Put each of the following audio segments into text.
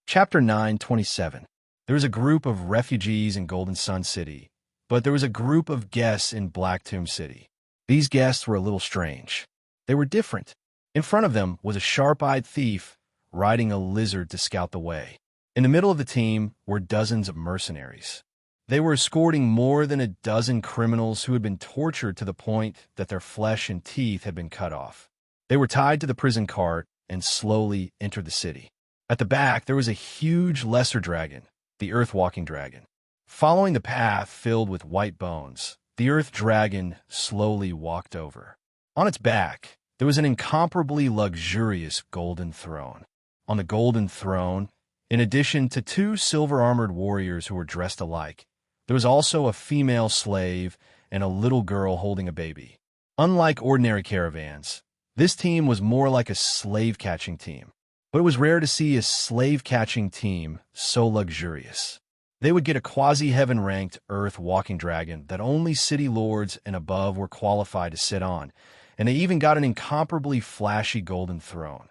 Chapter 9:27. There was a group of refugees in Golden Sun City, but there was a group of guests in Black Tomb City. These guests were a little strange. They were different. In front of them was a sharp-eyed thief riding a lizard to scout the way. In the middle of the team were dozens of mercenaries. They were escorting more than a dozen criminals who had been tortured to the point that their flesh and teeth had been cut off. They were tied to the prison cart and slowly entered the city. At the back, there was a huge lesser dragon, the earth-walking dragon. Following the path filled with white bones, the earth dragon slowly walked over. On its back, there was an incomparably luxurious golden throne. On the golden throne, in addition to two silver-armored warriors who were dressed alike, there was also a female slave and a little girl holding a baby. Unlike ordinary caravans, this team was more like a slave-catching team. But it was rare to see a slave-catching team so luxurious. They would get a quasi-heaven-ranked earth-walking dragon that only city lords and above were qualified to sit on, and they even got an incomparably flashy golden throne.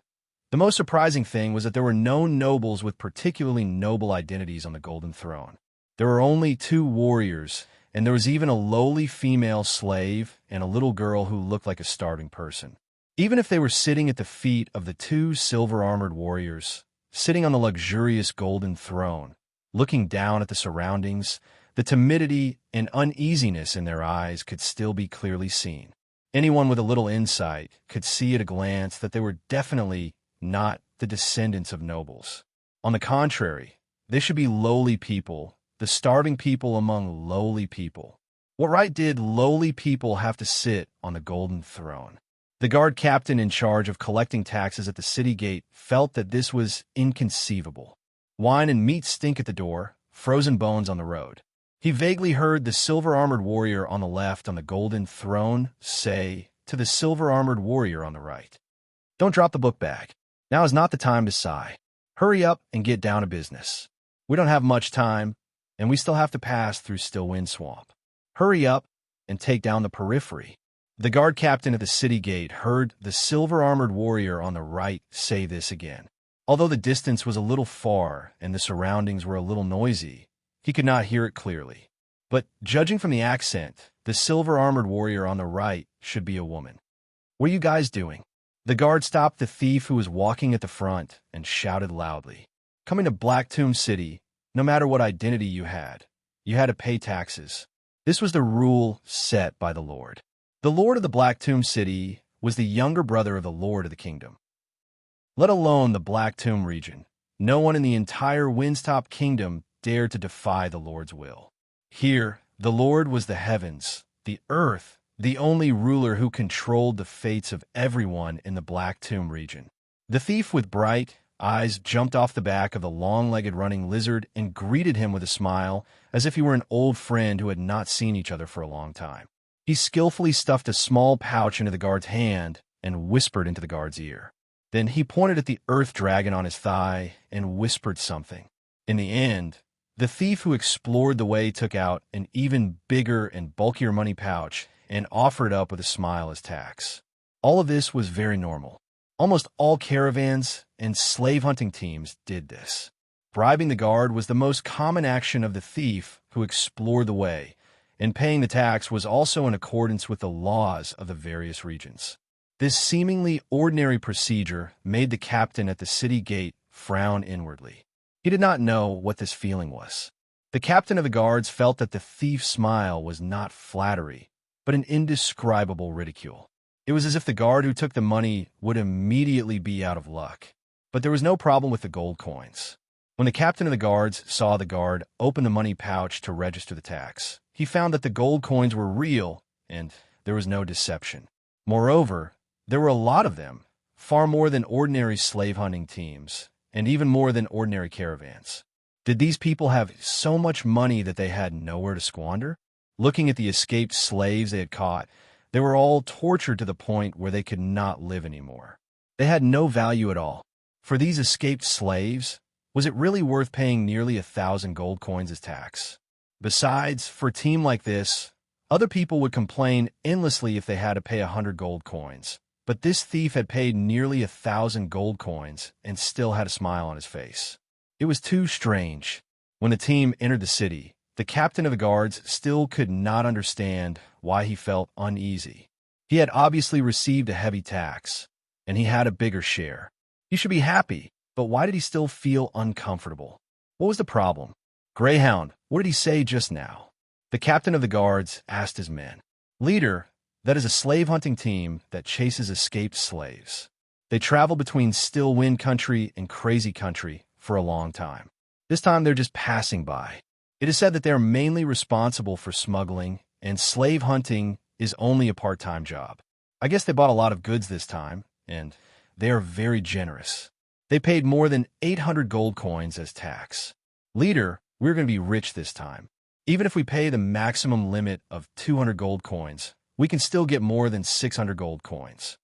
The most surprising thing was that there were no nobles with particularly noble identities on the golden throne. There were only two warriors, and there was even a lowly female slave and a little girl who looked like a starving person. Even if they were sitting at the feet of the two silver-armored warriors, sitting on the luxurious golden throne, looking down at the surroundings, the timidity and uneasiness in their eyes could still be clearly seen. Anyone with a little insight could see at a glance that they were definitely not the descendants of nobles. On the contrary, they should be lowly people, the starving people among lowly people. What right did lowly people have to sit on the golden throne? The guard captain in charge of collecting taxes at the city gate felt that this was inconceivable. Wine and meat stink at the door, frozen bones on the road. He vaguely heard the silver-armored warrior on the left on the golden throne say to the silver-armored warrior on the right, "Don't drop the book bag. Now is not the time to sigh. Hurry up and get down to business. We don't have much time, and we still have to pass through Stillwind Swamp. Hurry up and take down the periphery." The guard captain at the city gate heard the silver-armored warrior on the right say this again. Although the distance was a little far and the surroundings were a little noisy, he could not hear it clearly. But judging from the accent, the silver-armored warrior on the right should be a woman. "What are you guys doing?" The guard stopped the thief who was walking at the front and shouted loudly. "Coming to Black Tomb City, no matter what identity you had to pay taxes. This was the rule set by the Lord. The Lord of the Black Tomb City was the younger brother of the Lord of the Kingdom. Let alone the Black Tomb region, no one in the entire Windstop Kingdom dared to defy the Lord's will. Here, the Lord was the heavens, the earth, the only ruler who controlled the fates of everyone in the Black Tomb region." The thief with bright eyes jumped off the back of the long-legged running lizard and greeted him with a smile, as if he were an old friend who had not seen each other for a long time. He skillfully stuffed a small pouch into the guard's hand and whispered into the guard's ear. Then he pointed at the earth dragon on his thigh and whispered something. In the end, the thief who explored the way took out an even bigger and bulkier money pouch and offered it up with a smile as tax. All of this was very normal. Almost all caravans and slave-hunting teams did this. Bribing the guard was the most common action of the thief who explored the way, and paying the tax was also in accordance with the laws of the various regions. This seemingly ordinary procedure made the captain at the city gate frown inwardly. He did not know what this feeling was. The captain of the guards felt that the thief's smile was not flattery, but an indescribable ridicule. It was as if the guard who took the money would immediately be out of luck. But there was no problem with the gold coins. When the captain of the guards saw the guard open the money pouch to register the tax, he found that the gold coins were real and there was no deception. Moreover, there were a lot of them, far more than ordinary slave-hunting teams, and even more than ordinary caravans. Did these people have so much money that they had nowhere to squander? Looking at the escaped slaves they had caught, they were all tortured to the point where they could not live anymore. They had no value at all. For these escaped slaves, was it really worth paying nearly 1,000 gold coins as tax? Besides, for a team like this, other people would complain endlessly if they had to pay 100 gold coins. But this thief had paid nearly 1,000 gold coins and still had a smile on his face. It was too strange. When the team entered the city, the captain of the guards still could not understand why he felt uneasy. He had obviously received a heavy tax, and he had a bigger share. He should be happy, but why did he still feel uncomfortable? What was the problem? Greyhound, what did he say just now? The captain of the guards asked his men. Leader, that is a slave-hunting team that chases escaped slaves. They travel between still wind country and crazy country for a long time. This time they're just passing by. It is said that they are mainly responsible for smuggling, and slave hunting is only a part-time job. I guess they bought a lot of goods this time, and they are very generous. They paid more than 800 gold coins as tax. Leader, we're going to be rich this time. Even if we pay the maximum limit of 200 gold coins, we can still get more than 600 gold coins.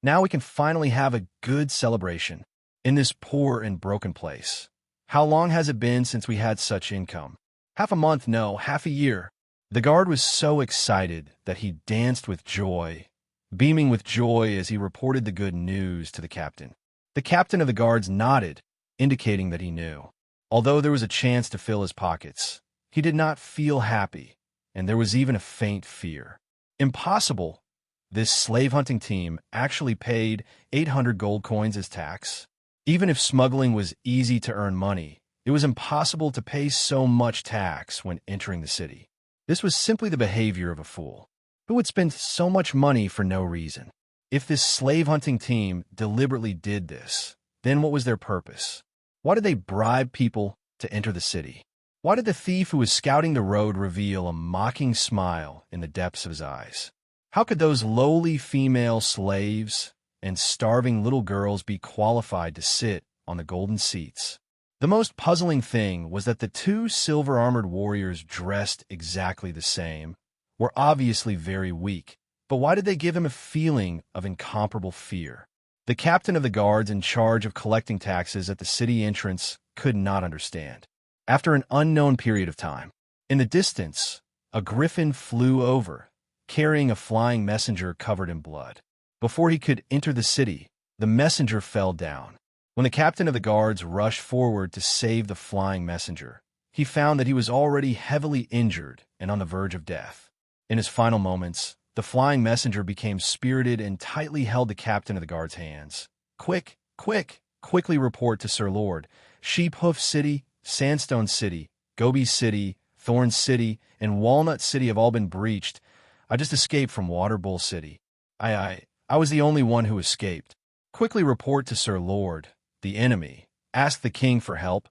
Now we can finally have a good celebration in this poor and broken place. How long has it been since we had such income? Half a month, no, half a year. The guard was so excited that he danced with joy, beaming with joy as he reported the good news to the captain. The captain of the guards nodded, indicating that he knew. Although there was a chance to fill his pockets, he did not feel happy, and there was even a faint fear. Impossible! This slave-hunting team actually paid 800 gold coins as tax. Even if smuggling was easy to earn money, it was impossible to pay so much tax when entering the city. This was simply the behavior of a fool. Who would spend so much money for no reason? If this slave-hunting team deliberately did this, then what was their purpose? Why did they bribe people to enter the city? Why did the thief who was scouting the road reveal a mocking smile in the depths of his eyes? How could those lowly female slaves and starving little girls be qualified to sit on the golden seats? The most puzzling thing was that the two silver-armored warriors dressed exactly the same were obviously very weak, but why did they give him a feeling of incomparable fear? The captain of the guards in charge of collecting taxes at the city entrance could not understand. After an unknown period of time, in the distance, a griffin flew over, carrying a flying messenger covered in blood. Before he could enter the city, the messenger fell down. When the captain of the guards rushed forward to save the flying messenger, he found that he was already heavily injured and on the verge of death. In his final moments, the flying messenger became spirited and tightly held the captain of the guard's hands. Quick, quick, quickly report to Sir Lord. Sheep Hoof City, Sandstone City, Gobi City, Thorn City, and Walnut City have all been breached. I just escaped from Water Bull City. I was the only one who escaped. Quickly report to Sir Lord, the enemy. Ask the king for help.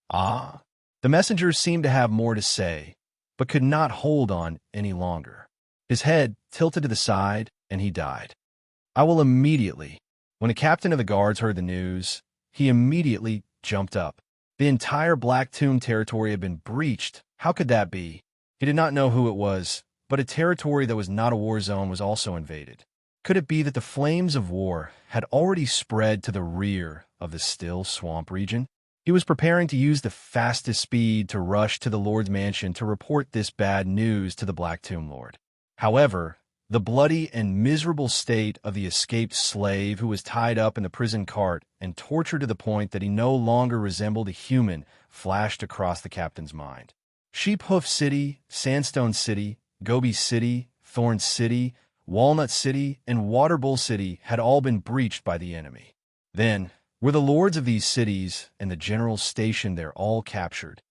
Ah. The messenger seemed to have more to say, but could not hold on any longer. His head tilted to the side, and he died. I will immediately. When the captain of the guards heard the news, he immediately jumped up. The entire Black Tomb territory had been breached. How could that be? He did not know who it was, but a territory that was not a war zone was also invaded. Could it be that the flames of war had already spread to the rear of the still swamp region? He was preparing to use the fastest speed to rush to the Lord's mansion to report this bad news to the Black Tomb Lord. However, the bloody and miserable state of the escaped slave who was tied up in the prison cart and tortured to the point that he no longer resembled a human flashed across the captain's mind. Sheep Hoof City, Sandstone City, Gobi City, Thorn City, Walnut City, and Water Bull City had all been breached by the enemy. Then, were the lords of these cities and the general stationed there all captured?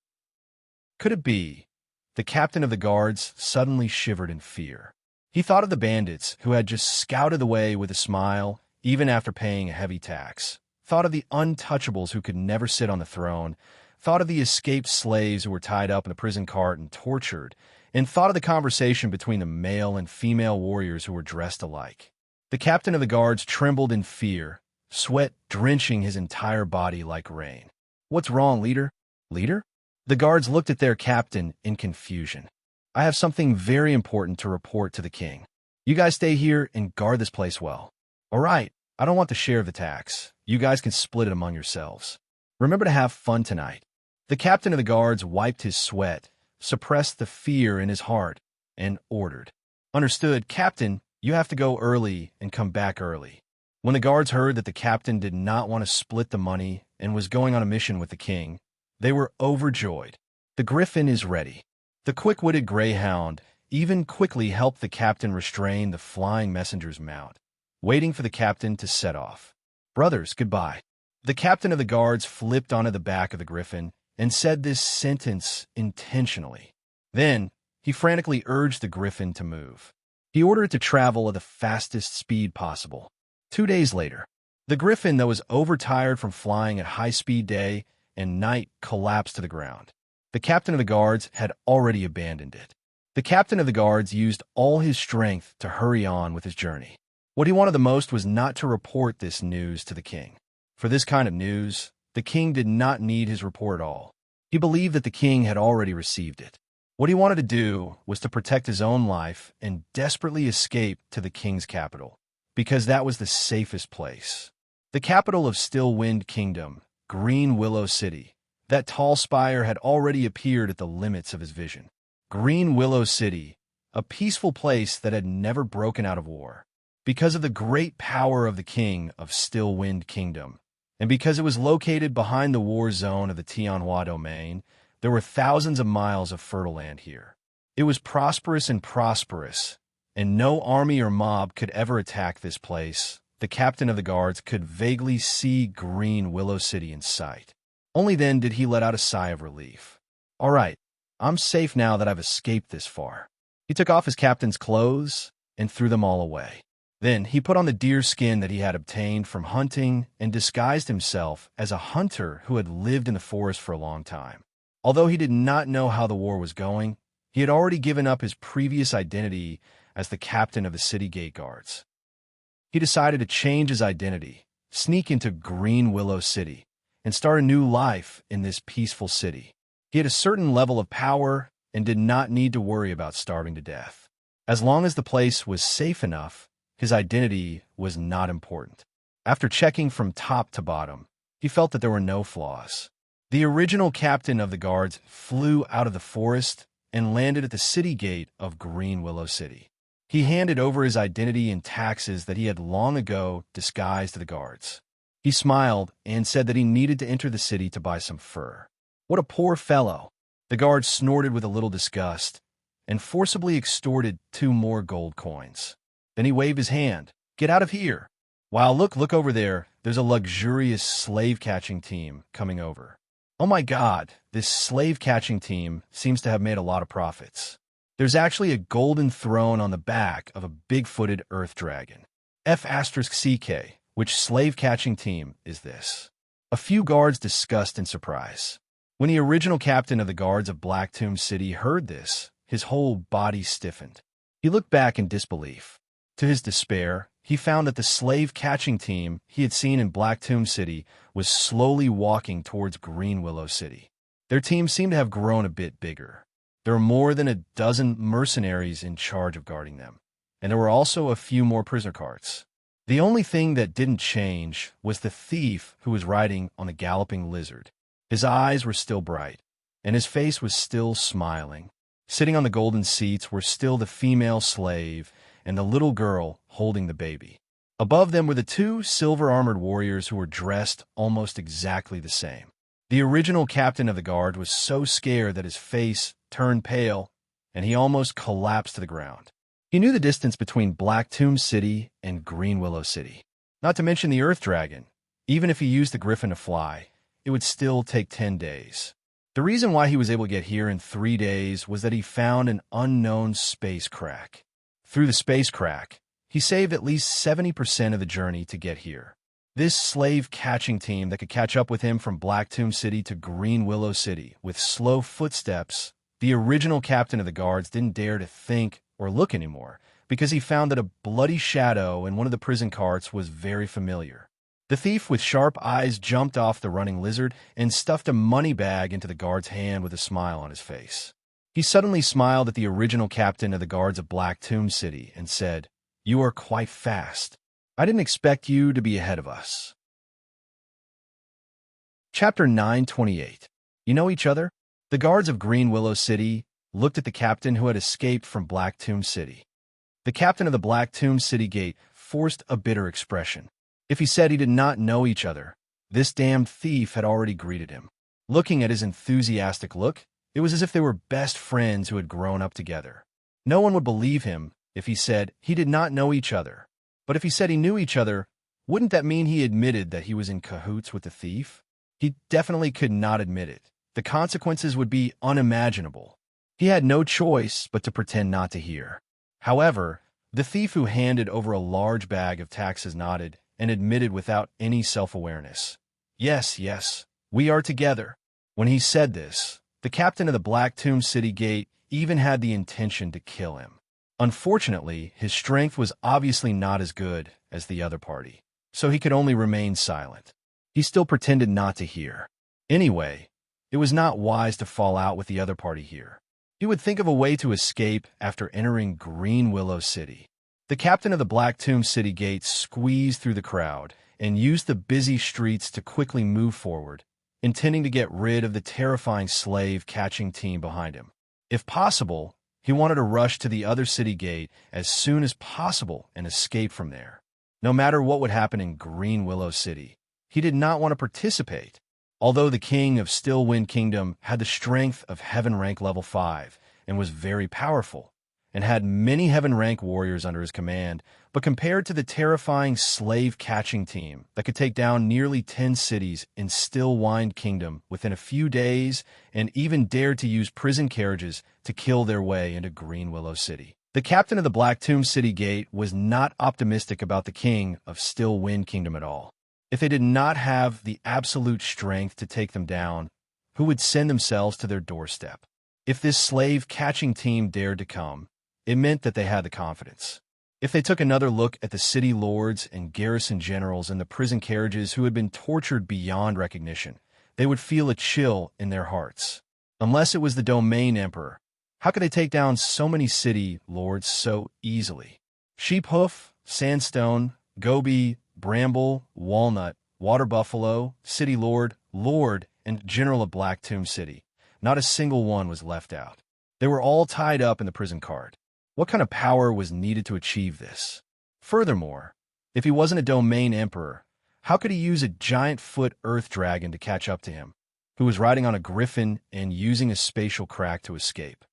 Could it be? The captain of the guards suddenly shivered in fear. He thought of the bandits who had just scouted away with a smile, even after paying a heavy tax. Thought of the untouchables who could never sit on the throne. Thought of the escaped slaves who were tied up in the prison cart and tortured. And thought of the conversation between the male and female warriors who were dressed alike. The captain of the guards trembled in fear, sweat drenching his entire body like rain. What's wrong, leader? Leader? The guards looked at their captain in confusion. I have something very important to report to the king. You guys stay here and guard this place well. All right, I don't want the share of the tax. You guys can split it among yourselves. Remember to have fun tonight. The captain of the guards wiped his sweat, suppressed the fear in his heart, and ordered. Understood, Captain, you have to go early and come back early. When the guards heard that the captain did not want to split the money and was going on a mission with the king, they were overjoyed. The griffin is ready. The quick-witted greyhound even quickly helped the captain restrain the flying messenger's mount, waiting for the captain to set off. "Brothers, goodbye." The captain of the guards flipped onto the back of the griffin and said this sentence intentionally. Then, he frantically urged the griffin to move. He ordered it to travel at the fastest speed possible. 2 days later, the griffin that was overtired from flying at high-speed day and night collapsed to the ground. The captain of the guards had already abandoned it. The captain of the guards used all his strength to hurry on with his journey. What he wanted the most was not to report this news to the king. For this kind of news, the king did not need his report at all. He believed that the king had already received it. What he wanted to do was to protect his own life and desperately escape to the king's capital, because that was the safest place. The capital of Still Wind Kingdom, Green Willow City. That tall spire had already appeared at the limits of his vision. Green Willow City, a peaceful place that had never broken out of war. Because of the great power of the king of Still Wind Kingdom, and because it was located behind the war zone of the Tianhua domain, there were thousands of miles of fertile land here. It was prosperous, and no army or mob could ever attack this place. The captain of the guards could vaguely see Green Willow City in sight. Only then did he let out a sigh of relief. "All right, I'm safe now that I've escaped this far." He took off his captain's clothes and threw them all away. Then he put on the deer skin that he had obtained from hunting and disguised himself as a hunter who had lived in the forest for a long time. Although he did not know how the war was going, he had already given up his previous identity as the captain of the city gate guards. He decided to change his identity, sneak into Green Willow City, and start a new life in this peaceful city. He had a certain level of power and did not need to worry about starving to death. As long as the place was safe enough, his identity was not important. After checking from top to bottom, he felt that there were no flaws. The original captain of the guards flew out of the forest and landed at the city gate of Green Willow City. He handed over his identity and taxes that he had long ago disguised to the guards. He smiled and said that he needed to enter the city to buy some fur. What a poor fellow! The guard snorted with a little disgust and forcibly extorted 2 more gold coins. Then he waved his hand. "Get out of here!" "Wow, look over there. There's a luxurious slave-catching team coming over." "Oh my God, this slave-catching team seems to have made a lot of profits." There's actually a golden throne on the back of a big-footed earth dragon. F*CK, which slave-catching team is this? A few guards discussed in surprise. When the original captain of the guards of Black Tomb City heard this, his whole body stiffened. He looked back in disbelief. To his despair, he found that the slave-catching team he had seen in Black Tomb City was slowly walking towards Green Willow City. Their team seemed to have grown a bit bigger. There were more than a dozen mercenaries in charge of guarding them, and there were also a few more prisoner carts. The only thing that didn't change was the thief who was riding on the galloping lizard. His eyes were still bright, and his face was still smiling. Sitting on the golden seats were still the female slave and the little girl holding the baby. Above them were the 2 silver-armored warriors who were dressed almost exactly the same. The original captain of the guard was so scared that his face turned pale, and he almost collapsed to the ground. He knew the distance between Black Tomb City and Green Willow City. Not to mention the Earth Dragon. Even if he used the griffin to fly, it would still take 10 days. The reason why he was able to get here in 3 days was that he found an unknown space crack. Through the space crack, he saved at least 70% of the journey to get here. This slave-catching team that could catch up with him from Black Tomb City to Green Willow City with slow footsteps, the original captain of the guards didn't dare to think or look anymore because he found that a bloody shadow in one of the prison carts was very familiar. The thief with sharp eyes jumped off the running lizard and stuffed a money bag into the guard's hand with a smile on his face. He suddenly smiled at the original captain of the guards of Black Tomb City and said, "You are quite fast. I didn't expect you to be ahead of us." Chapter 928. You know each other? The guards of Green Willow City looked at the captain who had escaped from Black Tomb City. The captain of the Black Tomb City gate forced a bitter expression. If he said he did not know each other, this damned thief had already greeted him. Looking at his enthusiastic look, it was as if they were best friends who had grown up together. No one would believe him if he said he did not know each other. But if he said he knew each other, wouldn't that mean he admitted that he was in cahoots with the thief? He definitely could not admit it. The consequences would be unimaginable. He had no choice but to pretend not to hear. However, the thief who handed over a large bag of taxes nodded and admitted without any self-awareness, "Yes, yes, we are together." When he said this, the captain of the Black Tomb City Gate even had the intention to kill him. Unfortunately, his strength was obviously not as good as the other party, so he could only remain silent. He still pretended not to hear. Anyway, it was not wise to fall out with the other party here. He would think of a way to escape after entering Green Willow City. The captain of the Black Tomb City Gate squeezed through the crowd and used the busy streets to quickly move forward, intending to get rid of the terrifying slave-catching team behind him. If possible, he wanted to rush to the other city gate as soon as possible and escape from there. No matter what would happen in Green Willow City, he did not want to participate. Although the king of Stillwind Kingdom had the strength of Heaven Rank Level 5 and was very powerful, and had many Heaven Rank warriors under his command, but compared to the terrifying slave-catching team that could take down nearly 10 cities in Stillwind Kingdom within a few days and even dared to use prison carriages to kill their way into Green Willow City, the captain of the Black Tomb City Gate was not optimistic about the king of Stillwind Kingdom at all. If they did not have the absolute strength to take them down, who would send themselves to their doorstep? If this slave-catching team dared to come, it meant that they had the confidence. If they took another look at the city lords and garrison generals and the prison carriages who had been tortured beyond recognition, they would feel a chill in their hearts. Unless it was the Domain Emperor, how could they take down so many city lords so easily? Sheephoof, Sandstone, Gobi, Bramble, Walnut, Water Buffalo, City Lord, Lord, and General of Black Tomb City. Not a single one was left out. They were all tied up in the prison cart. What kind of power was needed to achieve this? Furthermore, if he wasn't a Domain Emperor, how could he use a giant-foot earth dragon to catch up to him, who was riding on a griffin and using a spatial crack to escape?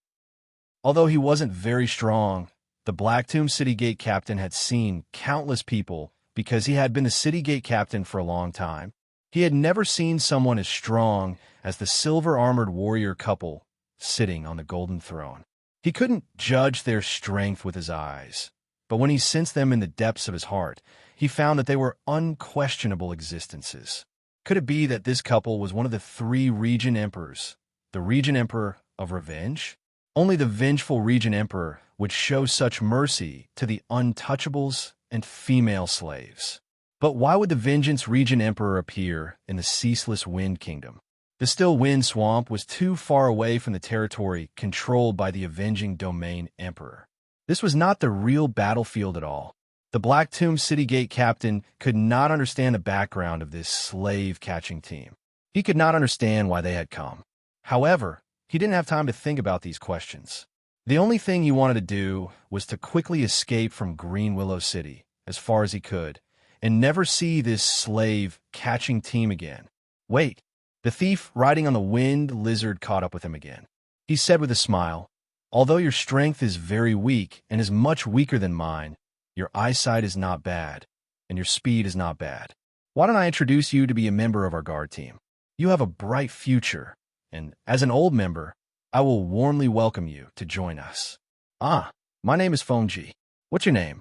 Although he wasn't very strong, the Black Tomb City Gate captain had seen countless people because he had been the city gate captain for a long time. He had never seen someone as strong as the silver-armored warrior couple sitting on the golden throne. He couldn't judge their strength with his eyes, but when he sensed them in the depths of his heart, he found that they were unquestionable existences. Could it be that this couple was one of the 3 Regent Emperors, the Regent Emperor of Revenge? Only the vengeful Regent Emperor would show such mercy to the untouchables and female slaves. But why would the Vengeance Regent Emperor appear in the Ceaseless Wind Kingdom? The Still Wind Swamp was too far away from the territory controlled by the Avenging Domain Emperor. This was not the real battlefield at all. The Black Tomb City Gate captain could not understand the background of this slave-catching team. He could not understand why they had come. However, he didn't have time to think about these questions. The only thing he wanted to do was to quickly escape from Green Willow City as far as he could and never see this slave-catching team again. Wait. The thief riding on the wind lizard caught up with him again. He said with a smile, "Although your strength is very weak and is much weaker than mine, your eyesight is not bad, and your speed is not bad. Why don't I introduce you to be a member of our guard team? You have a bright future, and as an old member, I will warmly welcome you to join us." "Ah, my name is Fengji. What's your name?"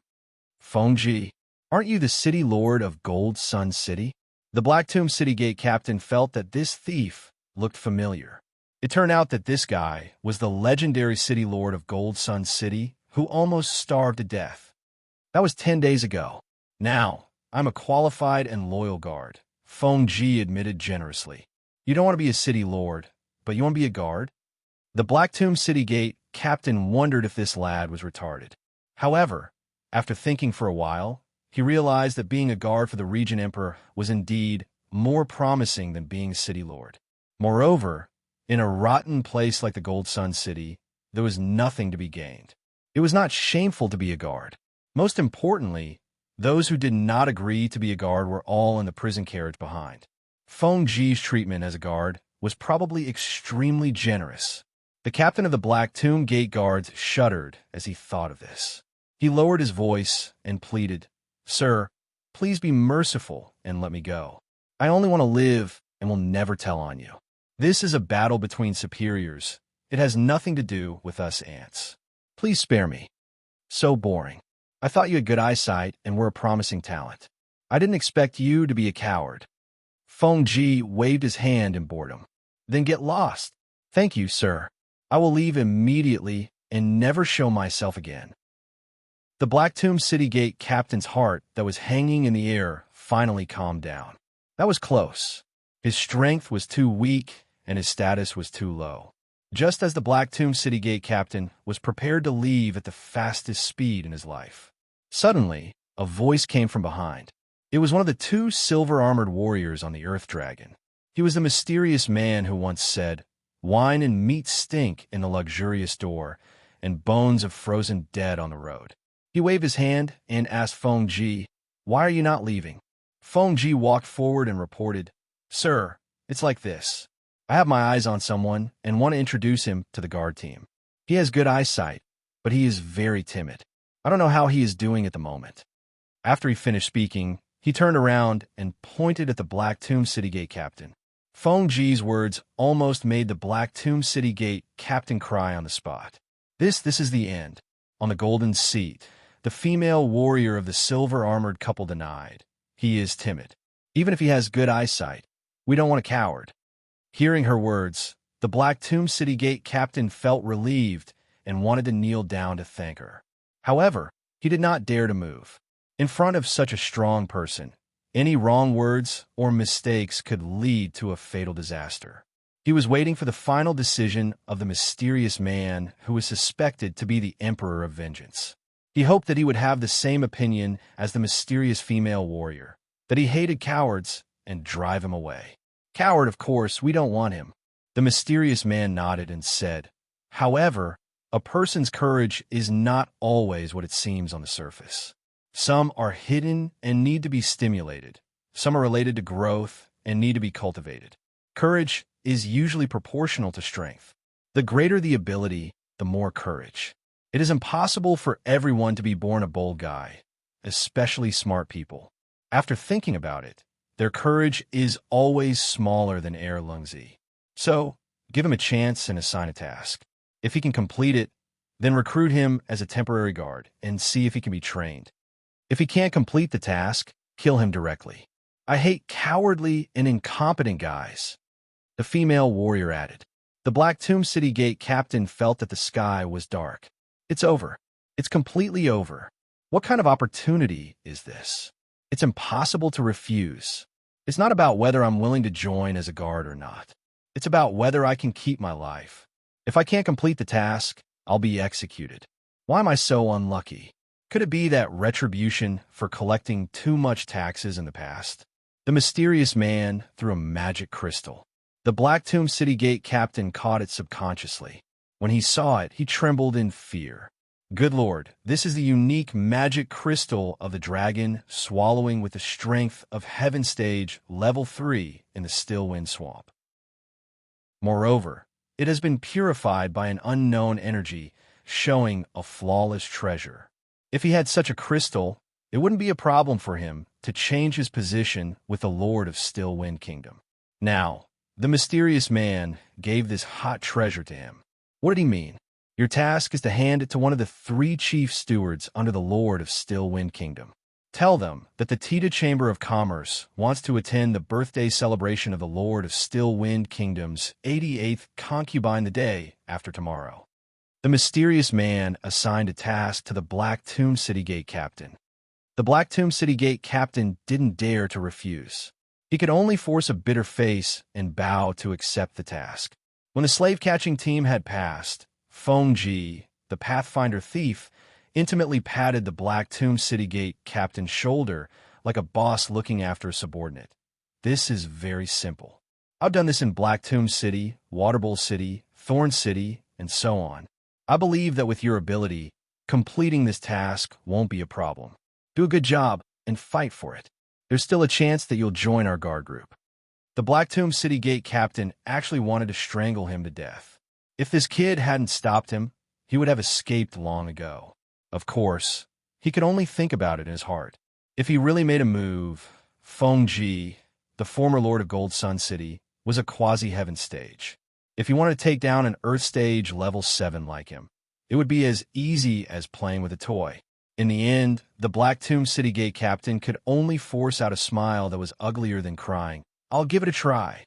"Fengji. Aren't you the city lord of Gold Sun City?" The Black Tomb City Gate captain felt that this thief looked familiar. It turned out that this guy was the legendary city lord of Gold Sun City who almost starved to death. That was 10 days ago. Now, I'm a qualified and loyal guard, Fengji admitted generously. "You don't want to be a city lord, but you want to be a guard?" The Black Tomb City Gate captain wondered if this lad was retarded. However, after thinking for a while, he realized that being a guard for the Regent Emperor was indeed more promising than being a city lord. Moreover, in a rotten place like the Gold Sun City, there was nothing to be gained. It was not shameful to be a guard. Most importantly, Those who did not agree to be a guard were all in the prison carriage behind. Feng Ji's treatment as a guard was probably extremely generous. The captain of the Black Tomb Gate Guards shuddered as he thought of this. He lowered his voice and pleaded, "Sir, please be merciful and let me go. I only want to live and will never tell on you. This is a battle between superiors. It has nothing to do with us ants. Please spare me. So boring. I thought you had good eyesight and were a promising talent. I didn't expect you to be a coward." Feng Ji waved his hand in boredom. "Then get lost. Thank you, sir. I will leave immediately and never show myself again." The Black Tomb City Gate captain's heart that was hanging in the air finally calmed down. That was close. His strength was too weak and his status was too low. Just as the Black Tomb City Gate captain was prepared to leave at the fastest speed in his life, suddenly a voice came from behind. It was one of the two silver-armored warriors on the Earth Dragon. He was the mysterious man who once said, "Wine and meat stink in the luxurious door, and bones of frozen dead on the road." He waved his hand and asked Feng Ji, "Why are you not leaving?" Feng Ji walked forward and reported, "Sir, it's like this. I have my eyes on someone and want to introduce him to the guard team. He has good eyesight, but he is very timid. I don't know how he is doing at the moment." After he finished speaking, he turned around and pointed at the Black Tomb City Gate captain. Feng Ji's words almost made the Black Tomb City Gate captain cry on the spot. This is the end. On the golden seat, the female warrior of the silver-armored couple denied. He is timid. Even if he has good eyesight, we don't want a coward. Hearing her words, the Black Tomb City Gate captain felt relieved and wanted to kneel down to thank her. However, he did not dare to move. In front of such a strong person, any wrong words or mistakes could lead to a fatal disaster. He was waiting for the final decision of the mysterious man who was suspected to be the Emperor of Vengeance. He hoped that he would have the same opinion as the mysterious female warrior, that he hated cowards and drive him away. "Coward, of course, we don't want him." The mysterious man nodded and said, "However, a person's courage is not always what it seems on the surface. Some are hidden and need to be stimulated. Some are related to growth and need to be cultivated. Courage is usually proportional to strength. The greater the ability, the more courage. It is impossible for everyone to be born a bold guy, especially smart people. After thinking about it, their courage is always smaller than Lungzi. So, give him a chance and assign a task. If he can complete it, then recruit him as a temporary guard and see if he can be trained. If he can't complete the task, kill him directly. I hate cowardly and incompetent guys." The female warrior added. The Black Tomb City Gate captain felt that the sky was dark. It's over. It's completely over. What kind of opportunity is this? It's impossible to refuse. It's not about whether I'm willing to join as a guard or not. It's about whether I can keep my life. If I can't complete the task, I'll be executed. Why am I so unlucky? Could it be that retribution for collecting too much taxes in the past? The mysterious man threw a magic crystal. The Black Tomb City Gate captain caught it subconsciously. When he saw it, he trembled in fear. Good Lord, this is the unique magic crystal of the dragon swallowing with the strength of Heaven Stage Level 3 in the Stillwind Swamp. Moreover, it has been purified by an unknown energy, showing a flawless treasure. If he had such a crystal, it wouldn't be a problem for him to change his position with the Lord of Stillwind Kingdom. Now, the mysterious man gave this hot treasure to him. What did he mean? Your task is to hand it to one of the 3 chief stewards under the Lord of Stillwind Kingdom. Tell them that the Tita Chamber of Commerce wants to attend the birthday celebration of the Lord of Stillwind Kingdom's 88th concubine the day after tomorrow. The mysterious man assigned a task to the Black Tomb City Gate captain. The Black Tomb City Gate captain didn't dare to refuse. He could only force a bitter face and bow to accept the task. When the slave-catching team had passed, Feng Ji, the Pathfinder thief, intimately patted the Black Tomb City Gate captain's shoulder like a boss looking after a subordinate. This is very simple. I've done this in Black Tomb City, Waterbowl City, Thorn City, and so on. I believe that with your ability, completing this task won't be a problem. Do a good job. and fight for it. There's still a chance that you'll join our guard group." The Black Tomb City Gate captain actually wanted to strangle him to death. If this kid hadn't stopped him, he would have escaped long ago. Of course, he could only think about it in his heart. If he really made a move, Feng Ji, the former Lord of Gold Sun City, was a quasi-heaven stage. If he wanted to take down an Earth stage level 7 like him, it would be as easy as playing with a toy. In the end, the Black Tomb City Gate captain could only force out a smile that was uglier than crying. "I'll give it a try."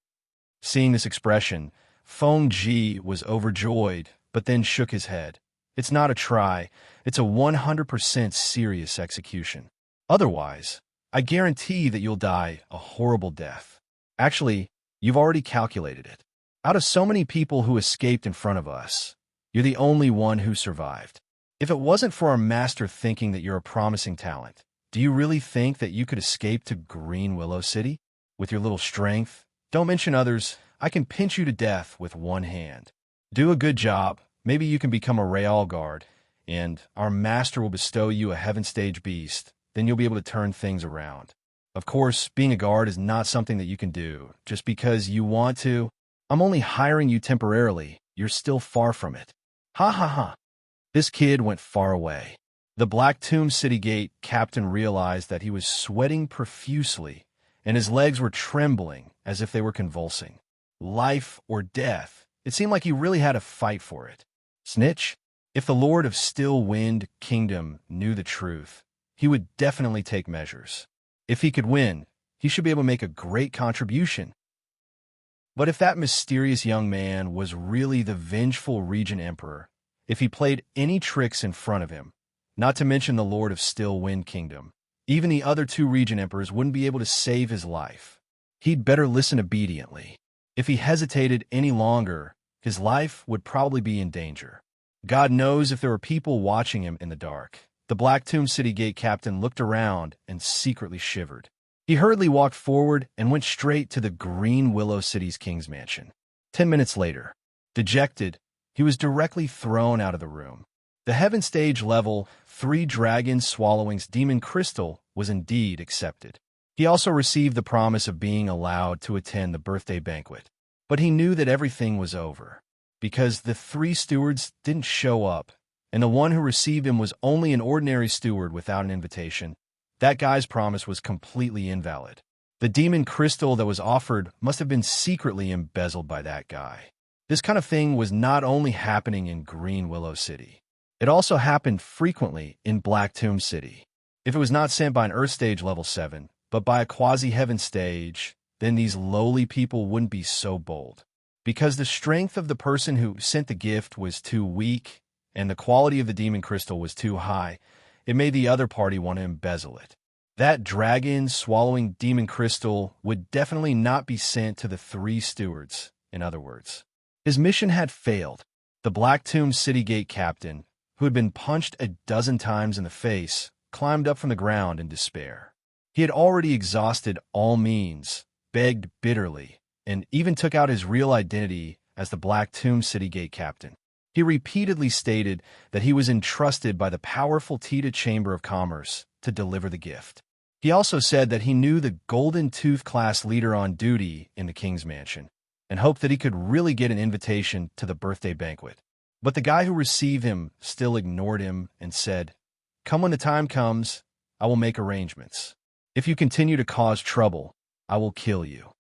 Seeing this expression, Feng Ji was overjoyed, but then shook his head. "It's not a try, it's a 100% serious execution. Otherwise, I guarantee that you'll die a horrible death. Actually, you've already calculated it. Out of so many people who escaped in front of us, you're the only one who survived. If it wasn't for our master thinking that you're a promising talent, do you really think that you could escape to Green Willow City? With your little strength, don't mention others, I can pinch you to death with one hand. Do a good job, maybe you can become a Real Guard, and our master will bestow you a Heaven Stage beast, then you'll be able to turn things around. Of course, being a guard is not something that you can do, just because you want to. I'm only hiring you temporarily, you're still far from it." Ha ha ha. This kid went far away. The Black Tomb City Gate captain realized that he was sweating profusely, and his legs were trembling as if they were convulsing. Life or death, it seemed like he really had to fight for it. Snitch? If the Lord of Still Wind Kingdom knew the truth, he would definitely take measures. If he could win, he should be able to make a great contribution. But if that mysterious young man was really the vengeful Regent Emperor, if he played any tricks in front of him, not to mention the Lord of Still Wind Kingdom, even the other two Regent Emperors wouldn't be able to save his life. He'd better listen obediently. If he hesitated any longer, his life would probably be in danger. God knows if there were people watching him in the dark. The Black Tomb City Gate captain looked around and secretly shivered. He hurriedly walked forward and went straight to the Green Willow City's king's mansion. 10 minutes later, dejected, he was directly thrown out of the room. The Heaven Stage level 3 Dragon Swallowing's Demon Crystal was indeed accepted. He also received the promise of being allowed to attend the birthday banquet. But he knew that everything was over, because the 3 stewards didn't show up, and the one who received him was only an ordinary steward without an invitation. That guy's promise was completely invalid. The demon crystal that was offered must have been secretly embezzled by that guy. This kind of thing was not only happening in Green Willow City. It also happened frequently in Black Tomb City. If it was not sent by an Earth Stage level 7, but by a quasi-heaven stage, then these lowly people wouldn't be so bold. Because the strength of the person who sent the gift was too weak, and the quality of the demon crystal was too high, it made the other party want to embezzle it. That dragon-swallowing demon crystal would definitely not be sent to the 3 stewards, in other words. His mission had failed. The Black Tomb City Gate captain, who had been punched a dozen times in the face, climbed up from the ground in despair. He had already exhausted all means, begged bitterly, and even took out his real identity as the Black Tomb City Gate captain. He repeatedly stated that he was entrusted by the powerful Tita Chamber of Commerce to deliver the gift. He also said that he knew the Golden Tooth class leader on duty in the King's Mansion, and hoped that he could really get an invitation to the birthday banquet. But the guy who received him still ignored him and said, "Come when the time comes, I will make arrangements. If you continue to cause trouble, I will kill you."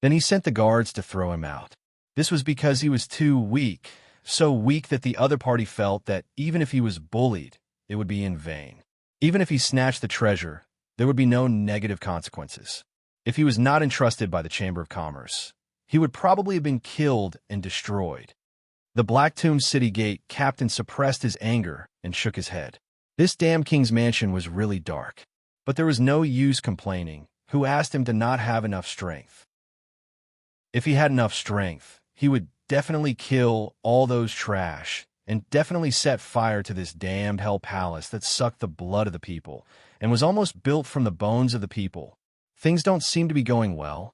Then he sent the guards to throw him out. This was because he was too weak, so weak that the other party felt that even if he was bullied, it would be in vain. Even if he snatched the treasure, there would be no negative consequences. If he was not entrusted by the Chamber of Commerce, he would probably have been killed and destroyed. The Black Tomb City Gate captain suppressed his anger and shook his head. This damn King's Mansion was really dark, but there was no use complaining. Who asked him to not have enough strength? If he had enough strength, he would definitely kill all those trash and definitely set fire to this damned hell palace that sucked the blood of the people and was almost built from the bones of the people. Things don't seem to be going well.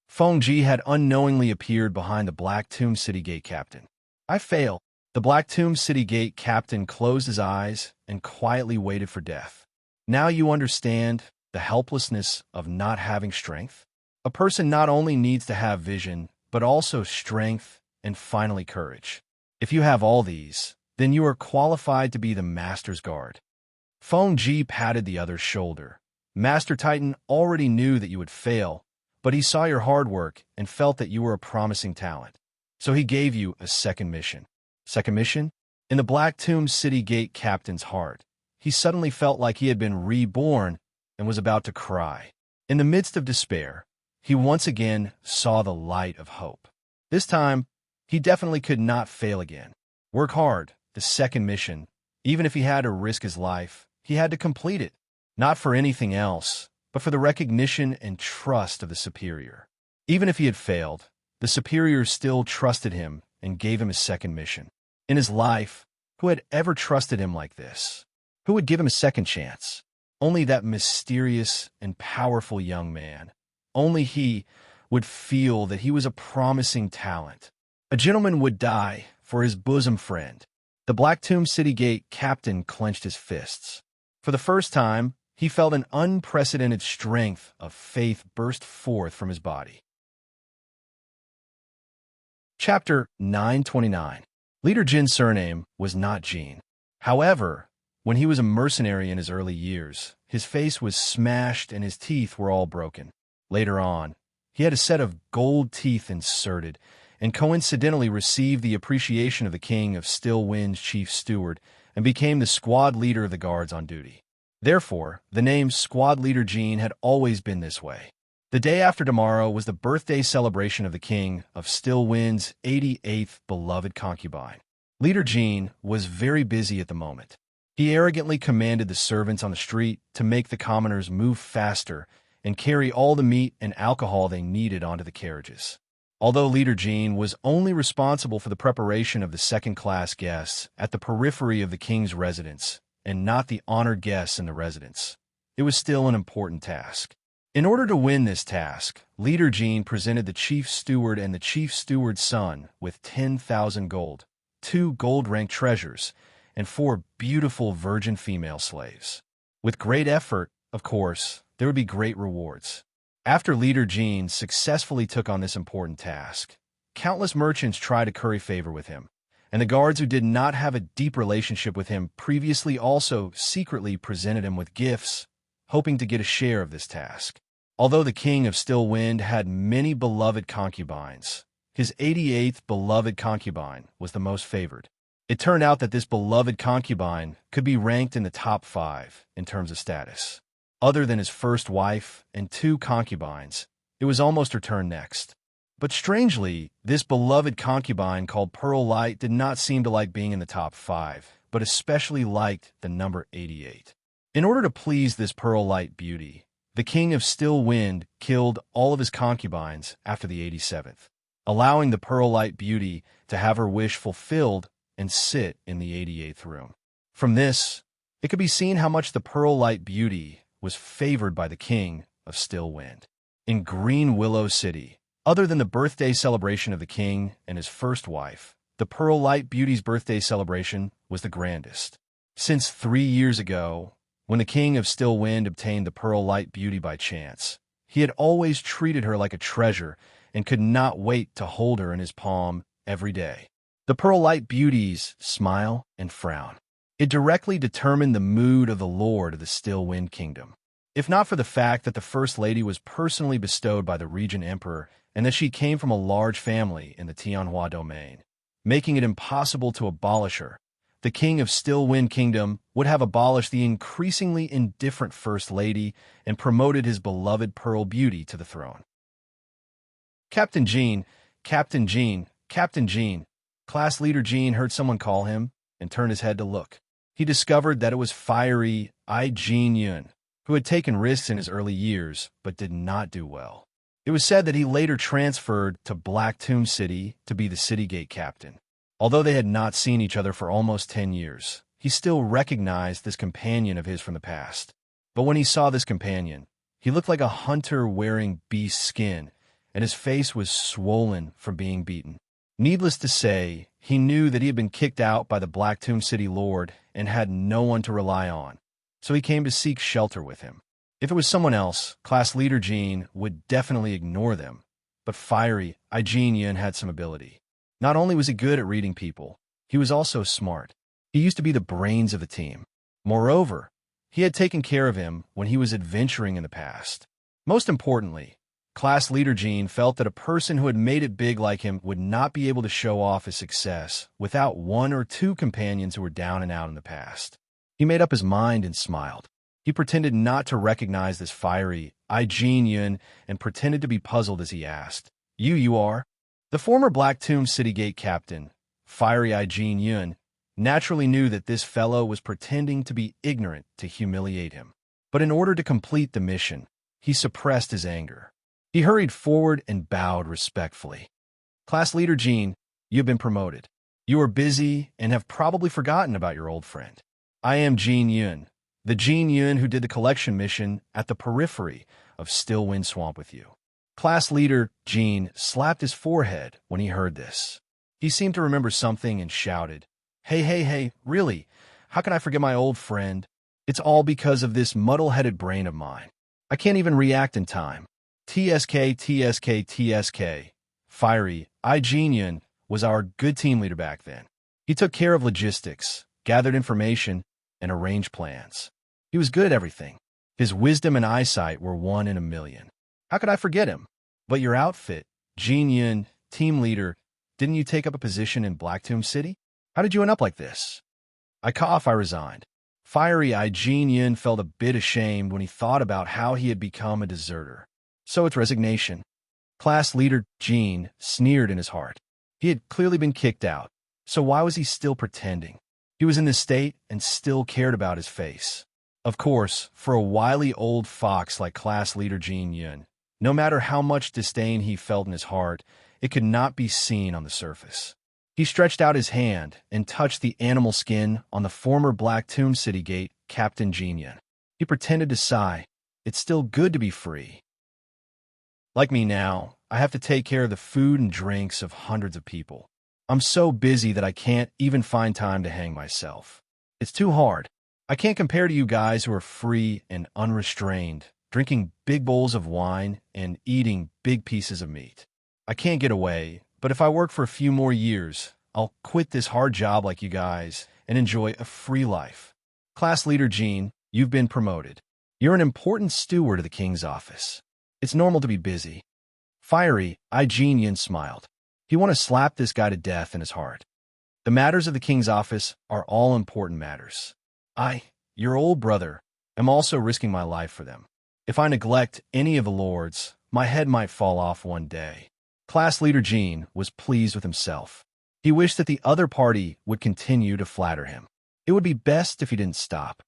Feng Ji had unknowingly appeared behind the Black Tomb City Gate captain. "I fail." The Black Tomb City Gate captain closed his eyes and quietly waited for death. "Now you understand. the helplessness of not having strength. A person not only needs to have vision, but also strength and finally courage. If you have all these, then you are qualified to be the Master's Guard. Feng Ji patted the other's shoulder. Master Titan already knew that you would fail, but he saw your hard work and felt that you were a promising talent. So he gave you a second mission. Second mission? In the Black Tomb City Gate captain's heart, he suddenly felt like he had been reborn and was about to cry. In the midst of despair, he once again saw the light of hope. This time, he definitely could not fail again. Work hard, the second mission. Even if he had to risk his life, he had to complete it. Not for anything else, but for the recognition and trust of the superior. Even if he had failed, the superior still trusted him and gave him his second mission. In his life, who had ever trusted him like this? Who would give him a second chance? Only that mysterious and powerful young man. Only he would feel that he was a promising talent. A gentleman would die for his bosom friend. The Black Tomb City Gate captain clenched his fists. For the first time, he felt an unprecedented strength of faith burst forth from his body. Chapter 929. Leader Jin's surname was not Jin. However, when he was a mercenary in his early years, his face was smashed and his teeth were all broken. Later on, he had a set of gold teeth inserted and coincidentally received the appreciation of the King of Still Wind's chief steward and became the squad leader of the guards on duty. Therefore, the name Squad Leader Jin had always been this way. The day after tomorrow was the birthday celebration of the King of Still Wind's 88th beloved concubine. Leader Jin was very busy at the moment. He arrogantly commanded the servants on the street to make the commoners move faster and carry all the meat and alcohol they needed onto the carriages. Although Leader Jin was only responsible for the preparation of the second-class guests at the periphery of the king's residence and not the honored guests in the residence, it was still an important task. In order to win this task, Leader Jin presented the chief steward and the chief steward's son with 10,000 gold, 2 gold-ranked treasures, and 4 beautiful virgin female slaves. With great effort, of course, there would be great rewards. After Leader Jin successfully took on this important task, countless merchants tried to curry favor with him, and the guards who did not have a deep relationship with him previously also secretly presented him with gifts, hoping to get a share of this task. Although the King of Still Wind had many beloved concubines, his 88th beloved concubine was the most favored. It turned out that this beloved concubine could be ranked in the top 5 in terms of status. Other than his first wife and 2 concubines, it was almost her turn next. But strangely, this beloved concubine called Pearl Light did not seem to like being in the top 5, but especially liked the number 88. In order to please this Pearl Light beauty, the King of Still Wind killed all of his concubines after the 87th, allowing the Pearl Light beauty to have her wish fulfilled and sit in the 88th room. From this, it could be seen how much the Pearl Light beauty was favored by the King of Still Wind. In Green Willow City, other than the birthday celebration of the king and his first wife, the Pearl Light beauty's birthday celebration was the grandest. Since 3 years ago, when the King of Still Wind obtained the Pearl Light beauty by chance, he had always treated her like a treasure and could not wait to hold her in his palm every day. The Pearl Light beauty's smile and frown. It directly determined the mood of the Lord of the Still Wind Kingdom. If not for the fact that the First Lady was personally bestowed by the Regent Emperor and that she came from a large family in the Tianhua domain, making it impossible to abolish her, the King of Still Wind Kingdom would have abolished the increasingly indifferent First Lady and promoted his beloved Pearl Beauty to the throne. Captain Jin, Captain Jin, Captain Jin. Class Leader Jin heard someone call him and turned his head to look. He discovered that it was fiery Jin Yun, who had taken risks in his early years but did not do well. It was said that he later transferred to Black Tomb City to be the city gate captain. Although they had not seen each other for almost 10 years, he still recognized this companion of his from the past. But when he saw this companion, he looked like a hunter wearing beast skin, and his face was swollen from being beaten. Needless to say, he knew that he had been kicked out by the Black Tomb City Lord and had no one to rely on, so he came to seek shelter with him. If it was someone else, class leader Jean would definitely ignore them. But fiery, Yun had some ability. Not only was he good at reading people, he was also smart. He used to be the brains of the team. Moreover, he had taken care of him when he was adventuring in the past. Most importantly, class leader Jean felt that a person who had made it big like him would not be able to show off his success without one or two companions who were down and out in the past. He made up his mind and smiled. He pretended not to recognize this fiery Yun and pretended to be puzzled as he asked, You are? The former Black Tomb City Gate captain, fiery Yun, naturally knew that this fellow was pretending to be ignorant to humiliate him. But in order to complete the mission, he suppressed his anger. He hurried forward and bowed respectfully. Class leader Jean, you have been promoted. You are busy and have probably forgotten about your old friend. I am Yun, the Yun who did the collection mission at the periphery of Stillwind Swamp with you. Class leader Jean slapped his forehead when he heard this. He seemed to remember something and shouted, Hey, really? How can I forget my old friend? It's all because of this muddle-headed brain of mine. I can't even react in time. TSK. Fiery, Yun was our good team leader back then. He took care of logistics, gathered information, and arranged plans. He was good at everything. His wisdom and eyesight were 1 in a million. How could I forget him? But your outfit, Yun, team leader, didn't you take up a position in Black Tomb City? How did you end up like this? I resigned. Fiery Yun felt a bit ashamed when he thought about how he had become a deserter. So it's resignation. Class leader Jean sneered in his heart. He had clearly been kicked out, so why was he still pretending? He was in this state and still cared about his face. Of course, for a wily old fox like class leader Yun, no matter how much disdain he felt in his heart, it could not be seen on the surface. He stretched out his hand and touched the animal skin on the former Black Tomb City Gate Captain Yun. He pretended to sigh. It's still good to be free. Like me now, I have to take care of the food and drinks of hundreds of people. I'm so busy that I can't even find time to hang myself. It's too hard. I can't compare to you guys who are free and unrestrained, drinking big bowls of wine and eating big pieces of meat. I can't get away, but if I work for a few more years, I'll quit this hard job like you guys and enjoy a free life. Class leader Jean, you've been promoted. You're an important steward of the king's office. It's normal to be busy. Fiery, Yun smiled. He wanted to slap this guy to death in his heart. The matters of the king's office are all important matters. I, your old brother, am also risking my life for them. If I neglect any of the lords, my head might fall off one day. Class leader Jean was pleased with himself. He wished that the other party would continue to flatter him. It would be best if he didn't stop.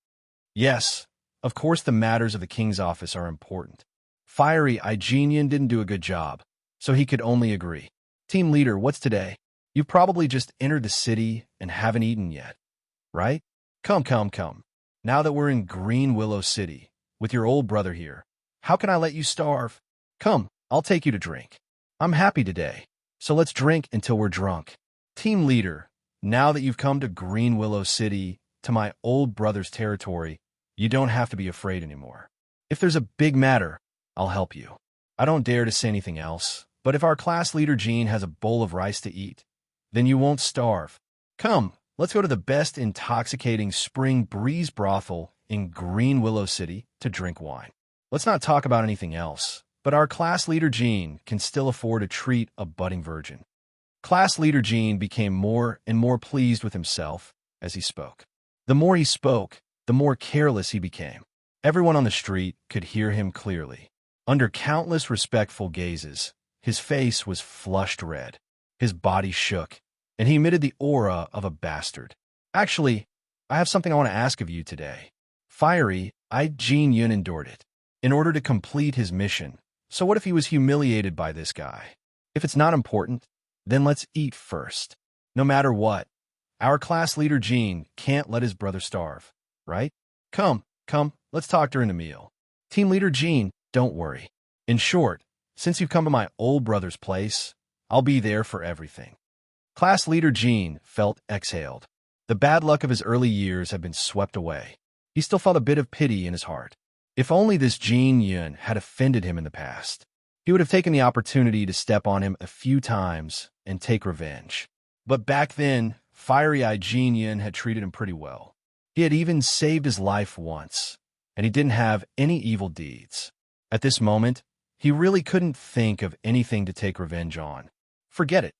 Yes, of course the matters of the king's office are important. Fiery Yun didn't do a good job, so he could only agree. Team leader, what's today? You've probably just entered the city and haven't eaten yet, right? Come. Now that we're in Green Willow City, with your old brother here, how can I let you starve? Come, I'll take you to drink. I'm happy today, so let's drink until we're drunk. Team leader, now that you've come to Green Willow City, to my old brother's territory, you don't have to be afraid anymore. If there's a big matter, I'll help you. I don't dare to say anything else, but if our class leader Jean has a bowl of rice to eat, then you won't starve. Come, let's go to the best intoxicating spring breeze brothel in Green Willow City to drink wine. Let's not talk about anything else, but our class leader Jean can still afford to treat a budding virgin. Class leader Jean became more and more pleased with himself as he spoke. The more he spoke, the more careless he became. Everyone on the street could hear him clearly. Under countless respectful gazes, his face was flushed red. His body shook, and he emitted the aura of a bastard. Actually, I have something I want to ask of you today. Fiery, Yun endured it, in order to complete his mission. So what if he was humiliated by this guy? If it's not important, then let's eat first. No matter what, our class leader Jean can't let his brother starve, right? Come, let's talk during the meal. Team leader Jean, don't worry. In short, since you've come to my old brother's place, I'll be there for everything. Class leader Jean felt exhaled. The bad luck of his early years had been swept away. He still felt a bit of pity in his heart. If only this Jin Yun had offended him in the past, he would have taken the opportunity to step on him a few times and take revenge. But back then, fiery-eyed Jin Yun had treated him pretty well. He had even saved his life once, and he didn't have any evil deeds. At this moment, he really couldn't think of anything to take revenge on. Forget it.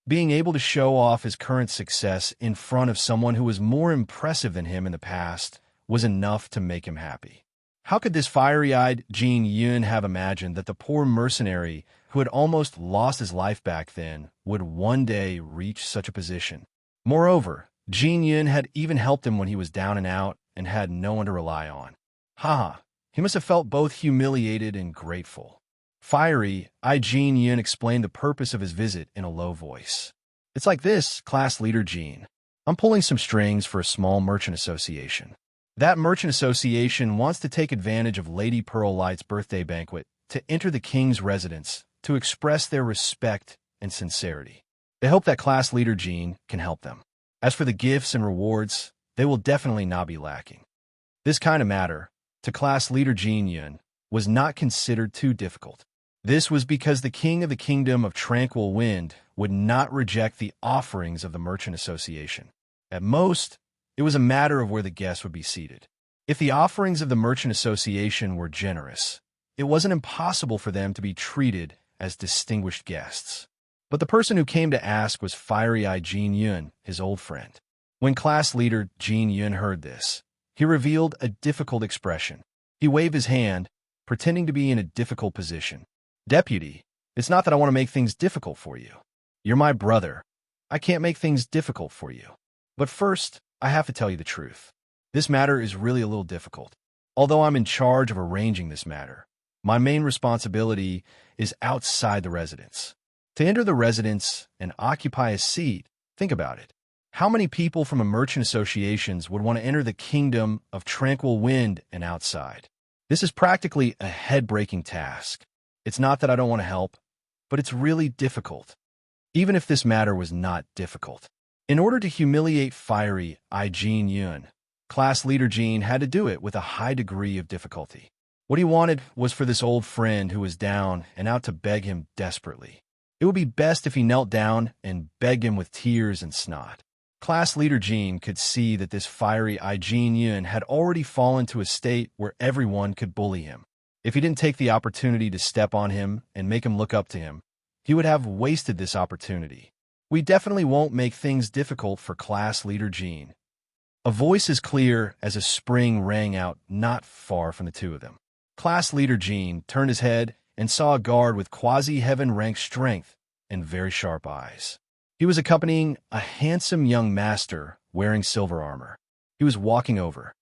Being able to show off his current success in front of someone who was more impressive than him in the past was enough to make him happy. How could this fiery-eyed Jin Yun have imagined that the poor mercenary who had almost lost his life back then would one day reach such a position? Moreover, Jin Yun had even helped him when he was down and out and had no one to rely on. Haha, he must have felt both humiliated and grateful. Fiery-eyed Jin Yun explained the purpose of his visit in a low voice. It's like this, class leader Jin. I'm pulling some strings for a small merchant association. That merchant association wants to take advantage of Lady Pearl Light's birthday banquet to enter the king's residence to express their respect and sincerity. They hope that class leader Jin can help them. As for the gifts and rewards, they will definitely not be lacking. This kind of matter, to class leader Jin Yun, was not considered too difficult. This was because the king of the kingdom of tranquil wind would not reject the offerings of the merchant association. At most, it was a matter of where the guests would be seated. If the offerings of the merchant association were generous, it wasn't impossible for them to be treated as distinguished guests. But the person who came to ask was fiery-eyed Jin Yun, his old friend. When class leader Jin Yun heard this, he revealed a difficult expression. He waved his hand, pretending to be in a difficult position. Deputy, it's not that I want to make things difficult for you. You're my brother. I can't make things difficult for you. But first, I have to tell you the truth. This matter is really a little difficult. Although I'm in charge of arranging this matter, my main responsibility is outside the residence. To enter the residence and occupy a seat, think about it. How many people from a merchant associations would want to enter the kingdom of tranquil wind and outside? This is practically a head-breaking task. It's not that I don't want to help, but it's really difficult. Even if this matter was not difficult. In order to humiliate fiery-eyed Jin Yun, class leader Jin had to do it with a high degree of difficulty. What he wanted was for this old friend who was down and out to beg him desperately. It would be best if he knelt down and begged him with tears and snot. Class leader Jin could see that this fiery-eyed Jin Yun had already fallen to a state where everyone could bully him. If he didn't take the opportunity to step on him and make him look up to him, he would have wasted this opportunity. We definitely won't make things difficult for class leader Jin. A voice as clear as a spring rang out not far from the two of them. Class leader Jin turned his head and saw a guard with quasi-heaven-rank strength and very sharp eyes. He was accompanying a handsome young master wearing silver armor. He was walking over.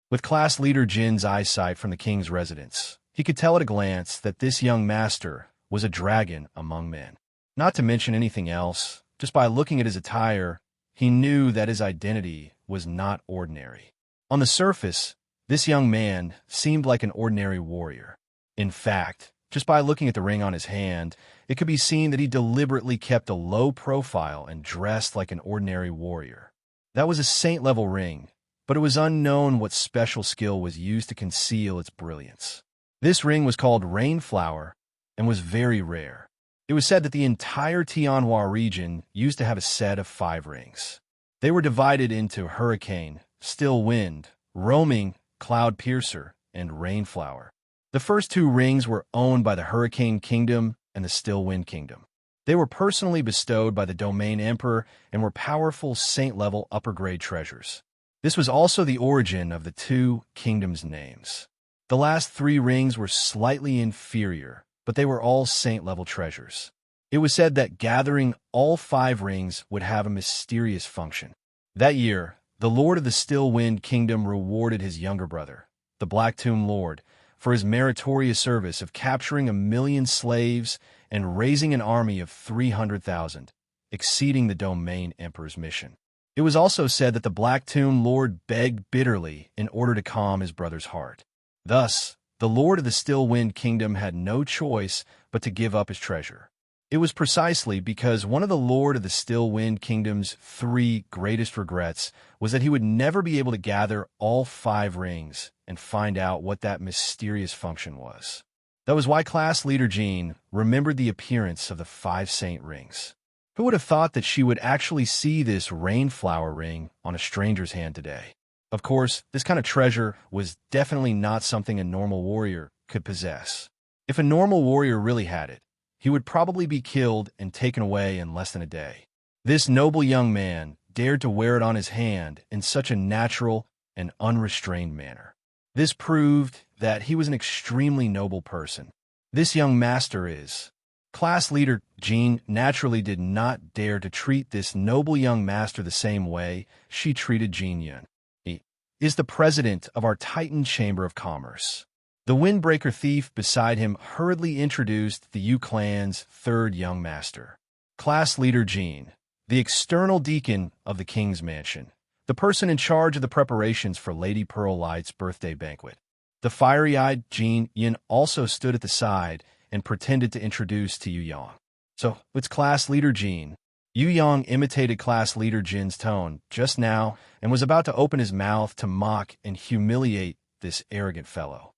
With class leader Jin's eyesight from the king's residence, he could tell at a glance that this young master was a dragon among men. Not to mention anything else, just by looking at his attire, he knew that his identity was not ordinary. On the surface, this young man seemed like an ordinary warrior. In fact, just by looking at the ring on his hand, it could be seen that he deliberately kept a low profile and dressed like an ordinary warrior. That was a saint-level ring, but it was unknown what special skill was used to conceal its brilliance. This ring was called Rainflower and was very rare. It was said that the entire Tianhua region used to have a set of 5 rings. They were divided into Hurricane, Still Wind, Roaming, Cloud Piercer, and Rainflower. The first 2 rings were owned by the Hurricane Kingdom and the Still Wind Kingdom. They were personally bestowed by the Domain Emperor and were powerful saint-level upper-grade treasures. This was also the origin of the 2 kingdoms' names. The last 3 rings were slightly inferior, but they were all saint-level treasures. It was said that gathering all 5 rings would have a mysterious function. That year, the Lord of the Still Wind Kingdom rewarded his younger brother, the Black Tomb Lord, for his meritorious service of capturing 1,000,000 slaves and raising an army of 300,000, exceeding the Domain Emperor's mission. It was also said that the Black Tomb Lord begged bitterly in order to calm his brother's heart. Thus, the Lord of the Still Wind Kingdom had no choice but to give up his treasure. It was precisely because one of the Lord of the Still Wind Kingdom's 3 greatest regrets was that he would never be able to gather all 5 rings and find out what that mysterious function was. That was why class leader Jean remembered the appearance of the 5 saint rings. Who would have thought that she would actually see this rainflower ring on a stranger's hand today? Of course, this kind of treasure was definitely not something a normal warrior could possess. If a normal warrior really had it, he would probably be killed and taken away in less than a day. This noble young man dared to wear it on his hand in such a natural and unrestrained manner. This proved that he was an extremely noble person. This young master is. Class leader Jean naturally did not dare to treat this noble young master the same way she treated Jean Yun. He is the president of our Titan Chamber of Commerce. The windbreaker thief beside him hurriedly introduced the Yu clan's 3rd young master. Class leader Jean, the external deacon of the king's mansion, the person in charge of the preparations for Lady Pearl Light's birthday banquet. The fiery-eyed Jean Yun also stood at the side and pretended to introduce to Yu Yang. So, it's class leader Jean. Yu Yang imitated class leader Jin's tone just now and was about to open his mouth to mock and humiliate this arrogant fellow.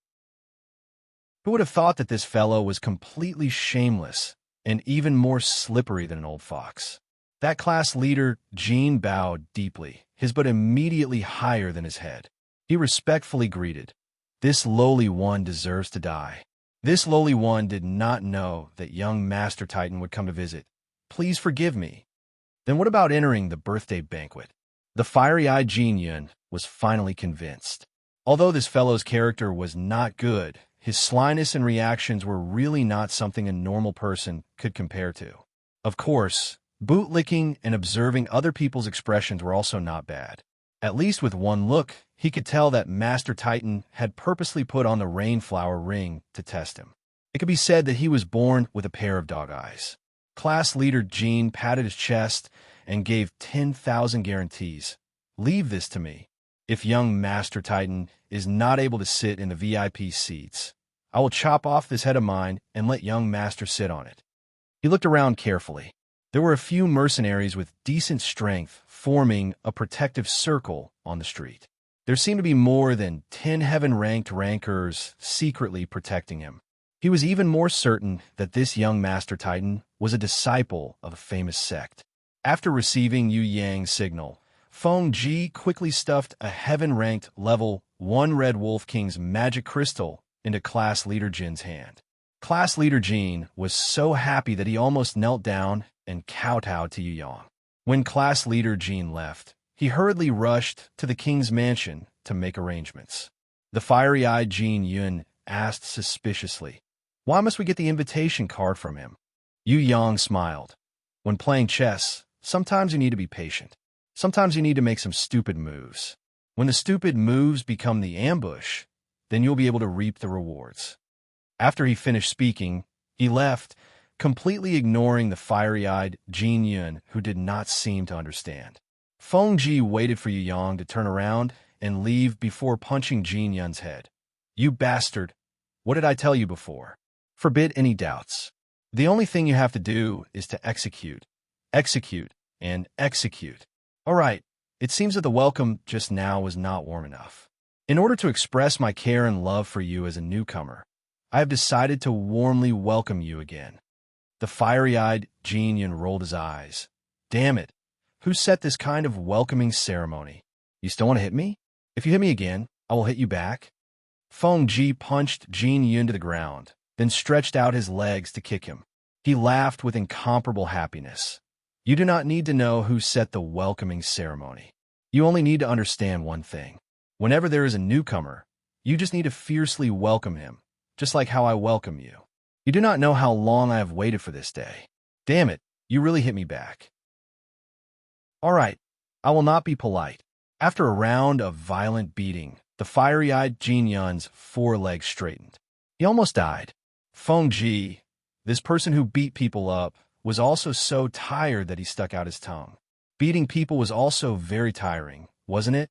Who would have thought that this fellow was completely shameless and even more slippery than an old fox? That class leader, Jean, bowed deeply, his butt immediately higher than his head. He respectfully greeted, "This lowly one deserves to die." This lowly one did not know that young Master Titan would come to visit. "Please forgive me." Then what about entering the birthday banquet? The fiery-eyed Jean Yun was finally convinced. Although this fellow's character was not good, his slyness and reactions were really not something a normal person could compare to. Of course, bootlicking and observing other people's expressions were also not bad. At least with one look, he could tell that Master Titan had purposely put on the rainflower ring to test him. It could be said that he was born with a pair of dog eyes. Class leader Jean patted his chest and gave 10,000 guarantees. "Leave this to me. If young Master Titan is not able to sit in the VIP seats, I will chop off this head of mine and let young Master sit on it." He looked around carefully. There were a few mercenaries with decent strength forming a protective circle on the street. There seemed to be more than 10 heaven-ranked rankers secretly protecting him. He was even more certain that this young Master Titan was a disciple of a famous sect. After receiving Yu Yang's signal, Feng Ji quickly stuffed a heaven-ranked level 1 Red Wolf King's magic crystal into class leader Jin's hand. Class leader Jean was so happy that he almost knelt down and kowtowed to Yu Yang. When class leader Jean left, he hurriedly rushed to the king's mansion to make arrangements. The fiery-eyed Jean Yun asked suspiciously, "Why must we get the invitation card from him?" Yu Yang smiled. "When playing chess, sometimes you need to be patient. Sometimes you need to make some stupid moves. When the stupid moves become the ambush, then you'll be able to reap the rewards." After he finished speaking, he left, completely ignoring the fiery-eyed Jean Yun, who did not seem to understand. Feng Ji waited for Yu Yang to turn around and leave before punching Jean Yun's head. "You bastard! What did I tell you before? Forbid any doubts. The only thing you have to do is to execute, and execute." All right, it seems that the welcome just now was not warm enough. In order to express my care and love for you as a newcomer, I have decided to warmly welcome you again. The fiery-eyed Jean Yun rolled his eyes. "Damn it, who set this kind of welcoming ceremony? You still want to hit me? If you hit me again, I will hit you back." Feng Ji punched Jean Yun to the ground, then stretched out his legs to kick him. He laughed with incomparable happiness. You do not need to know who set the welcoming ceremony. You only need to understand one thing. Whenever there is a newcomer, you just need to fiercely welcome him, just like how I welcome you. You do not know how long I have waited for this day. Damn it, you really hit me back. All right, I will not be polite. After a round of violent beating, the fiery-eyed Jean Yun's forelegs straightened. He almost died. Feng Ji, this person who beat people up, was also so tired that he stuck out his tongue. Beating people was also very tiring, wasn't it?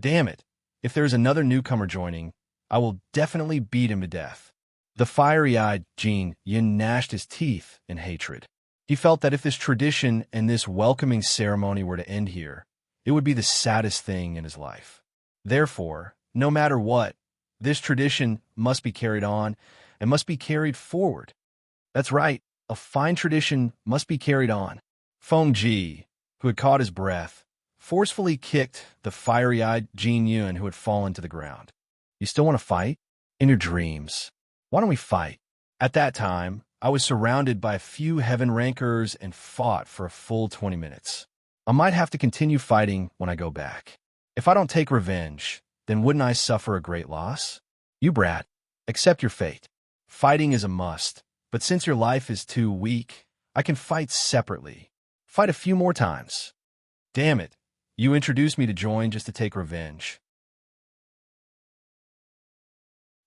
Damn it, if there's another newcomer joining, I will definitely beat him to death. The fiery-eyed Jin Yin gnashed his teeth in hatred. He felt that if this tradition and this welcoming ceremony were to end here, it would be the saddest thing in his life. Therefore, no matter what, this tradition must be carried on and must be carried forward. That's right, a fine tradition must be carried on. Feng Ji, who had caught his breath, forcefully kicked the fiery-eyed Jin Yun who had fallen to the ground. You still want to fight? In your dreams. Why don't we fight? At that time, I was surrounded by a few heaven rankers and fought for a full 20 minutes. I might have to continue fighting when I go back. If I don't take revenge, then wouldn't I suffer a great loss? You brat, accept your fate. Fighting is a must, but since your life is too weak, I can fight separately. Fight a few more times. Damn it, you introduced me to join just to take revenge.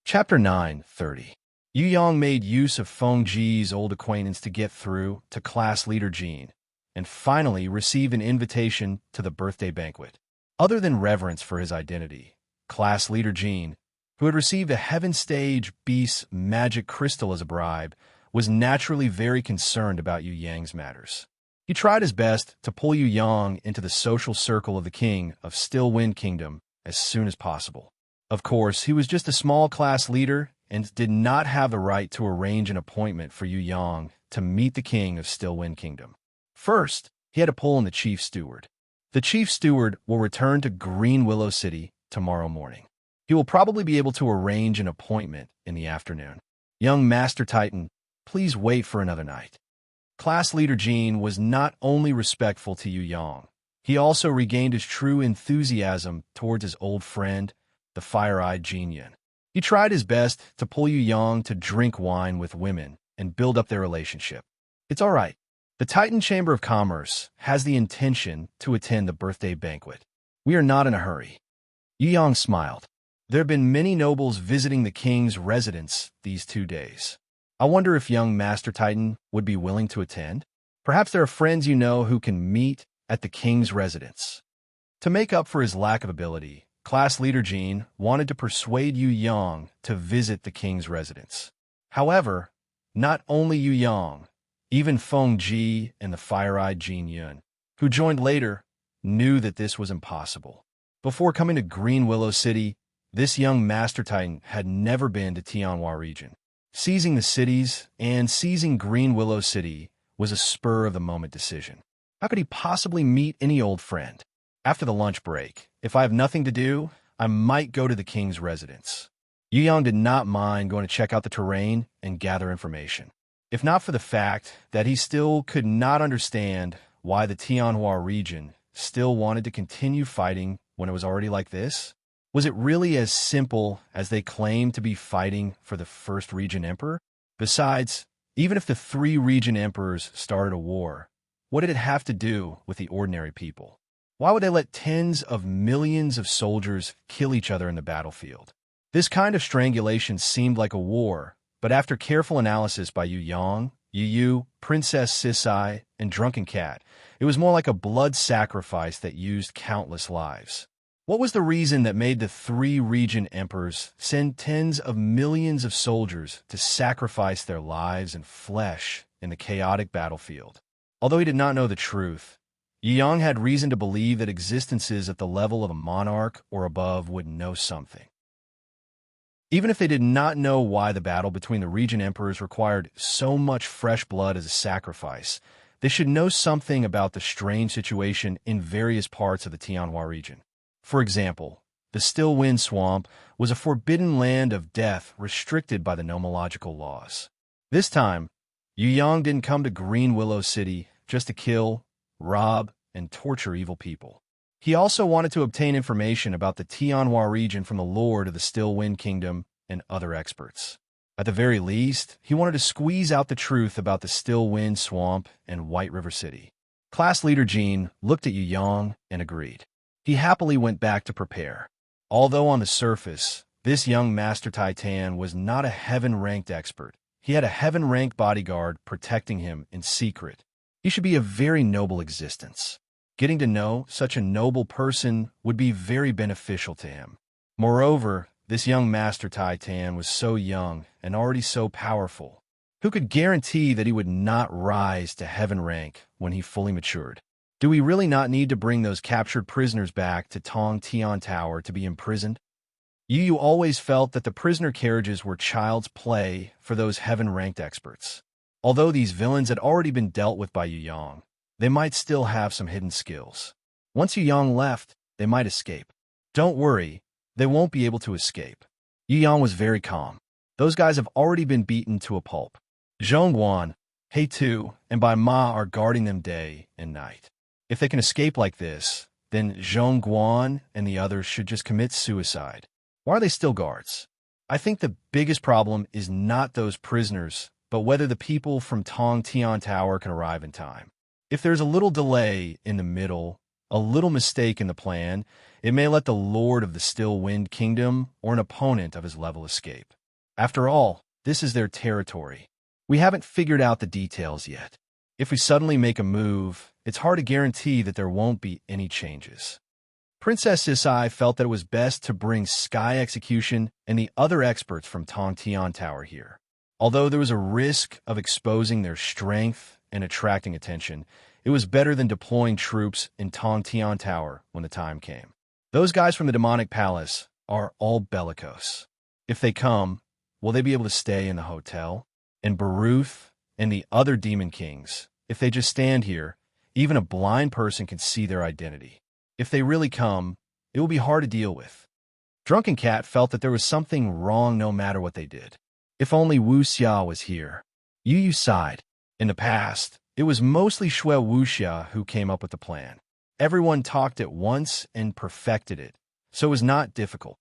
Chapter 9:30. Yu Yang made use of Feng Ji's old acquaintance to get through to class leader Jin, and finally received an invitation to the birthday banquet. Other than reverence for his identity, class leader Jin, who had received a Heaven Stage Beast's magic crystal as a bribe, was naturally very concerned about Yu Yang's matters. He tried his best to pull Yu Yang into the social circle of the king of Still Wind Kingdom as soon as possible. Of course, he was just a small class leader and did not have the right to arrange an appointment for Yu Yang to meet the king of Still Wind Kingdom. First, he had to pull in the chief steward. The chief steward will return to Green Willow City tomorrow morning. He will probably be able to arrange an appointment in the afternoon. Young Master Titan, please wait for another night. Class leader Jin was not only respectful to Yu Yang, he also regained his true enthusiasm towards his old friend, the fire-eyed Jin Yun. He tried his best to pull Yu Yang to drink wine with women and build up their relationship. It's all right. The Titan Chamber of Commerce has the intention to attend the birthday banquet. We are not in a hurry. Yu Yang smiled. There have been many nobles visiting the king's residence these 2 days. I wonder if young Master Titan would be willing to attend? Perhaps there are friends you know who can meet at the king's residence. To make up for his lack of ability, class leader Jin wanted to persuade Yu Yang to visit the king's residence. However, not only Yu Yang, even Feng Ji and the fire-eyed Jin Yun, who joined later, knew that this was impossible. Before coming to Green Willow City, this young Master Titan had never been to Tianhua region. Seizing the cities and seizing Green Willow City was a spur-of-the-moment decision. How could he possibly meet any old friend? After the lunch break, if I have nothing to do, I might go to the king's residence. Yu Yang did not mind going to check out the terrain and gather information. If not for the fact that he still could not understand why the Tianhua region still wanted to continue fighting when it was already like this. Was it really as simple as they claimed to be fighting for the first region emperor? Besides, even if the 3 region emperors started a war, what did it have to do with the ordinary people? Why would they let tens of millions of soldiers kill each other in the battlefield? This kind of strangulation seemed like a war, but after careful analysis by Yu Yang, Yu Yu, Princess Sisai, and Drunken Cat, it was more like a blood sacrifice that used countless lives. What was the reason that made the 3 region emperors send tens of millions of soldiers to sacrifice their lives and flesh in the chaotic battlefield? Although he did not know the truth, Yu Yang had reason to believe that existences at the level of a monarch or above would know something. Even if they did not know why the battle between the region emperors required so much fresh blood as a sacrifice, they should know something about the strange situation in various parts of the Tianhua region. For example, the Still Wind Swamp was a forbidden land of death restricted by the nomological laws. This time, Yu Yang didn't come to Green Willow City just to kill, rob, and torture evil people. He also wanted to obtain information about the Tianhua region from the Lord of the Still Wind Kingdom and other experts. At the very least, he wanted to squeeze out the truth about the Still Wind Swamp and White River City. Class leader Jin looked at Yu Yang and agreed. He happily went back to prepare. Although on the surface, this young Master Titan was not a heaven-ranked expert, he had a heaven-ranked bodyguard protecting him in secret. He should be a very noble existence. Getting to know such a noble person would be very beneficial to him. Moreover, This young Master Titan was so young and already so powerful. Who could guarantee that he would not rise to heaven rank when he fully matured? Do we really not need to bring those captured prisoners back to Tong Tian Tower to be imprisoned? Yu always felt that the prisoner carriages were child's play for those heaven-ranked experts. Although these villains had already been dealt with by Yu Yang, they might still have some hidden skills. Once Yu Yang left, they might escape. Don't worry, they won't be able to escape. Yu Yang was very calm. Those guys have already been beaten to a pulp. Zhongguan, He Tu, and Bai Ma are guarding them day and night. If they can escape like this, then Zhongguan and the others should just commit suicide. Why are they still guards? I think the biggest problem is not those prisoners, but whether the people from Tong Tian Tower can arrive in time. If there's a little delay in the middle, a little mistake in the plan, it may let the Lord of the Still Wind Kingdom or an opponent of his level escape. After all, this is their territory. We haven't figured out the details yet. If we suddenly make a move, it's hard to guarantee that there won't be any changes. Princess Sisai felt that it was best to bring Sky Execution and the other experts from Tong Tian Tower here. Although there was a risk of exposing their strength and attracting attention, it was better than deploying troops in Tong Tian Tower when the time came. Those guys from the Demonic Palace are all bellicose. If they come, will they be able to stay in the hotel? And Baruth and the other Demon Kings, if they just stand here, even a blind person can see their identity. If they really come, it will be hard to deal with. Drunken Cat felt that there was something wrong no matter what they did. If only Wu Xia was here. Yu sighed. In the past, it was mostly Shui Wuxia who came up with the plan. Everyone talked at once and perfected it, so it was not difficult.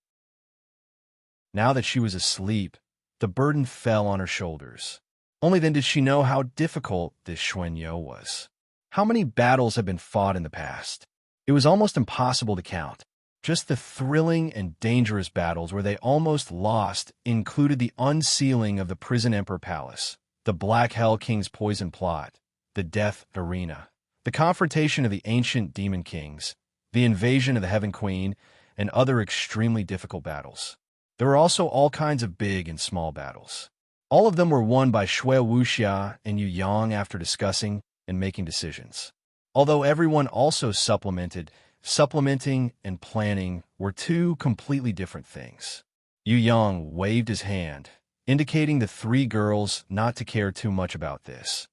Now that she was asleep, the burden fell on her shoulders. Only then did she know how difficult this Xuanyo was. How many battles had been fought in the past? It was almost impossible to count. Just the thrilling and dangerous battles where they almost lost included the unsealing of the Prison Emperor Palace, the Black Hell King's poison plot, the Death Arena, the confrontation of the ancient Demon Kings, the invasion of the Heaven Queen, and other extremely difficult battles. There were also all kinds of big and small battles. All of them were won by Shui Wuxia and Yu Yang after discussing and making decisions. Although everyone also supplementing and planning were two completely different things. Yu Yang waved his hand, indicating the three girls not to care too much about this.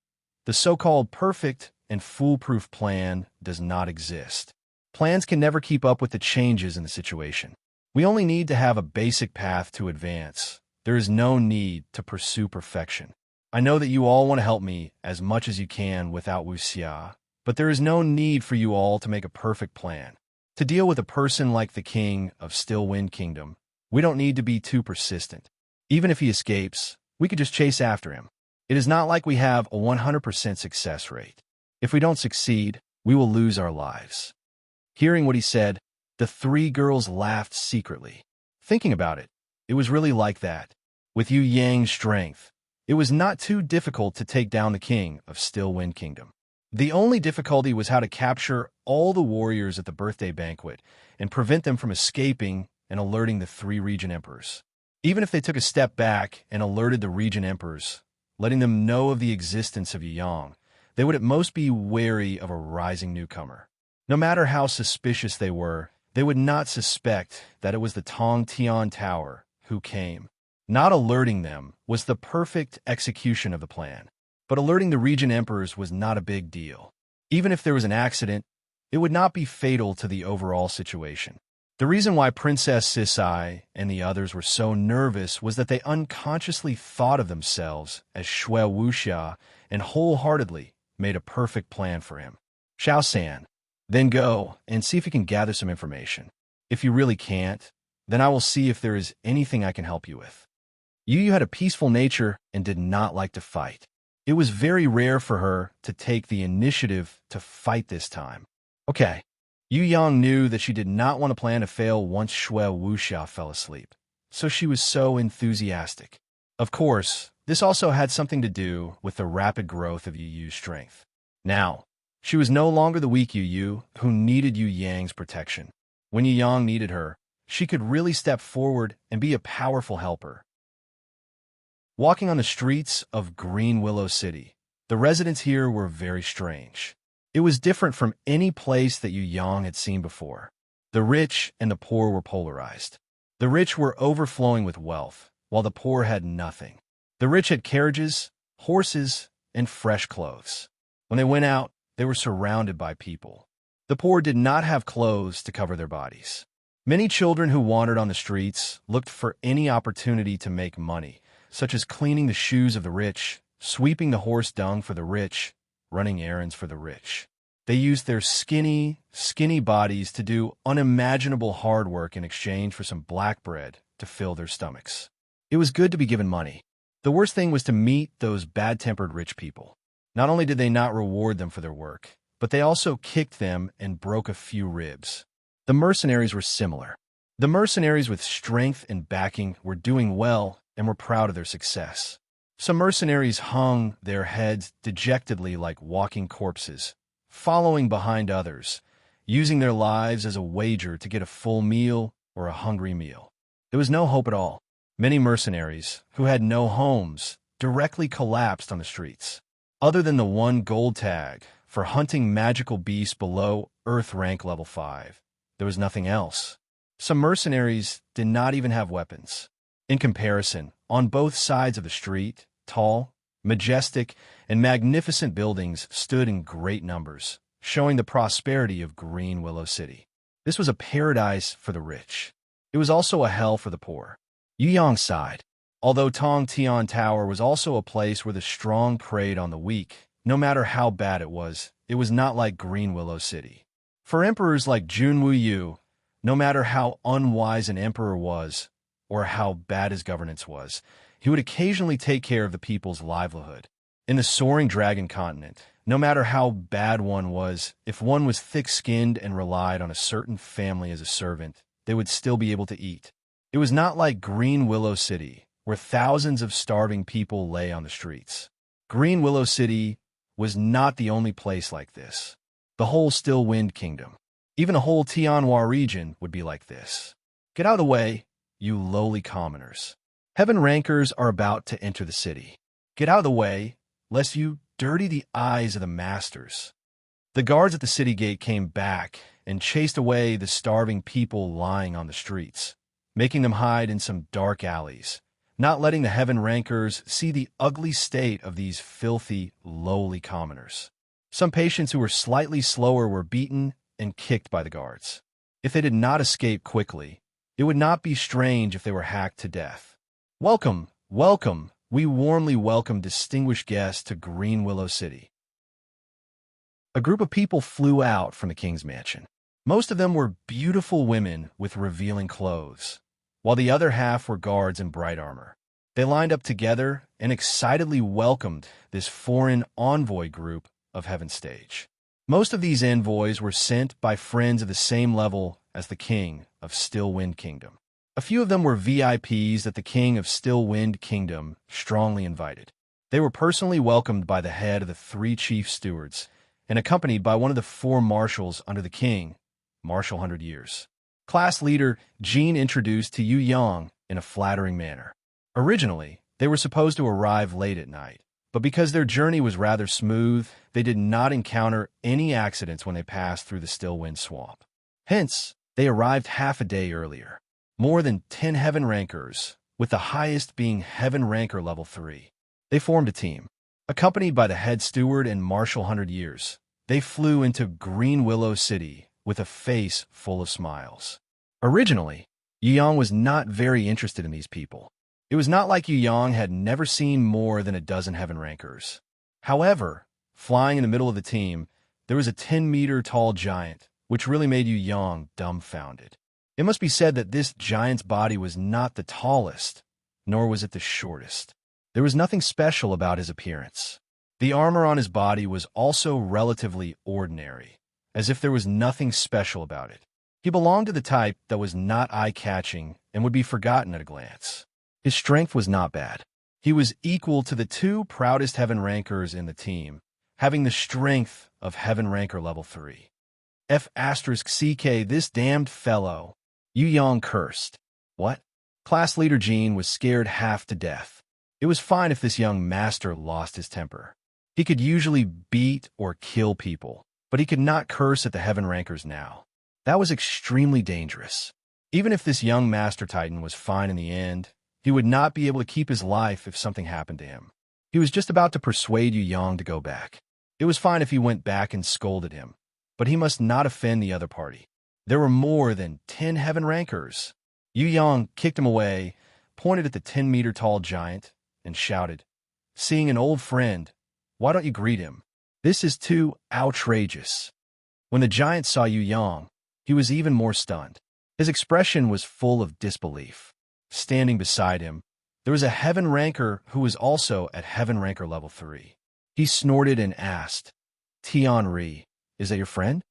The so-called perfect and foolproof plan does not exist. Plans can never keep up with the changes in the situation. We only need to have a basic path to advance. There is no need to pursue perfection. I know that you all want to help me as much as you can without Wuxia, but there is no need for you all to make a perfect plan. To deal with a person like the King of Still Wind Kingdom, we don't need to be too persistent. Even if he escapes, we could just chase after him. It is not like we have a 100% success rate. If we don't succeed, we will lose our lives. Hearing what he said, the three girls laughed secretly. Thinking about it, it was really like that. With Yu Yang's strength, it was not too difficult to take down the King of Still Wind Kingdom. The only difficulty was how to capture all the warriors at the birthday banquet and prevent them from escaping and alerting the three region emperors. Even if they took a step back and alerted the region emperors, letting them know of the existence of Yu Yang, they would at most be wary of a rising newcomer. No matter how suspicious they were, they would not suspect that it was the Tong Tian Tower who came. Not alerting them was the perfect execution of the plan. But alerting the region emperors was not a big deal. Even if there was an accident, it would not be fatal to the overall situation. The reason why Princess Sisai and the others were so nervous was that they unconsciously thought of themselves as Shui Wuxia and wholeheartedly made a perfect plan for him. Xiao San, then go and see if you can gather some information. If you really can't, then I will see if there is anything I can help you with. Yu had a peaceful nature and did not like to fight. It was very rare for her to take the initiative to fight this time. Okay. Yu Yang knew that she did not want to plan to fail once Shui Wuxia fell asleep, so she was so enthusiastic. Of course, this also had something to do with the rapid growth of Yu Yu's strength. Now, she was no longer the weak Yu Yu who needed Yu Yang's protection. When Yu Yang needed her, she could really step forward and be a powerful helper. Walking on the streets of Green Willow City, the residents here were very strange. It was different from any place that Yu Yang had seen before. The rich and the poor were polarized. The rich were overflowing with wealth, while the poor had nothing. The rich had carriages, horses, and fresh clothes. When they went out, they were surrounded by people. The poor did not have clothes to cover their bodies. Many children who wandered on the streets looked for any opportunity to make money, such as cleaning the shoes of the rich, sweeping the horse dung for the rich, running errands for the rich. They used their skinny bodies to do unimaginable hard work in exchange for some black bread to fill their stomachs. It was good to be given money. The worst thing was to meet those bad-tempered rich people. Not only did they not reward them for their work, but they also kicked them and broke a few ribs. The mercenaries were similar. The mercenaries with strength and backing were doing well and were proud of their success. Some mercenaries hung their heads dejectedly like walking corpses, following behind others, using their lives as a wager to get a full meal or a hungry meal. There was no hope at all. Many mercenaries, who had no homes, directly collapsed on the streets. Other than the one gold tag for hunting magical beasts below Earth rank level 5, there was nothing else. Some mercenaries did not even have weapons. In comparison, on both sides of the street, tall, majestic, and magnificent buildings stood in great numbers, showing the prosperity of Green Willow City. This was a paradise for the rich. It was also a hell for the poor. Yu Yang sighed. Although Tong Tian Tower was also a place where the strong preyed on the weak, no matter how bad it was not like Green Willow City. For emperors like Junwu Yu, no matter how unwise an emperor was, or how bad his governance was, he would occasionally take care of the people's livelihood. In the soaring dragon continent, no matter how bad one was, if one was thick-skinned and relied on a certain family as a servant, they would still be able to eat. It was not like Green Willow City, where thousands of starving people lay on the streets. Green Willow City was not the only place like this. The whole Still Wind Kingdom, even the whole Tianhua region, would be like this. Get out of the way, you lowly commoners. Heaven rankers are about to enter the city. Get out of the way, lest you dirty the eyes of the masters. The guards at the city gate came back and chased away the starving people lying on the streets, making them hide in some dark alleys, not letting the heaven rankers see the ugly state of these filthy, lowly commoners. Some patients who were slightly slower were beaten and kicked by the guards. If they did not escape quickly, it would not be strange if they were hacked to death. Welcome, welcome, we warmly welcome distinguished guests to Green Willow City. A group of people flew out from the king's mansion. Most of them were beautiful women with revealing clothes, while the other half were guards in bright armor. They lined up together and excitedly welcomed this foreign envoy group of Heaven Stage. Most of these envoys were sent by friends of the same level as the king of Still Wind Kingdom. A few of them were VIPs that the king of Still Wind Kingdom strongly invited. They were personally welcomed by the head of the 3 chief stewards and accompanied by one of the 4 marshals under the king, Marshal 100 Years. Class leader Jean introduced to Yu Yang in a flattering manner. Originally, they were supposed to arrive late at night, but because their journey was rather smooth, they did not encounter any accidents when they passed through the Still Wind Swamp. Hence, they arrived half a day earlier. More than 10 Heaven Rankers, with the highest being Heaven Ranker Level 3. They formed a team. Accompanied by the head steward and Marshal 100 Years, they flew into Green Willow City with a face full of smiles. Originally, Yu Yang was not very interested in these people. It was not like Yu Yang had never seen more than a dozen Heaven Rankers. However, flying in the middle of the team, there was a 10-meter-tall giant, which really made Yu Yang dumbfounded. It must be said that this giant's body was not the tallest, nor was it the shortest. There was nothing special about his appearance. The armor on his body was also relatively ordinary, as if there was nothing special about it. He belonged to the type that was not eye-catching and would be forgotten at a glance. His strength was not bad. He was equal to the 2 proudest Heaven Rankers in the team, having the strength of Heaven Ranker Level 3. F*CK, this damned fellow. Yu Yang cursed. What? Class leader Jean was scared half to death. It was fine if this young master lost his temper. He could usually beat or kill people, but he could not curse at the heaven rankers now. That was extremely dangerous. Even if this young Master Titan was fine in the end, he would not be able to keep his life if something happened to him. He was just about to persuade Yu Yang to go back. It was fine if he went back and scolded him, but he must not offend the other party. There were more than 10 heaven rankers. Yu Yang kicked him away, pointed at the 10-meter-tall giant, and shouted, "Seeing an old friend, why don't you greet him? This is too outrageous." When the giant saw Yu Yang, he was even more stunned. His expression was full of disbelief. Standing beside him, there was a heaven ranker who was also at heaven ranker level 3. He snorted and asked, "Tian Ri, is that your friend?"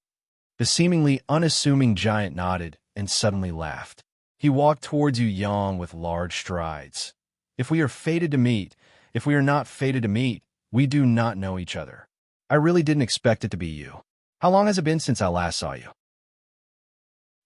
The seemingly unassuming giant nodded and suddenly laughed. He walked towards Yu Yang with large strides. If we are fated to meet, if we are not fated to meet, we do not know each other. I really didn't expect it to be you. How long has it been since I last saw you?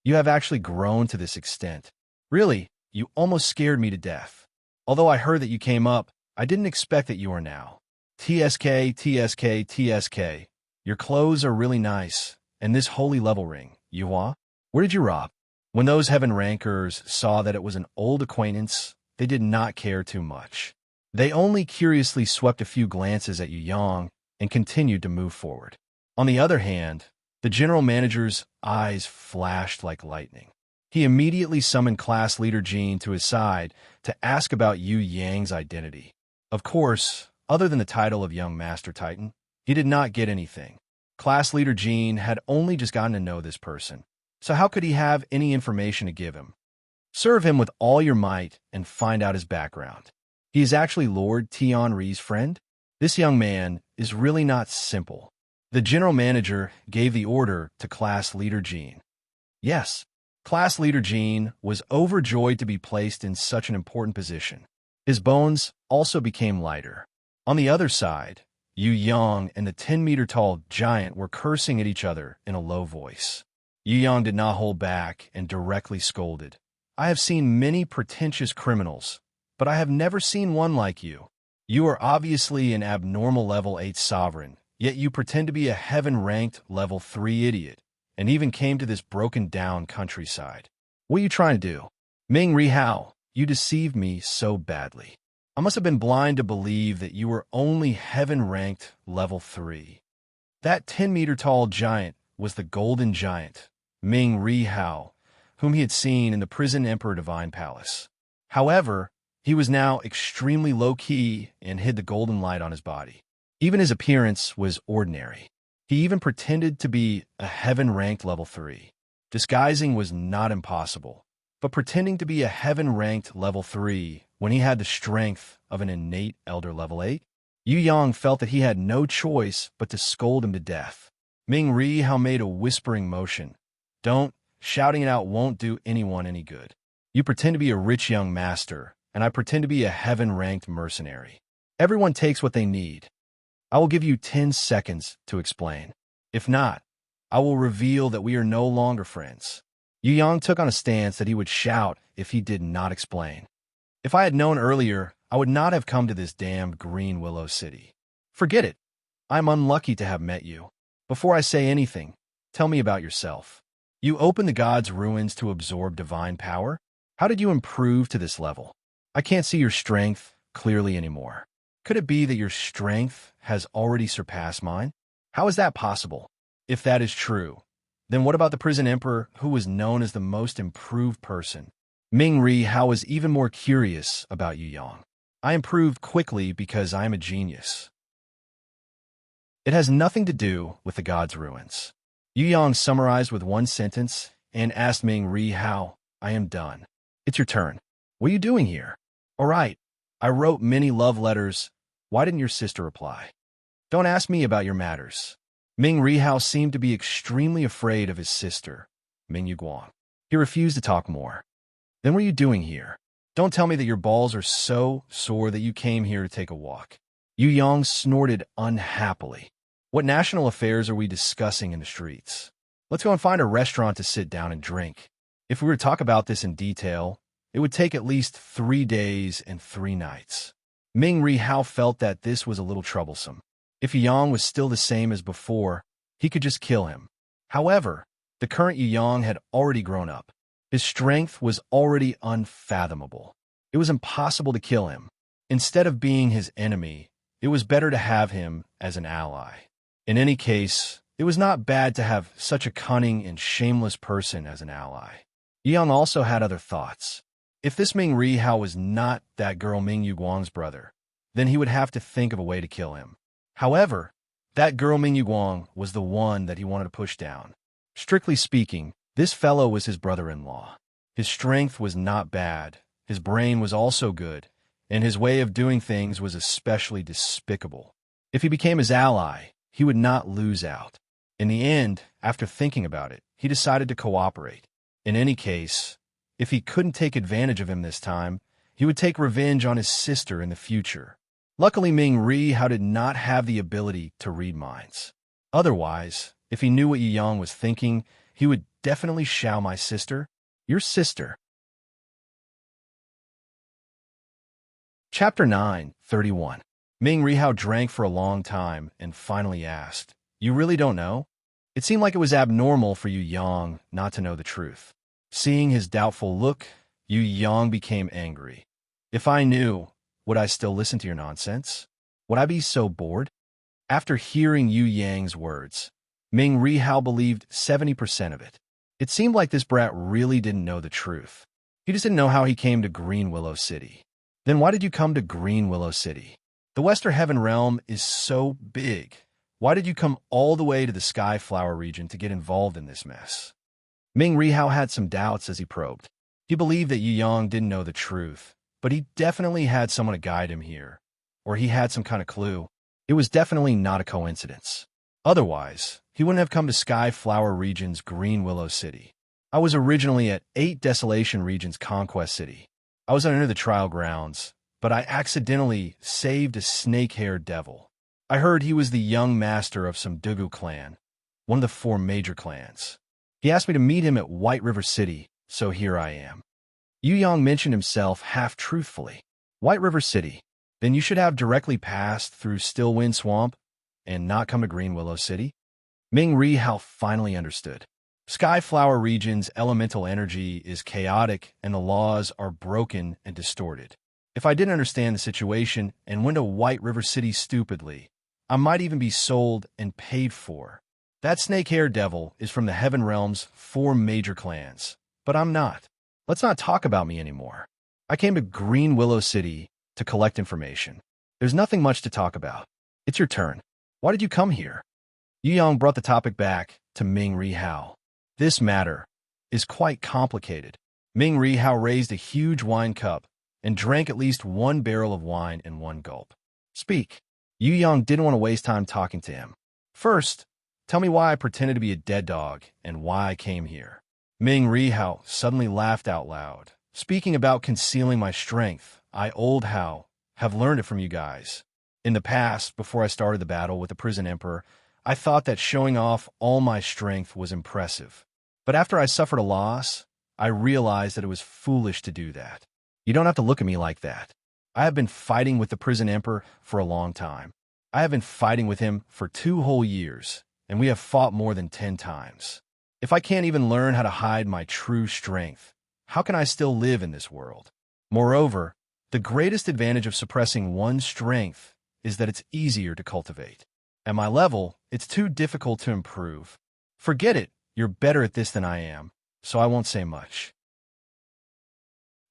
You have actually grown to this extent. Really, you almost scared me to death. Although I heard that you came up, I didn't expect that you are now. TSK, TSK, TSK. Your clothes are really nice. And this holy level ring, Yuhua, where did you rob? When those heaven rankers saw that it was an old acquaintance, they did not care too much. They only curiously swept a few glances at Yu Yang and continued to move forward. On the other hand, the general manager's eyes flashed like lightning. He immediately summoned class leader Jean to his side to ask about Yu Yang's identity. Of course, other than the title of Young Master Titan, he did not get anything. Class leader Jean had only just gotten to know this person, so how could he have any information to give him? Serve him with all your might and find out his background. He is actually Lord Tian Ri's friend? This young man is really not simple. The general manager gave the order to class leader Jean. Yes, class leader Jean was overjoyed to be placed in such an important position. His bones also became lighter. On the other side, Yu Yang and the 10-meter-tall giant were cursing at each other in a low voice. Yu Yang did not hold back and directly scolded. "I have seen many pretentious criminals, but I have never seen one like you. You are obviously an abnormal level 8 sovereign, yet you pretend to be a heaven-ranked level 3 idiot, and even came to this broken-down countryside. What are you trying to do? Ming Rihao, you deceived me so badly. I must have been blind to believe that you were only heaven-ranked level 3. That 10-meter-tall giant was the golden giant, Ming Rihao, whom he had seen in the prison Emperor Divine Palace. However, he was now extremely low-key and hid the golden light on his body. Even his appearance was ordinary. He even pretended to be a heaven-ranked level 3. Disguising was not impossible, but pretending to be a heaven-ranked level 3 when he had the strength of an innate elder level 8? Yu Yang felt that he had no choice but to scold him to death. Ming Rihao made a whispering motion. "Don't, shouting it out won't do anyone any good. You pretend to be a rich young master, and I pretend to be a heaven-ranked mercenary. Everyone takes what they need. I will give you 10 seconds to explain. If not, I will reveal that we are no longer friends." Yu Yang took on a stance that he would shout if he did not explain. "If I had known earlier, I would not have come to this damned Green Willow City. Forget it. I'm unlucky to have met you. Before I say anything, tell me about yourself. You opened the God's ruins to absorb divine power? How did you improve to this level? I can't see your strength clearly anymore. Could it be that your strength has already surpassed mine? How is that possible? If that is true, then what about the prison emperor who was known as the most improved person?" Ming Rihao was even more curious about Yu Yang. "I improved quickly because I am a genius. It has nothing to do with the God's ruins." Yu Yang summarized with one sentence and asked Ming Rihao, "I am done. It's your turn. What are you doing here?" "All right. I wrote many love letters. Why didn't your sister reply?" "Don't ask me about your matters." Ming Rihao seemed to be extremely afraid of his sister, Ming Yuguang. He refused to talk more. "Then what are you doing here? Don't tell me that your balls are so sore that you came here to take a walk." Yu Yang snorted unhappily. "What national affairs are we discussing in the streets? Let's go and find a restaurant to sit down and drink." If we were to talk about this in detail, it would take at least 3 days and 3 nights. Ming Ri Hao felt that this was a little troublesome. If Yang was still the same as before, he could just kill him. However, the current Yang had already grown up. His strength was already unfathomable. It was impossible to kill him. Instead of being his enemy, it was better to have him as an ally. In any case, it was not bad to have such a cunning and shameless person as an ally. Yang also had other thoughts. If this Ming Ri Hao was not that girl Ming Yuguang's brother, then he would have to think of a way to kill him. However, that girl Ming Yuguang was the one that he wanted to push down. Strictly speaking, this fellow was his brother-in-law. His strength was not bad, his brain was also good, and his way of doing things was especially despicable. If he became his ally, he would not lose out. In the end, after thinking about it, he decided to cooperate. In any case, if he couldn't take advantage of him this time, he would take revenge on his sister in the future. Luckily, Ming Ri Hao did not have the ability to read minds. Otherwise, if he knew what Yi Yang was thinking, he would definitely shout, "My sister? Your sister." Chapter 9, 31. Ming Ri Hao drank for a long time and finally asked, "You really don't know?" It seemed like it was abnormal for Yu Yang not to know the truth. Seeing his doubtful look, Yu Yang became angry. "If I knew, would I still listen to your nonsense? Would I be so bored?" After hearing Yu Yang's words, Ming Ri Hao believed 70% of it. It seemed like this brat really didn't know the truth. He just didn't know how he came to Green Willow City. Then why did you come to Green Willow City? The Western Heaven Realm is so big. Why did you come all the way to the Sky Flower region to get involved in this mess? Ming Ri Hao had some doubts as he probed. He believed that Yu Yang didn't know the truth, but he definitely had someone to guide him here. Or he had some kind of clue. It was definitely not a coincidence. Otherwise, he wouldn't have come to Sky Flower region's Green Willow City. I was originally at 8 Desolation region's Conquest City. I was under the trial grounds, but I accidentally saved a snake-haired devil. I heard he was the young master of some Dugu clan, one of the 4 major clans. He asked me to meet him at White River City, so here I am. Yu Yang mentioned himself half-truthfully. White River City. Then you should have directly passed through Stillwind Swamp and not come to Green Willow City? Ming Ri Hao finally understood. Sky Flower region's elemental energy is chaotic and the laws are broken and distorted. If I didn't understand the situation and went to White River City stupidly, I might even be sold and paid for. That snake-haired devil is from the Heaven Realm's 4 major clans, but I'm not. Let's not talk about me anymore. I came to Green Willow City to collect information. There's nothing much to talk about. It's your turn. Why did you come here? Yu Yang brought the topic back to Ming Ri Hao. This matter is quite complicated. Ming Ri Hao raised a huge wine cup and drank at least 1 barrel of wine in 1 gulp. Speak. Yu Yang didn't want to waste time talking to him. First, tell me why I pretended to be a dead dog and why I came here. Ming Ri Hao suddenly laughed out loud. Speaking about concealing my strength, I, Old Hao, have learned it from you guys. In the past, before I started the battle with the Prison Emperor, I thought that showing off all my strength was impressive. But after I suffered a loss, I realized that it was foolish to do that. You don't have to look at me like that. I have been fighting with the Prison Emperor for a long time. I have been fighting with him for 2 whole years, and we have fought more than 10 times. If I can't even learn how to hide my true strength, how can I still live in this world? Moreover, the greatest advantage of suppressing one's strength is that it's easier to cultivate. At my level, it's too difficult to improve. Forget it, you're better at this than I am, so I won't say much.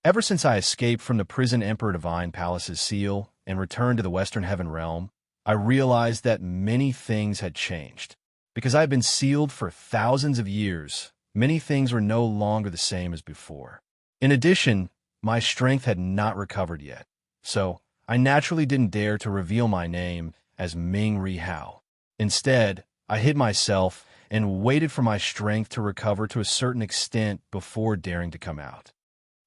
Ever since I escaped from the Prison Emperor Divine Palace's seal and returned to the Western Heaven Realm, I realized that many things had changed. Because I had been sealed for thousands of years, many things were no longer the same as before. In addition, my strength had not recovered yet, so I naturally didn't dare to reveal my name as Ming Ri Hao. Instead, I hid myself and waited for my strength to recover to a certain extent before daring to come out.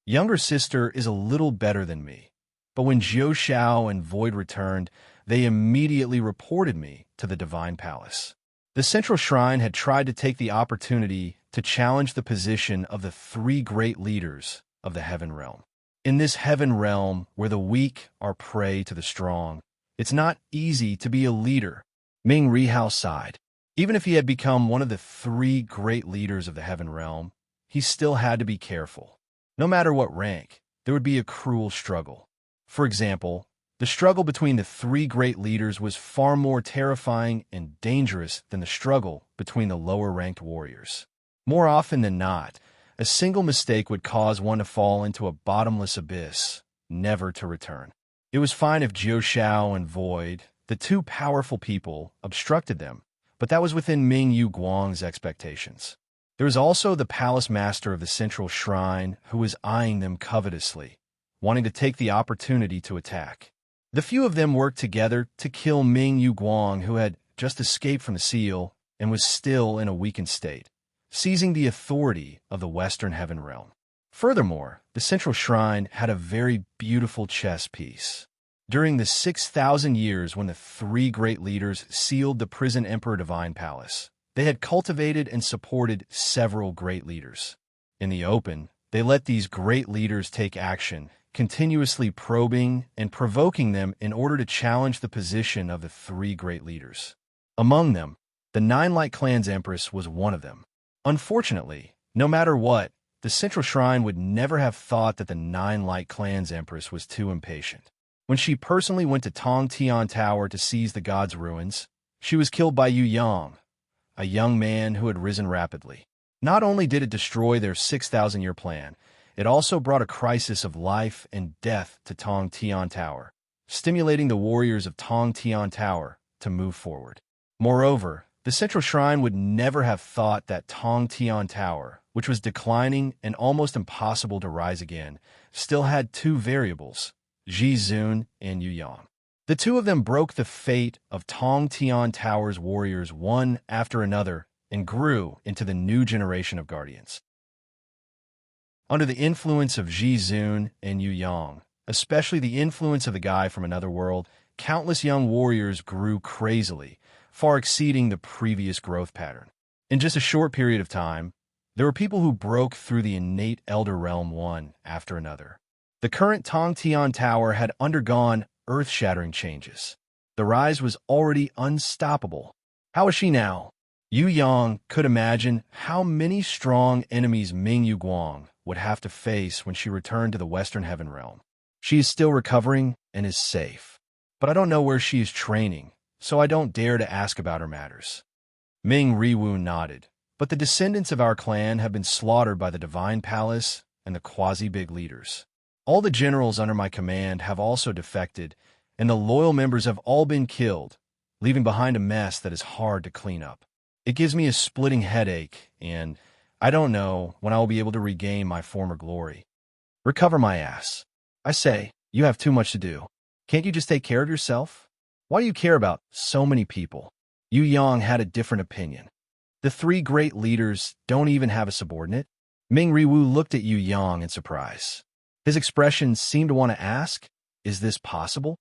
Younger sister is a little better than me, but when Jiu Shao and Void returned, they immediately reported me to the Divine Palace. The Central Shrine had tried to take the opportunity to challenge the position of the three great leaders of the heaven realm. In this heaven realm, where the weak are prey to the strong, it's not easy to be a leader. Ming Rihao sighed. Even if he had become one of the three great leaders of the heaven realm, he still had to be careful. No matter what rank, there would be a cruel struggle. For example, the struggle between the three great leaders was far more terrifying and dangerous than the struggle between the lower-ranked warriors. More often than not, a single mistake would cause one to fall into a bottomless abyss, never to return. It was fine if Jiu Shao and Void, the two powerful people, obstructed them, but that was within Ming Yu Guang's expectations. There was also the palace master of the central shrine who was eyeing them covetously, wanting to take the opportunity to attack. The few of them worked together to kill Ming Yu Guang, who had just escaped from the seal and was still in a weakened state, seizing the authority of the Western Heaven Realm. Furthermore, the central shrine had a very beautiful chess piece. During the 6,000 years when the three great leaders sealed the prison Emperor Divine Palace, they had cultivated and supported several great leaders. In the open, they let these great leaders take action, continuously probing and provoking them in order to challenge the position of the three great leaders. Among them, the Nine Light Clan's Empress was one of them. Unfortunately, no matter what, the Central Shrine would never have thought that the Nine Light Clan's Empress was too impatient. When she personally went to Tong Tian Tower to seize the god's ruins, she was killed by Yu Yang, a young man who had risen rapidly. Not only did it destroy their 6,000-year plan, it also brought a crisis of life and death to Tong Tian Tower, stimulating the warriors of Tong Tian Tower to move forward. Moreover, the Central Shrine would never have thought that Tong Tian Tower, which was declining and almost impossible to rise again, still had two variables, Ji Zun and Yu Yang. The two of them broke the fate of Tong Tian Tower's warriors one after another and grew into the new generation of guardians. Under the influence of Ji Zun and Yu Yang, especially the influence of the guy from another world, countless young warriors grew crazily, far exceeding the previous growth pattern. In just a short period of time, there were people who broke through the innate Elder Realm one after another. The current Tong Tian Tower had undergone earth-shattering changes. The rise was already unstoppable. How is she now? Yu Yang could imagine how many strong enemies Ming Yu Guang would have to face when she returned to the Western Heaven Realm. She is still recovering and is safe, but I don't know where she is training, so I don't dare to ask about her matters. Ming Riwu nodded, but the descendants of our clan have been slaughtered by the Divine Palace and the quasi-big leaders. All the generals under my command have also defected, and the loyal members have all been killed, leaving behind a mess that is hard to clean up. It gives me a splitting headache, and I don't know when I will be able to regain my former glory. Recover my ass. I say, you have too much to do. Can't you just take care of yourself? Why do you care about so many people? Yu Yang had a different opinion. The three great leaders don't even have a subordinate. Ming Riwu looked at Yu Yang in surprise. His expression seemed to want to ask, is this possible?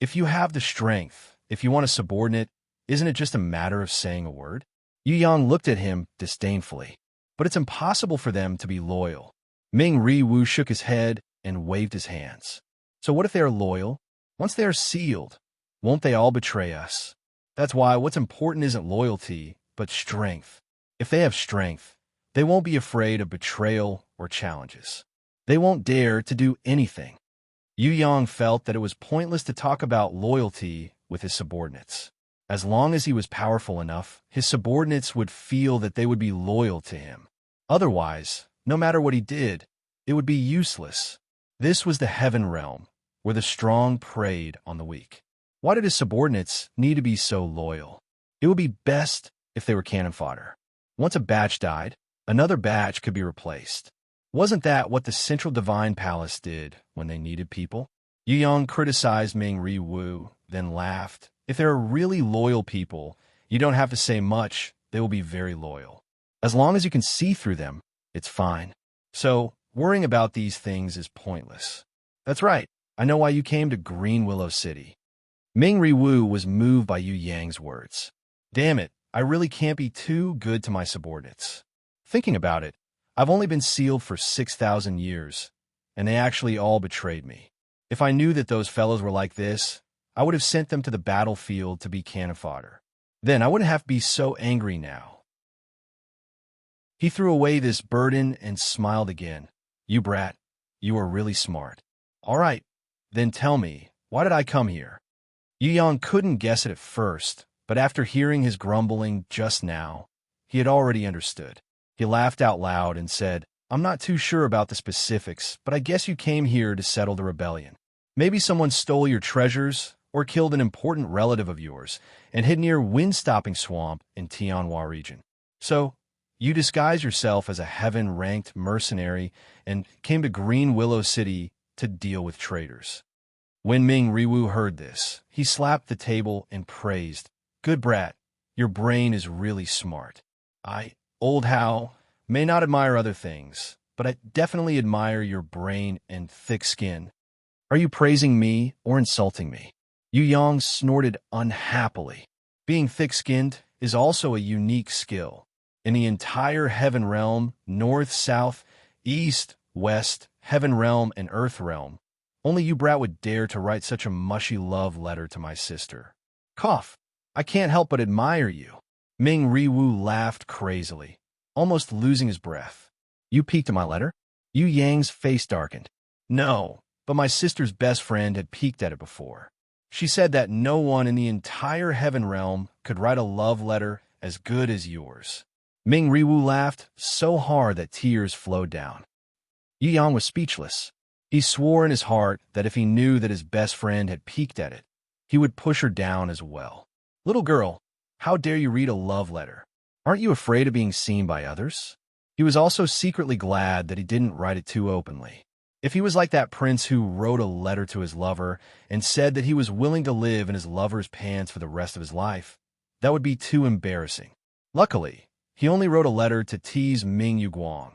If you have the strength, if you want a subordinate, isn't it just a matter of saying a word? Yu Yang looked at him disdainfully. But it's impossible for them to be loyal. Ming Riwu shook his head and waved his hands. So what if they are loyal? Once they are sealed, won't they all betray us? That's why what's important isn't loyalty, but strength. If they have strength, they won't be afraid of betrayal or challenges. They won't dare to do anything. Yu Yang felt that it was pointless to talk about loyalty with his subordinates. As long as he was powerful enough, his subordinates would feel that they would be loyal to him. Otherwise, no matter what he did, it would be useless. This was the heaven realm, where the strong preyed on the weak. Why did his subordinates need to be so loyal? It would be best if they were cannon fodder. Once a batch died, another batch could be replaced. Wasn't that what the Central Divine Palace did when they needed people? Yu Yang criticized Ming Riwu, then laughed. If there are really loyal people, you don't have to say much, they will be very loyal. As long as you can see through them, it's fine. So, worrying about these things is pointless. That's right, I know why you came to Green Willow City. Ming Riwu was moved by Yu Yang's words. Damn it, I really can't be too good to my subordinates. Thinking about it, I've only been sealed for 6,000 years, and they actually all betrayed me. If I knew that those fellows were like this, I would have sent them to the battlefield to be cannon fodder. Then I wouldn't have to be so angry now. He threw away this burden and smiled again. You brat, you are really smart. All right, then tell me, why did I come here? Yu Yang couldn't guess it at first, but after hearing his grumbling just now, he had already understood. He laughed out loud and said, I'm not too sure about the specifics, but I guess you came here to settle the rebellion. Maybe someone stole your treasures or killed an important relative of yours and hid near Wind-Stopping Swamp in Tianhua region. So, you disguise yourself as a heaven-ranked mercenary and came to Green Willow City to deal with traitors. When Ming Riwu heard this, he slapped the table and praised, Good brat, your brain is really smart. Old Hao, may not admire other things, but I definitely admire your brain and thick skin. Are you praising me or insulting me? Yu Yang snorted unhappily. Being thick-skinned is also a unique skill. In the entire Heaven Realm, North, South, East, West, Heaven Realm, and Earth Realm, only you brat would dare to write such a mushy love letter to my sister. Cough. I can't help but admire you. Ming Riwu laughed crazily, almost losing his breath. You peeked at my letter? Yu Yang's face darkened. No, but my sister's best friend had peeked at it before. She said that no one in the entire Heaven Realm could write a love letter as good as yours. Ming Riwu laughed so hard that tears flowed down. Yu Yang was speechless. He swore in his heart that if he knew that his best friend had peeked at it, he would push her down as well. Little girl, how dare you read a love letter? Aren't you afraid of being seen by others? He was also secretly glad that he didn't write it too openly. If he was like that prince who wrote a letter to his lover and said that he was willing to live in his lover's pants for the rest of his life, that would be too embarrassing. Luckily, he only wrote a letter to tease Ming Yuguang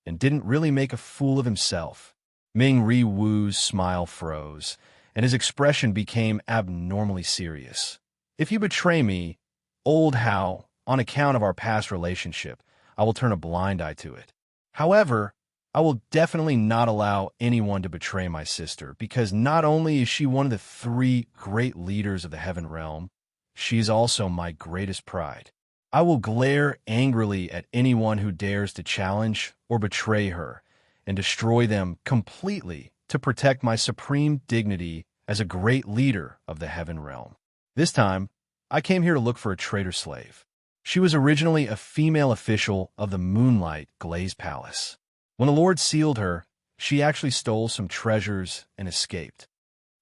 and didn't really make a fool of himself. Ming Riwu's smile froze, and his expression became abnormally serious. If you betray me, Old Hao, on account of our past relationship, I will turn a blind eye to it. However, I will definitely not allow anyone to betray my sister, because not only is she one of the 3 great leaders of the Heaven Realm, she is also my greatest pride. I will glare angrily at anyone who dares to challenge or betray her, and destroy them completely to protect my supreme dignity as a great leader of the Heaven Realm. This time, I came here to look for a traitor slave. She was originally a female official of the Moonlight Glaze Palace. When the Lord sealed her, she actually stole some treasures and escaped.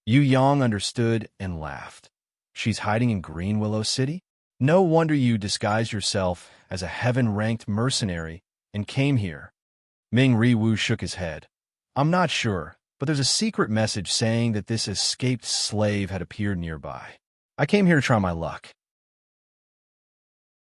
Yu Yang understood and laughed. She's hiding in Green Willow City? No wonder you disguised yourself as a heaven-ranked mercenary and came here. Ming Riwu shook his head. I'm not sure, but there's a secret message saying that this escaped slave had appeared nearby. I came here to try my luck.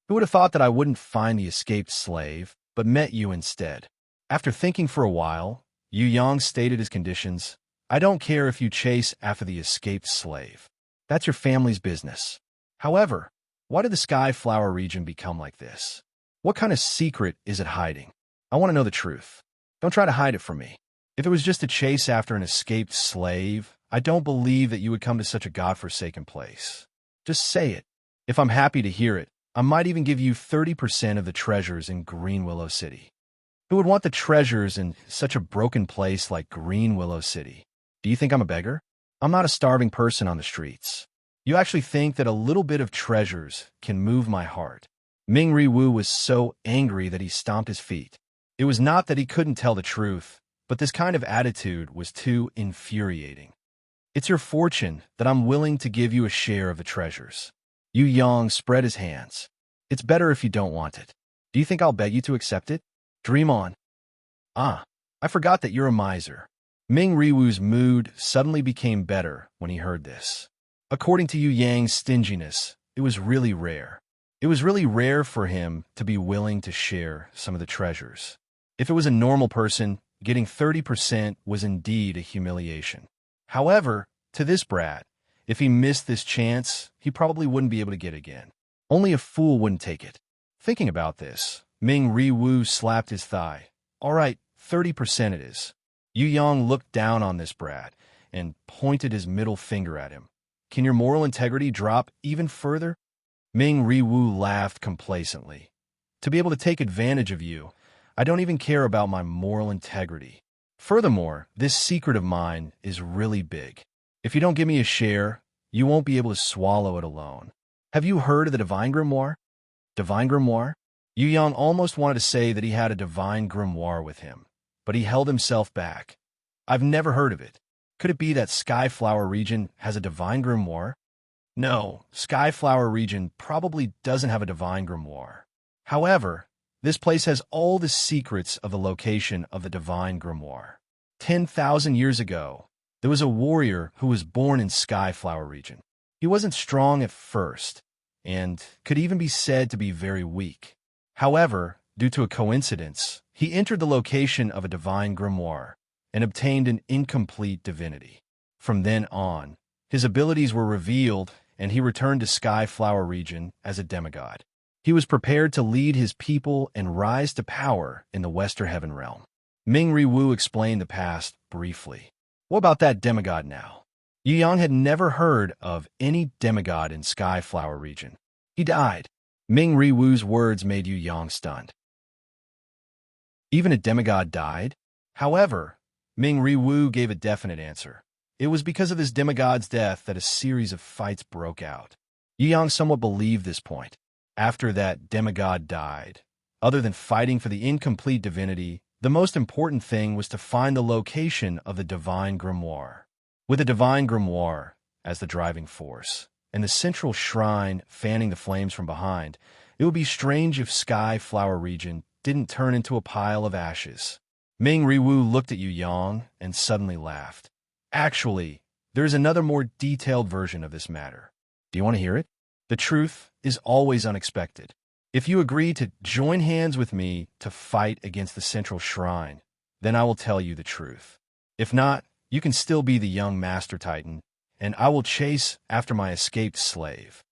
Who would have thought that I wouldn't find the escaped slave, but met you instead? After thinking for a while, Yu Yang stated his conditions. I don't care if you chase after the escaped slave. That's your family's business. However, why did the Skyflower region become like this? What kind of secret is it hiding? I want to know the truth. Don't try to hide it from me. If it was just a chase after an escaped slave, I don't believe that you would come to such a godforsaken place. Just say it. If I'm happy to hear it, I might even give you 30% of the treasures in Green Willow City. Who would want the treasures in such a broken place like Green Willow City? Do you think I'm a beggar? I'm not a starving person on the streets. You actually think that a little bit of treasures can move my heart? Ming Riwu was so angry that he stomped his feet. It was not that he couldn't tell the truth, but this kind of attitude was too infuriating. It's your fortune that I'm willing to give you a share of the treasures. Yu Yang spread his hands. It's better if you don't want it. Do you think I'll beg you to accept it? Dream on. I forgot that you're a miser. Ming Riwu's mood suddenly became better when he heard this. According to Yu Yang's stinginess, it was really rare. It was really rare for him to be willing to share some of the treasures. If it was a normal person, getting 30% was indeed a humiliation. However, to this brat, if he missed this chance, he probably wouldn't be able to get it again. Only a fool wouldn't take it. Thinking about this, Ming Riwu slapped his thigh. All right, 30% it is. Yu Yang looked down on this brat and pointed his middle finger at him. Can your moral integrity drop even further? Ming Riwu laughed complacently. To be able to take advantage of you, I don't even care about my moral integrity. Furthermore, this secret of mine is really big. If you don't give me a share, you won't be able to swallow it alone. Have you heard of the Divine Grimoire? Divine Grimoire? Yu Yang almost wanted to say that he had a divine grimoire with him, but he held himself back. I've never heard of it. Could it be that Skyflower region has a divine grimoire? No, Skyflower region probably doesn't have a divine grimoire. However, this place has all the secrets of the location of the divine grimoire. 10,000 years ago, there was a warrior who was born in Skyflower region. He wasn't strong at first, and could even be said to be very weak. However, due to a coincidence, he entered the location of a divine grimoire and obtained an incomplete divinity. From then on, his abilities were revealed, and he returned to Skyflower region as a demigod. He was prepared to lead his people and rise to power in the Western Heaven realm. Ming Riwu explained the past briefly. What about that demigod now? Yu Yang had never heard of any demigod in Skyflower region. He died. Ming Riwu's words made Yu Yang stunned. Even a demigod died? However, Ming Riwu gave a definite answer. It was because of this demigod's death that a series of fights broke out. Yu Yang somewhat believed this point. After that demigod died, other than fighting for the incomplete divinity, the most important thing was to find the location of the divine grimoire. With the divine grimoire as the driving force, and the central shrine fanning the flames from behind, it would be strange if Skyflower region didn't turn into a pile of ashes. Ming Riwu looked at Yu Yang and suddenly laughed. Actually, there is another more detailed version of this matter. Do you want to hear it? The truth is always unexpected. If you agree to join hands with me to fight against the central shrine, then I will tell you the truth. If not, you can still be the young Master Titan, and I will chase after my escaped slave.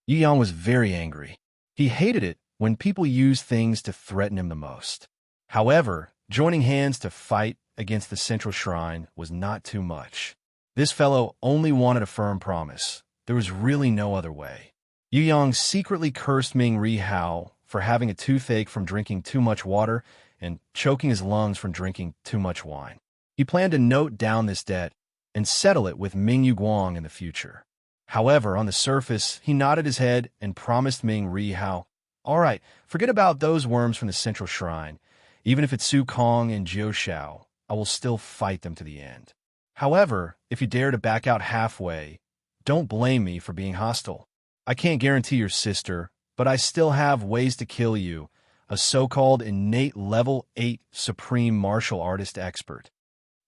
Yu Yang was very angry. He hated it when people used things to threaten him the most. However, joining hands to fight against the central shrine was not too much. This fellow only wanted a firm promise. There was really no other way. Yu Yang secretly cursed Ming Rihao for having a toothache from drinking too much water and choking his lungs from drinking too much wine. He planned to note down this debt and settle it with Ming Yuguang in the future. However, on the surface, he nodded his head and promised Ming Rihao, all right, forget about those worms from the central shrine. Even if it's Su Kong and Jiu Shao, I will still fight them to the end. However, if you dare to back out halfway, don't blame me for being hostile. I can't guarantee your sister, but I still have ways to kill you, a so-called innate level 8 supreme martial artist expert.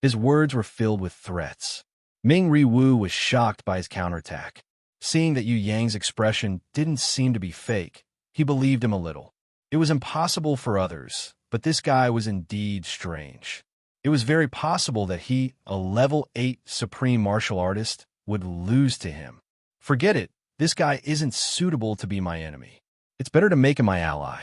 His words were filled with threats. Ming Riwu was shocked by his counterattack. Seeing that Yu Yang's expression didn't seem to be fake, he believed him a little. It was impossible for others, but this guy was indeed strange. It was very possible that he, a level 8 supreme martial artist, would lose to him. Forget it. This guy isn't suitable to be my enemy. It's better to make him my ally.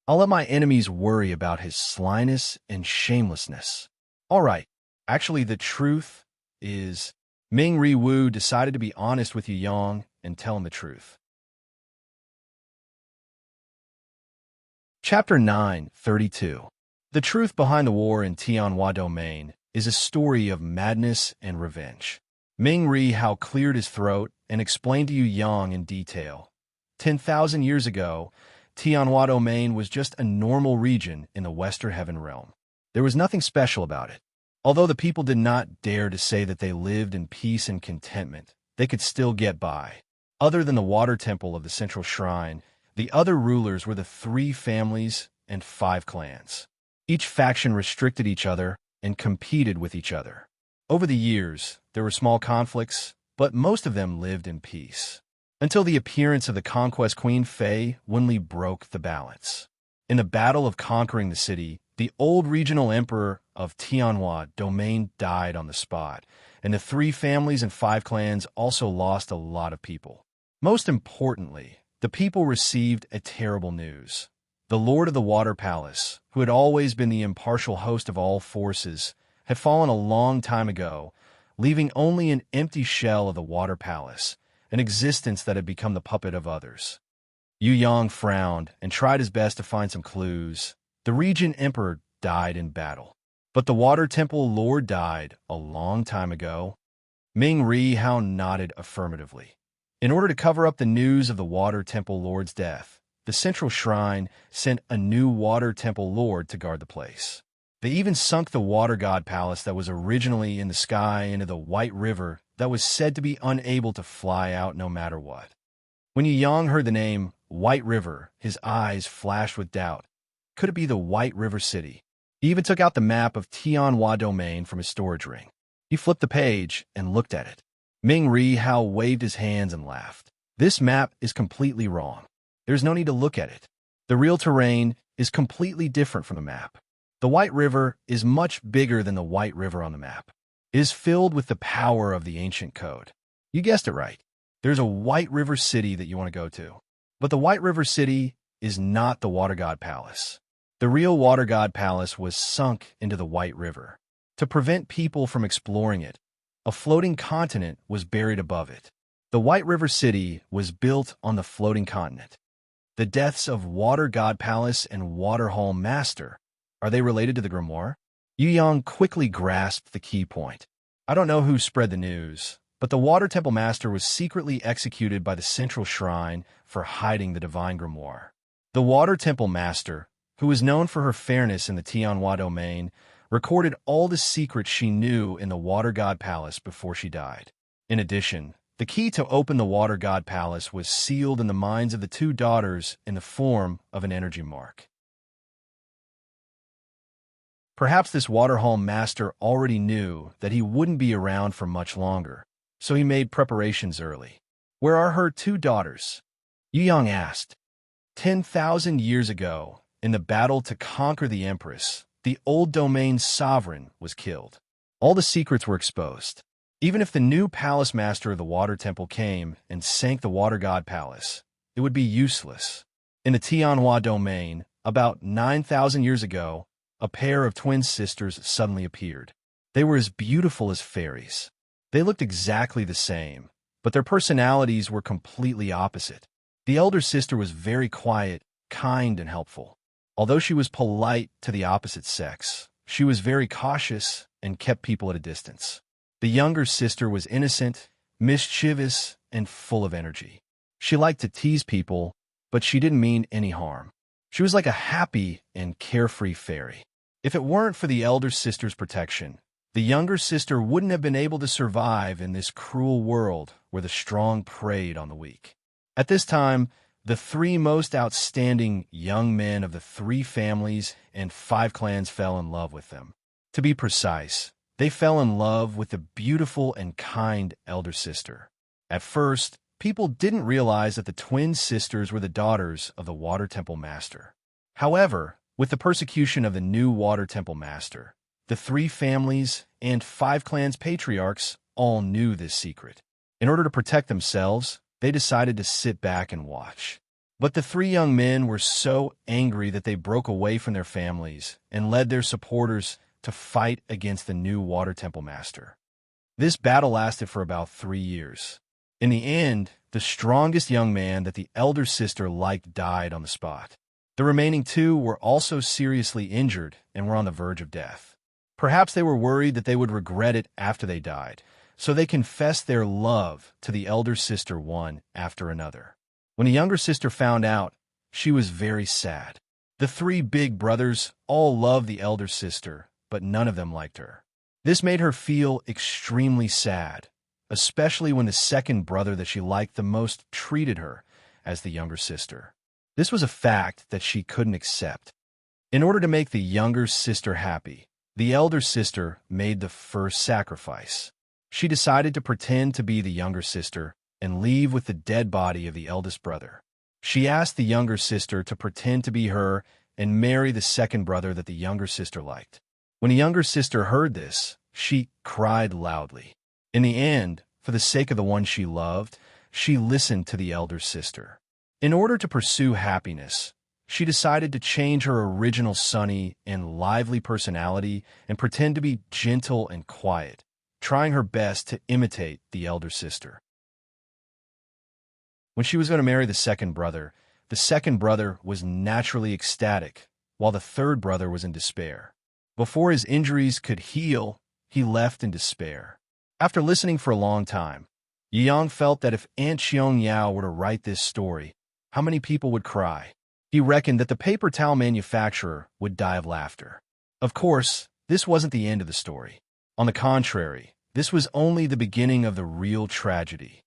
I'll let my enemies worry about his slyness and shamelessness. All right. Actually, the truth is, Ming Riwu decided to be honest with Yu Yang and tell him the truth. Chapter 9:32. The truth behind the war in Tianhua Domain is a story of madness and revenge. Ming Rihao cleared his throat and explained to Yu Yang in detail. 10,000 years ago, Tianhua Domain was just a normal region in the Western Heaven realm. There was nothing special about it. Although the people did not dare to say that they lived in peace and contentment, they could still get by. Other than the water temple of the central shrine, the other rulers were the 3 families and 5 clans. Each faction restricted each other and competed with each other. Over the years, there were small conflicts, but most of them lived in peace. Until the appearance of the Conquest Queen Fei Wenli broke the balance. In the battle of conquering the city, the old regional emperor of Tianhua Domain died on the spot, and the 3 families and 5 clans also lost a lot of people. Most importantly, the people received a terrible news. The Lord of the Water Palace, who had always been the impartial host of all forces, had fallen a long time ago, leaving only an empty shell of the Water Palace, an existence that had become the puppet of others. Yu Yang frowned and tried his best to find some clues. The Regent Emperor died in battle. But the Water Temple Lord died a long time ago. Ming Ri Hao nodded affirmatively. In order to cover up the news of the Water Temple Lord's death, the Central Shrine sent a new Water Temple Lord to guard the place. They even sunk the Water God Palace that was originally in the sky into the White River that was said to be unable to fly out no matter what. When Yu Yang heard the name White River, his eyes flashed with doubt. Could it be the White River City? He even took out the map of Tianhua Domain from his storage ring. He flipped the page and looked at it. Ming Ri Hao waved his hands and laughed. This map is completely wrong. There's no need to look at it. The real terrain is completely different from the map. The White River is much bigger than the White River on the map. It is filled with the power of the ancient code. You guessed it right. There's a White River City that you want to go to. But the White River City is not the Water God Palace. The real Water God Palace was sunk into the White River. To prevent people from exploring it, a floating continent was buried above it. The White River City was built on the floating continent. The deaths of Water God Palace and Water Hall Master, are they related to the grimoire? Yu Yang quickly grasped the key point. I don't know who spread the news, but the Water Temple Master was secretly executed by the Central Shrine for hiding the Divine Grimoire. The Water Temple Master, who was known for her fairness in the Tianhua Domain, recorded all the secrets she knew in the Water God Palace before she died. In addition, the key to open the Water God Palace was sealed in the minds of the two daughters in the form of an energy mark. Perhaps this Water Hall Master already knew that he wouldn't be around for much longer, so he made preparations early. Where are her two daughters? Yu Yang asked. 10,000 years ago, in the battle to conquer the Empress, the old domain's sovereign was killed. All the secrets were exposed. Even if the new palace master of the Water Temple came and sank the Water God Palace, it would be useless. In the Tianhua Domain, about 9,000 years ago, a pair of twin sisters suddenly appeared. They were as beautiful as fairies. They looked exactly the same, but their personalities were completely opposite. The elder sister was very quiet, kind, and helpful. Although she was polite to the opposite sex, she was very cautious and kept people at a distance. The younger sister was innocent, mischievous, and full of energy. She liked to tease people, but she didn't mean any harm. She was like a happy and carefree fairy. If it weren't for the elder sister's protection, the younger sister wouldn't have been able to survive in this cruel world where the strong preyed on the weak. At this time, the three most outstanding young men of the three families and 5 clans fell in love with them. To be precise, they fell in love with the beautiful and kind elder sister. At first, people didn't realize that the twin sisters were the daughters of the Water Temple Master. However, with the persecution of the new Water Temple Master, the 3 families and 5 clans patriarchs all knew this secret. In order to protect themselves, they decided to sit back and watch. But the 3 young men were so angry that they broke away from their families and led their supporters to fight against the new Water Temple Master. This battle lasted for about 3 years. In the end, the strongest young man that the elder sister liked died on the spot. The remaining 2 were also seriously injured and were on the verge of death. Perhaps they were worried that they would regret it after they died, so they confessed their love to the elder sister one after another. When the younger sister found out, she was very sad. The 3 big brothers all loved the elder sister, but none of them liked her. This made her feel extremely sad, especially when the second brother that she liked the most treated her as the younger sister. This was a fact that she couldn't accept. In order to make the younger sister happy, the elder sister made the first sacrifice. She decided to pretend to be the younger sister and leave with the dead body of the eldest brother. She asked the younger sister to pretend to be her and marry the second brother that the younger sister liked. When the younger sister heard this, she cried loudly. In the end, for the sake of the one she loved, she listened to the elder sister. In order to pursue happiness, she decided to change her original sunny and lively personality and pretend to be gentle and quiet, trying her best to imitate the elder sister. When she was going to marry the second brother was naturally ecstatic, while the third brother was in despair. Before his injuries could heal, he left in despair. After listening for a long time, Yang felt that if Aunt Xiong Yao were to write this story, how many people would cry? He reckoned that the paper towel manufacturer would die of laughter. Of course, this wasn't the end of the story. On the contrary, this was only the beginning of the real tragedy.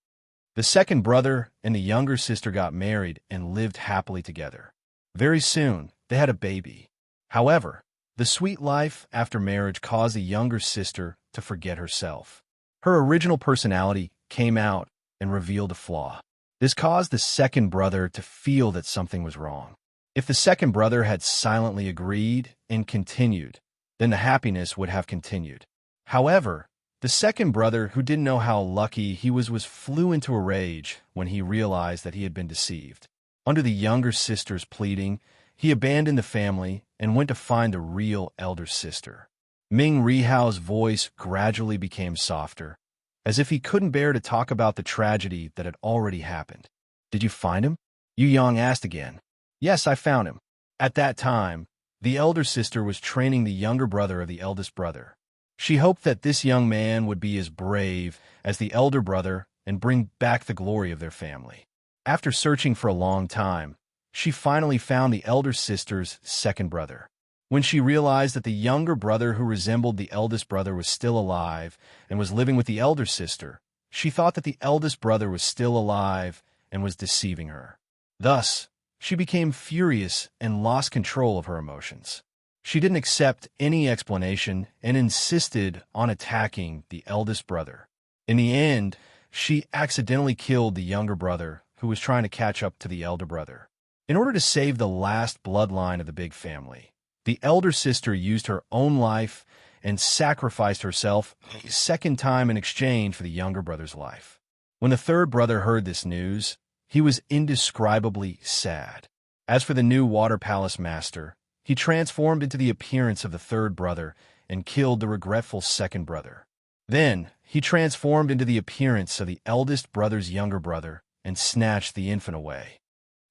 The second brother and the younger sister got married and lived happily together. Very soon, they had a baby. However, the sweet life after marriage caused the younger sister to forget herself. Her original personality came out and revealed a flaw. This caused the second brother to feel that something was wrong. If the second brother had silently agreed and continued, then the happiness would have continued. However, the second brother, who didn't know how lucky he was flew into a rage when he realized that he had been deceived. Under the younger sister's pleading, he abandoned the family and went to find the real elder sister. Ming Rihao's voice gradually became softer, as if he couldn't bear to talk about the tragedy that had already happened. "Did you find him?" Yu Yang asked again. "Yes, I found him." At that time, the elder sister was training the younger brother of the eldest brother. She hoped that this young man would be as brave as the elder brother and bring back the glory of their family. After searching for a long time, she finally found the elder sister's second brother. When she realized that the younger brother who resembled the eldest brother was still alive and was living with the elder sister, she thought that the eldest brother was still alive and was deceiving her. Thus, she became furious and lost control of her emotions. She didn't accept any explanation and insisted on attacking the eldest brother. In the end, she accidentally killed the younger brother who was trying to catch up to the elder brother. In order to save the last bloodline of the big family, the elder sister used her own life and sacrificed herself a second time in exchange for the younger brother's life. When the third brother heard this news, he was indescribably sad. As for the new Water Palace master, he transformed into the appearance of the third brother and killed the regretful second brother. Then, he transformed into the appearance of the eldest brother's younger brother and snatched the infant away.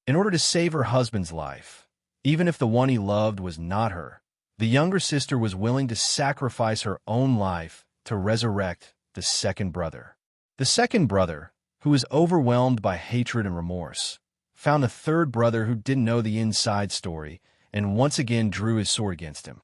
In order to save her husband's life, even if the one he loved was not her, the younger sister was willing to sacrifice her own life to resurrect the second brother. The second brother, who was overwhelmed by hatred and remorse, found a third brother who didn't know the inside story and once again drew his sword against him.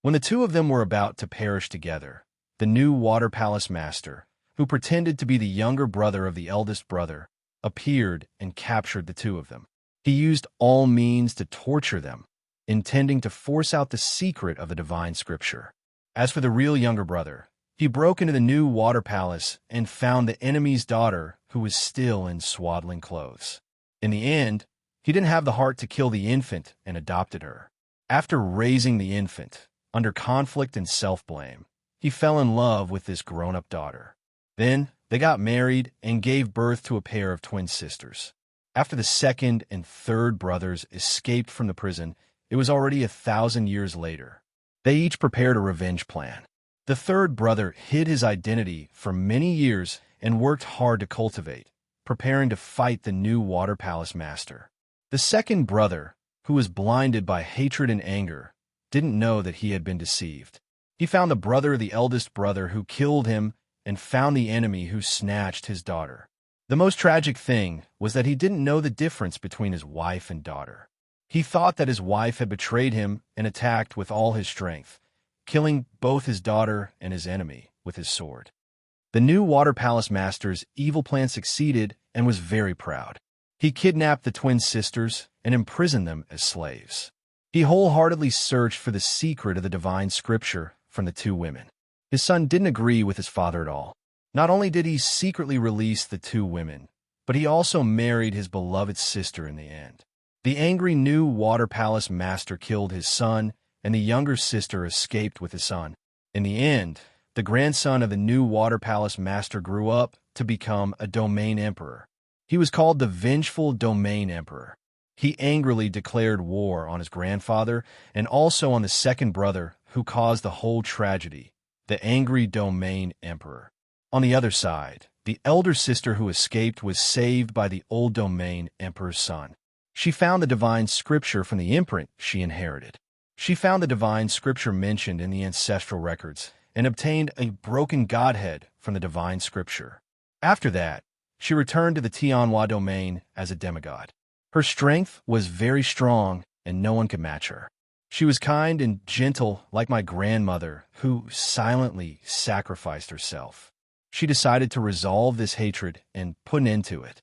When the two of them were about to perish together, the new Water Palace master, who pretended to be the younger brother of the eldest brother, appeared and captured the two of them. He used all means to torture them, intending to force out the secret of the divine scripture. As for the real younger brother, he broke into the new Water Palace and found the enemy's daughter who was still in swaddling clothes. In the end, he didn't have the heart to kill the infant and adopted her. After raising the infant, under conflict and self-blame, he fell in love with this grown-up daughter. Then, they got married and gave birth to a pair of twin sisters. After the second and third brothers escaped from the prison, it was already 1,000 years later. They each prepared a revenge plan. The third brother hid his identity for many years and worked hard to cultivate, preparing to fight the new Water Palace master. The second brother, who was blinded by hatred and anger, didn't know that he had been deceived. He found the brother of the eldest brother who killed him and found the enemy who snatched his daughter. The most tragic thing was that he didn't know the difference between his wife and daughter. He thought that his wife had betrayed him and attacked with all his strength, killing both his daughter and his enemy with his sword. The new Water Palace master's evil plan succeeded and was very proud. He kidnapped the twin sisters and imprisoned them as slaves. He wholeheartedly searched for the secret of the divine scripture from the two women. His son didn't agree with his father at all. Not only did he secretly release the two women, but he also married his beloved sister in the end. The angry new Water Palace master killed his son, and the younger sister escaped with his son. In the end, the grandson of the new Water Palace master grew up to become a domain emperor. He was called the Vengeful Domain Emperor. He angrily declared war on his grandfather and also on the second brother who caused the whole tragedy, the angry domain emperor. On the other side, the elder sister who escaped was saved by the old domain emperor's son. She found the divine scripture from the imprint she inherited. She found the divine scripture mentioned in the ancestral records and obtained a broken godhead from the divine scripture. After that, she returned to the Tianhua domain as a demigod. Her strength was very strong, and no one could match her. She was kind and gentle like my grandmother, who silently sacrificed herself. She decided to resolve this hatred and put an end to it.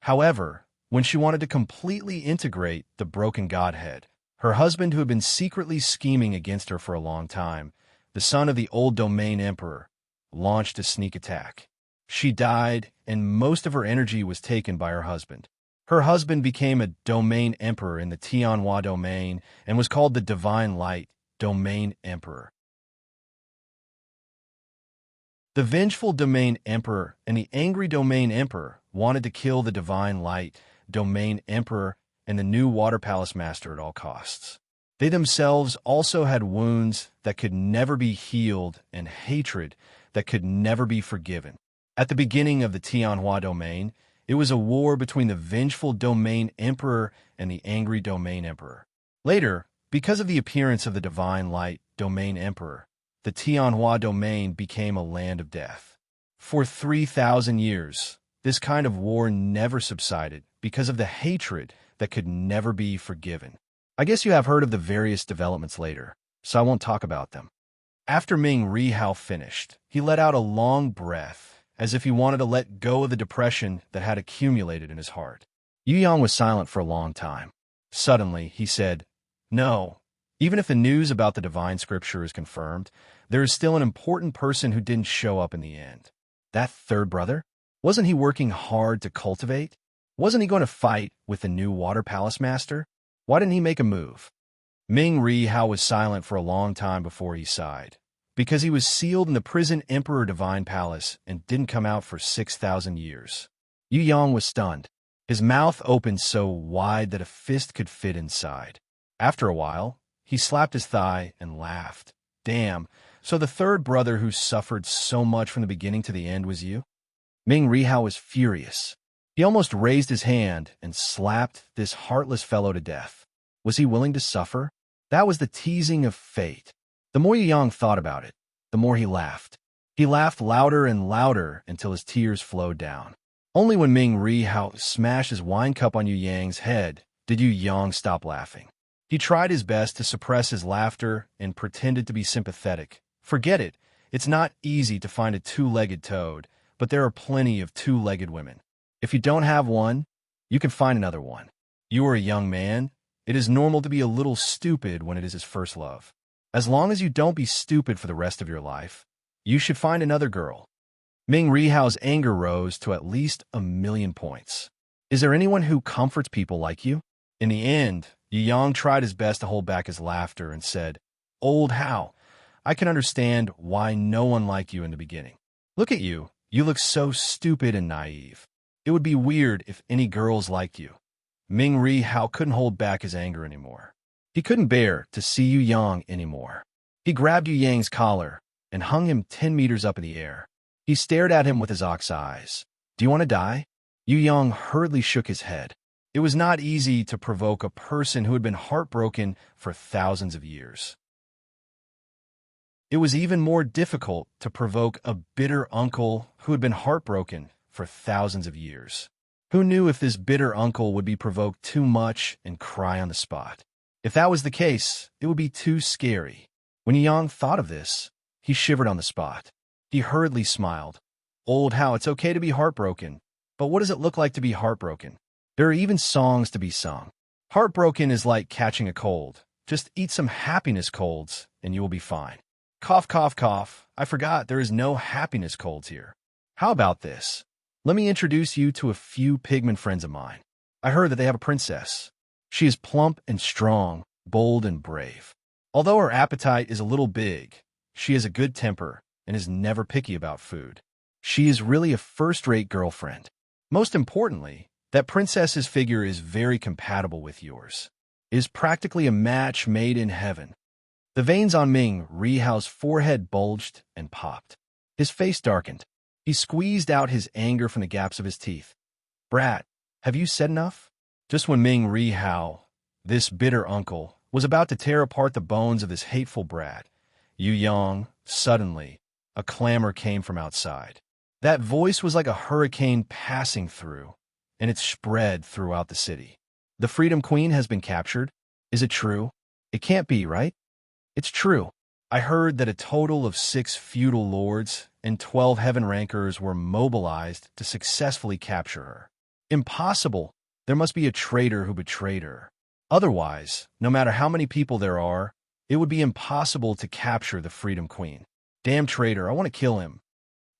However, when she wanted to completely integrate the broken godhead, her husband, who had been secretly scheming against her for a long time, the son of the old domain emperor, launched a sneak attack. She died, and most of her energy was taken by her husband. Her husband became a domain emperor in the Tianhua domain and was called the Divine Light Domain Emperor. The vengeful domain emperor and the angry domain emperor wanted to kill the Divine Light Domain Emperor and the new Water Palace Master at all costs. They themselves also had wounds that could never be healed and hatred that could never be forgiven. At the beginning of the Tianhua domain, it was a war between the vengeful domain emperor and the angry domain emperor. Later, because of the appearance of the Divine Light Domain Emperor, the Tianhua domain became a land of death. For 3,000 years, this kind of war never subsided because of the hatred that could never be forgiven. I guess you have heard of the various developments later, so I won't talk about them. After Ming Rihao finished, he let out a long breath, as if he wanted to let go of the depression that had accumulated in his heart. Yu Yang was silent for a long time. Suddenly, he said, "No, even if the news about the divine scripture is confirmed, there is still an important person who didn't show up in the end. That third brother? Wasn't he working hard to cultivate? Wasn't he going to fight with the new Water Palace Master? Why didn't he make a move?" Ming Rihao was silent for a long time before he sighed. Because he was sealed in the prison Emperor Divine Palace and didn't come out for 6,000 years. Yu Yang was stunned. His mouth opened so wide that a fist could fit inside. After a while, he slapped his thigh and laughed. "Damn, so the third brother who suffered so much from the beginning to the end was you?" Ming Rihao was furious. He almost raised his hand and slapped this heartless fellow to death. Was he willing to suffer? That was the teasing of fate. The more Yu Yang thought about it, the more he laughed. He laughed louder and louder until his tears flowed down. Only when Ming Rihao smashed his wine cup on Yu Yang's head did Yu Yang stop laughing. He tried his best to suppress his laughter and pretended to be sympathetic. Forget it. It's not easy to find a two-legged toad, but there are plenty of two-legged women. If you don't have one, you can find another one. You are a young man. It is normal to be a little stupid when it is his first love. As long as you don't be stupid for the rest of your life, you should find another girl. Ming Rihao's anger rose to at least 1,000,000 points. Is there anyone who comforts people like you? In the end, Yu Yang tried his best to hold back his laughter and said, "Old Hao, I can understand why no one liked you in the beginning. Look at you. You look so stupid and naive. It would be weird if any girls liked you." Ming Rihao couldn't hold back his anger anymore. He couldn't bear to see Yu Yang anymore. He grabbed Yu Yang's collar and hung him 10 meters up in the air. He stared at him with his ox eyes. "Do you want to die?" Yu Yang hurriedly shook his head. It was not easy to provoke a person who had been heartbroken for thousands of years. It was even more difficult to provoke a bitter uncle who had been heartbroken for thousands of years. Who knew if this bitter uncle would be provoked too much and cry on the spot? If that was the case, it would be too scary. When Yang thought of this, he shivered on the spot. He hurriedly smiled. "Old Hao, it's okay to be heartbroken, but what does it look like to be heartbroken? There are even songs to be sung. Heartbroken is like catching a cold. Just eat some happiness colds and you will be fine." Cough, cough, cough. I forgot there is no happiness colds here. How about this? Let me introduce you to a few pigman friends of mine. I heard that they have a princess. She is plump and strong, bold and brave. Although her appetite is a little big, she has a good temper and is never picky about food. She is really a first-rate girlfriend. Most importantly, That princess's figure is very compatible with yours. It is practically a match made in heaven. The veins on Ming Rihao's forehead bulged and popped. His face darkened. He squeezed out his anger from the gaps of his teeth. Brat, have you said enough? Just when Ming Rihao, this bitter uncle, was about to tear apart the bones of this hateful brat, Yu Yong, suddenly, a clamor came from outside. That voice was like a hurricane passing through, and it spread throughout the city. The Freedom Queen has been captured. Is it true? It can't be, right? It's true. I heard that a total of 6 feudal lords and 12 heaven rankers were mobilized to successfully capture her. Impossible. There must be a traitor who betrayed her. Otherwise, no matter how many people there are, it would be impossible to capture the Freedom Queen. Damn traitor, I want to kill him.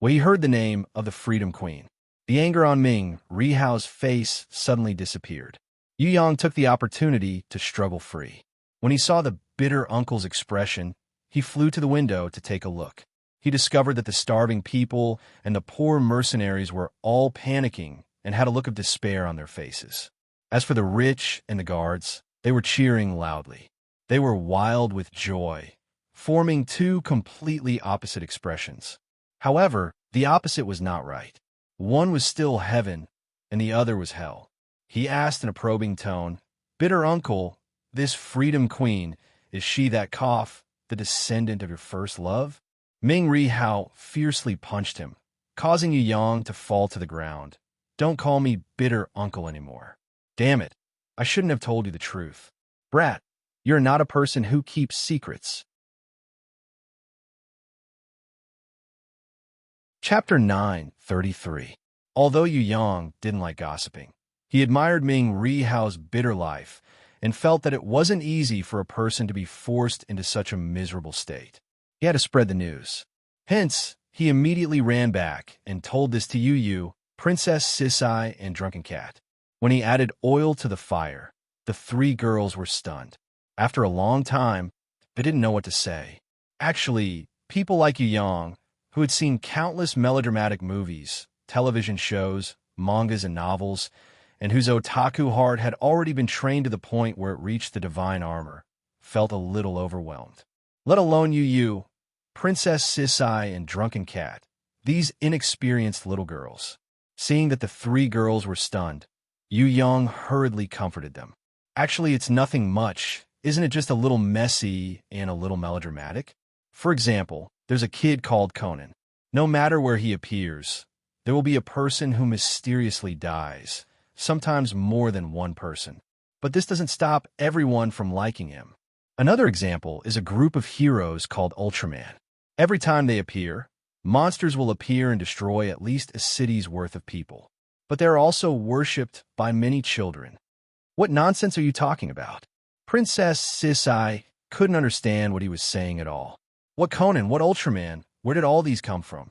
When he heard the name of the Freedom Queen, the anger on Ming Rihao's face suddenly disappeared. Yu Yong took the opportunity to struggle free. When he saw the bitter uncle's expression, he flew to the window to take a look. He discovered that the starving people and the poor mercenaries were all panicking and had a look of despair on their faces. As for the rich and the guards, they were cheering loudly. They were wild with joy, forming 2 completely opposite expressions. However, the opposite was not right. One was still heaven, and the other was hell. He asked in a probing tone, "Bitter uncle, this Freedom Queen, is she that cough, the descendant of your first love?" Ming Rihao fiercely punched him, causing Yu Yong to fall to the ground. "Don't call me bitter uncle anymore. Damn it, I shouldn't have told you the truth. Brat, you're not a person who keeps secrets." Chapter 9:33. Although Yu Yong didn't like gossiping, he admired Ming Rihao's bitter life and felt that it wasn't easy for a person to be forced into such a miserable state. He had to spread the news. Hence, he immediately ran back and told this to Yu Yu, Princess Sisai, and Drunken Cat. When he added oil to the fire, the 3 girls were stunned. After a long time, they didn't know what to say. Actually, people like Yu Yong, who had seen countless melodramatic movies, television shows, mangas, and novels, and whose otaku heart had already been trained to the point where it reached the divine armor, felt a little overwhelmed. Let alone Yu Yu, Princess Sisai, and Drunken Cat, these inexperienced little girls. Seeing that the 3 girls were stunned, Yu Yong hurriedly comforted them. Actually, it's nothing much. Isn't it just a little messy and a little melodramatic? For example, there's a kid called Conan. No matter where he appears, there will be a person who mysteriously dies, sometimes more than one person. But this doesn't stop everyone from liking him. Another example is a group of heroes called Ultraman. Every time they appear, monsters will appear and destroy at least a city's worth of people. But they are also worshipped by many children. What nonsense are you talking about? Princess Sisai couldn't understand what he was saying at all. What Conan? What Ultraman? Where did all these come from?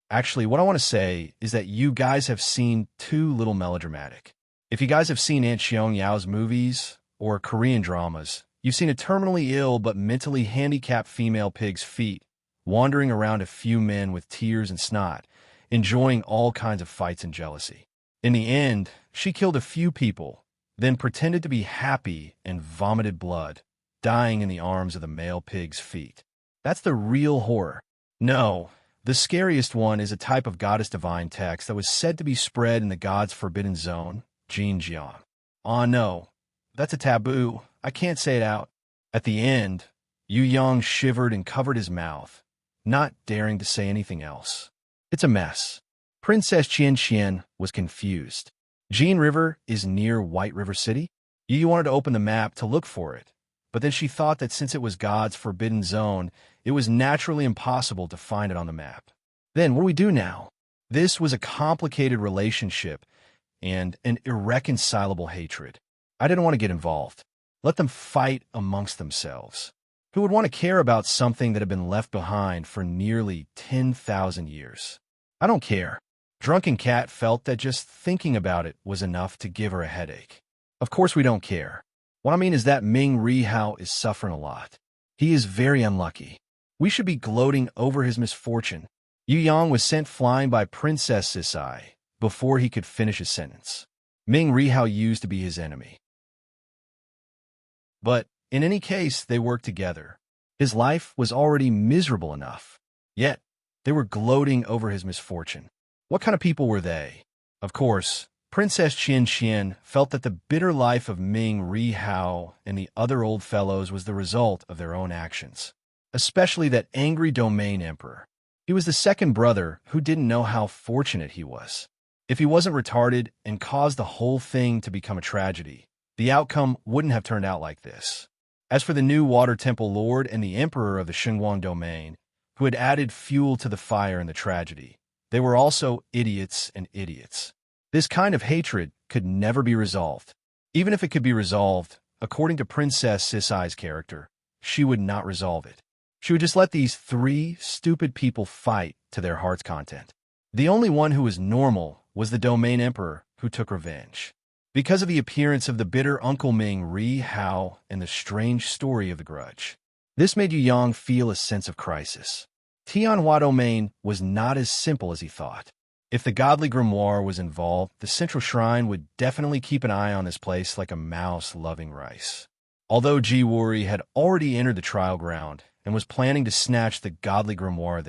Actually, what I want to say is that you guys have seen too little melodramatic. If you guys have seen Aunt Xiong Yao's movies or Korean dramas, you've seen a terminally ill but mentally handicapped female pig's feet wandering around a few men with tears and snot, enjoying all kinds of fights and jealousy. In the end, she killed a few people, then pretended to be happy and vomited blood, dying in the arms of the male pig's feet. That's the real horror. No, the scariest one is a type of goddess divine text that was said to be spread in the god's forbidden zone, Jinjiang. Ah, no, that's a taboo. I can't say it out. At the end, Yu Yong shivered and covered his mouth, not daring to say anything else. It's a mess. Princess Qian was confused. Jin River is near White River City? Yu wanted to open the map to look for it, but then she thought that since it was God's forbidden zone, it was naturally impossible to find it on the map. Then what do we do now? This was a complicated relationship and an irreconcilable hatred. I didn't want to get involved. Let them fight amongst themselves. Who would want to care about something that had been left behind for nearly 10,000 years? I don't care. Drunken Cat felt that just thinking about it was enough to give her a headache. Of course we don't care. What I mean is that Ming Rihao is suffering a lot. He is very unlucky. We should be gloating over his misfortune. Yu Yong was sent flying by Princess Sisai before he could finish his sentence. Ming Rihao used to be his enemy. But in any case, they worked together. His life was already miserable enough. Yet, they were gloating over his misfortune. What kind of people were they? Of course, Princess Qian Qian felt that the bitter life of Ming Rihao and the other old fellows was the result of their own actions, especially that angry domain emperor. He was the second brother who didn't know how fortunate he was. If he wasn't retarded and caused the whole thing to become a tragedy, the outcome wouldn't have turned out like this. As for the new Water Temple Lord and the Emperor of the Xinguang domain, who had added fuel to the fire in the tragedy, they were also idiots and idiots. This kind of hatred could never be resolved. Even if it could be resolved, according to Princess Sisai's character, she would not resolve it. She would just let these three stupid people fight to their heart's content. The only one who was normal was the domain emperor who took revenge. Because of the appearance of the bitter Uncle Ming Rihao and the strange story of the grudge. This made Yu Yang feel a sense of crisis. Tianhua domain was not as simple as he thought. If the godly grimoire was involved, the central shrine would definitely keep an eye on this place like a mouse loving rice. Although Ji Wuri had already entered the trial ground and was planning to snatch the godly grimoire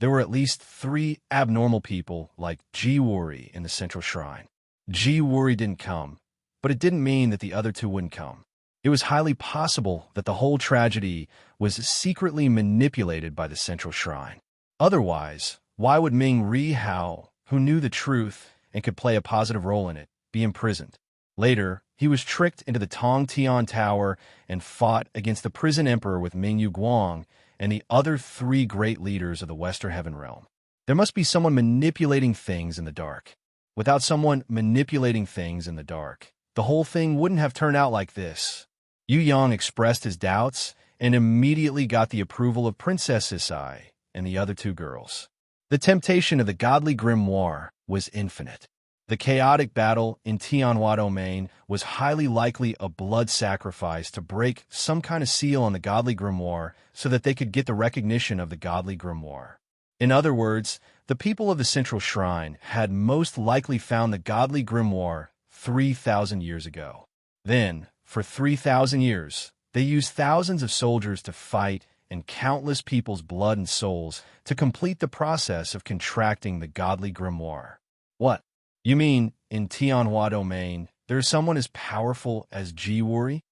there were at least 3 abnormal people like Ji Wuri in the central shrine. Ji Wuri didn't come, but it didn't mean that the other 2 wouldn't come. It was highly possible that the whole tragedy was secretly manipulated by the central shrine. Otherwise, why would Ming Rihao, who knew the truth and could play a positive role in it, be imprisoned? Later, he was tricked into the Tong Tian Tower and fought against the prison emperor with Ming Yu Guang and the other 3 great leaders of the Western Heaven Realm. There must be someone manipulating things in the dark. Without someone manipulating things in the dark, the whole thing wouldn't have turned out like this. Yu Yang expressed his doubts and immediately got the approval of Princess Sisai and the other 2 girls. The temptation of the godly grimoire was infinite. The chaotic battle in Tianhua domain was highly likely a blood sacrifice to break some kind of seal on the godly grimoire so that they could get the recognition of the godly grimoire. In other words, the people of the central shrine had most likely found the godly grimoire 3,000 years ago. Then, for 3,000 years, they used thousands of soldiers to fight and countless people's blood and souls to complete the process of contracting the godly grimoire. What? You mean, in Tianhua domain, there is someone as powerful as Ji Wuri?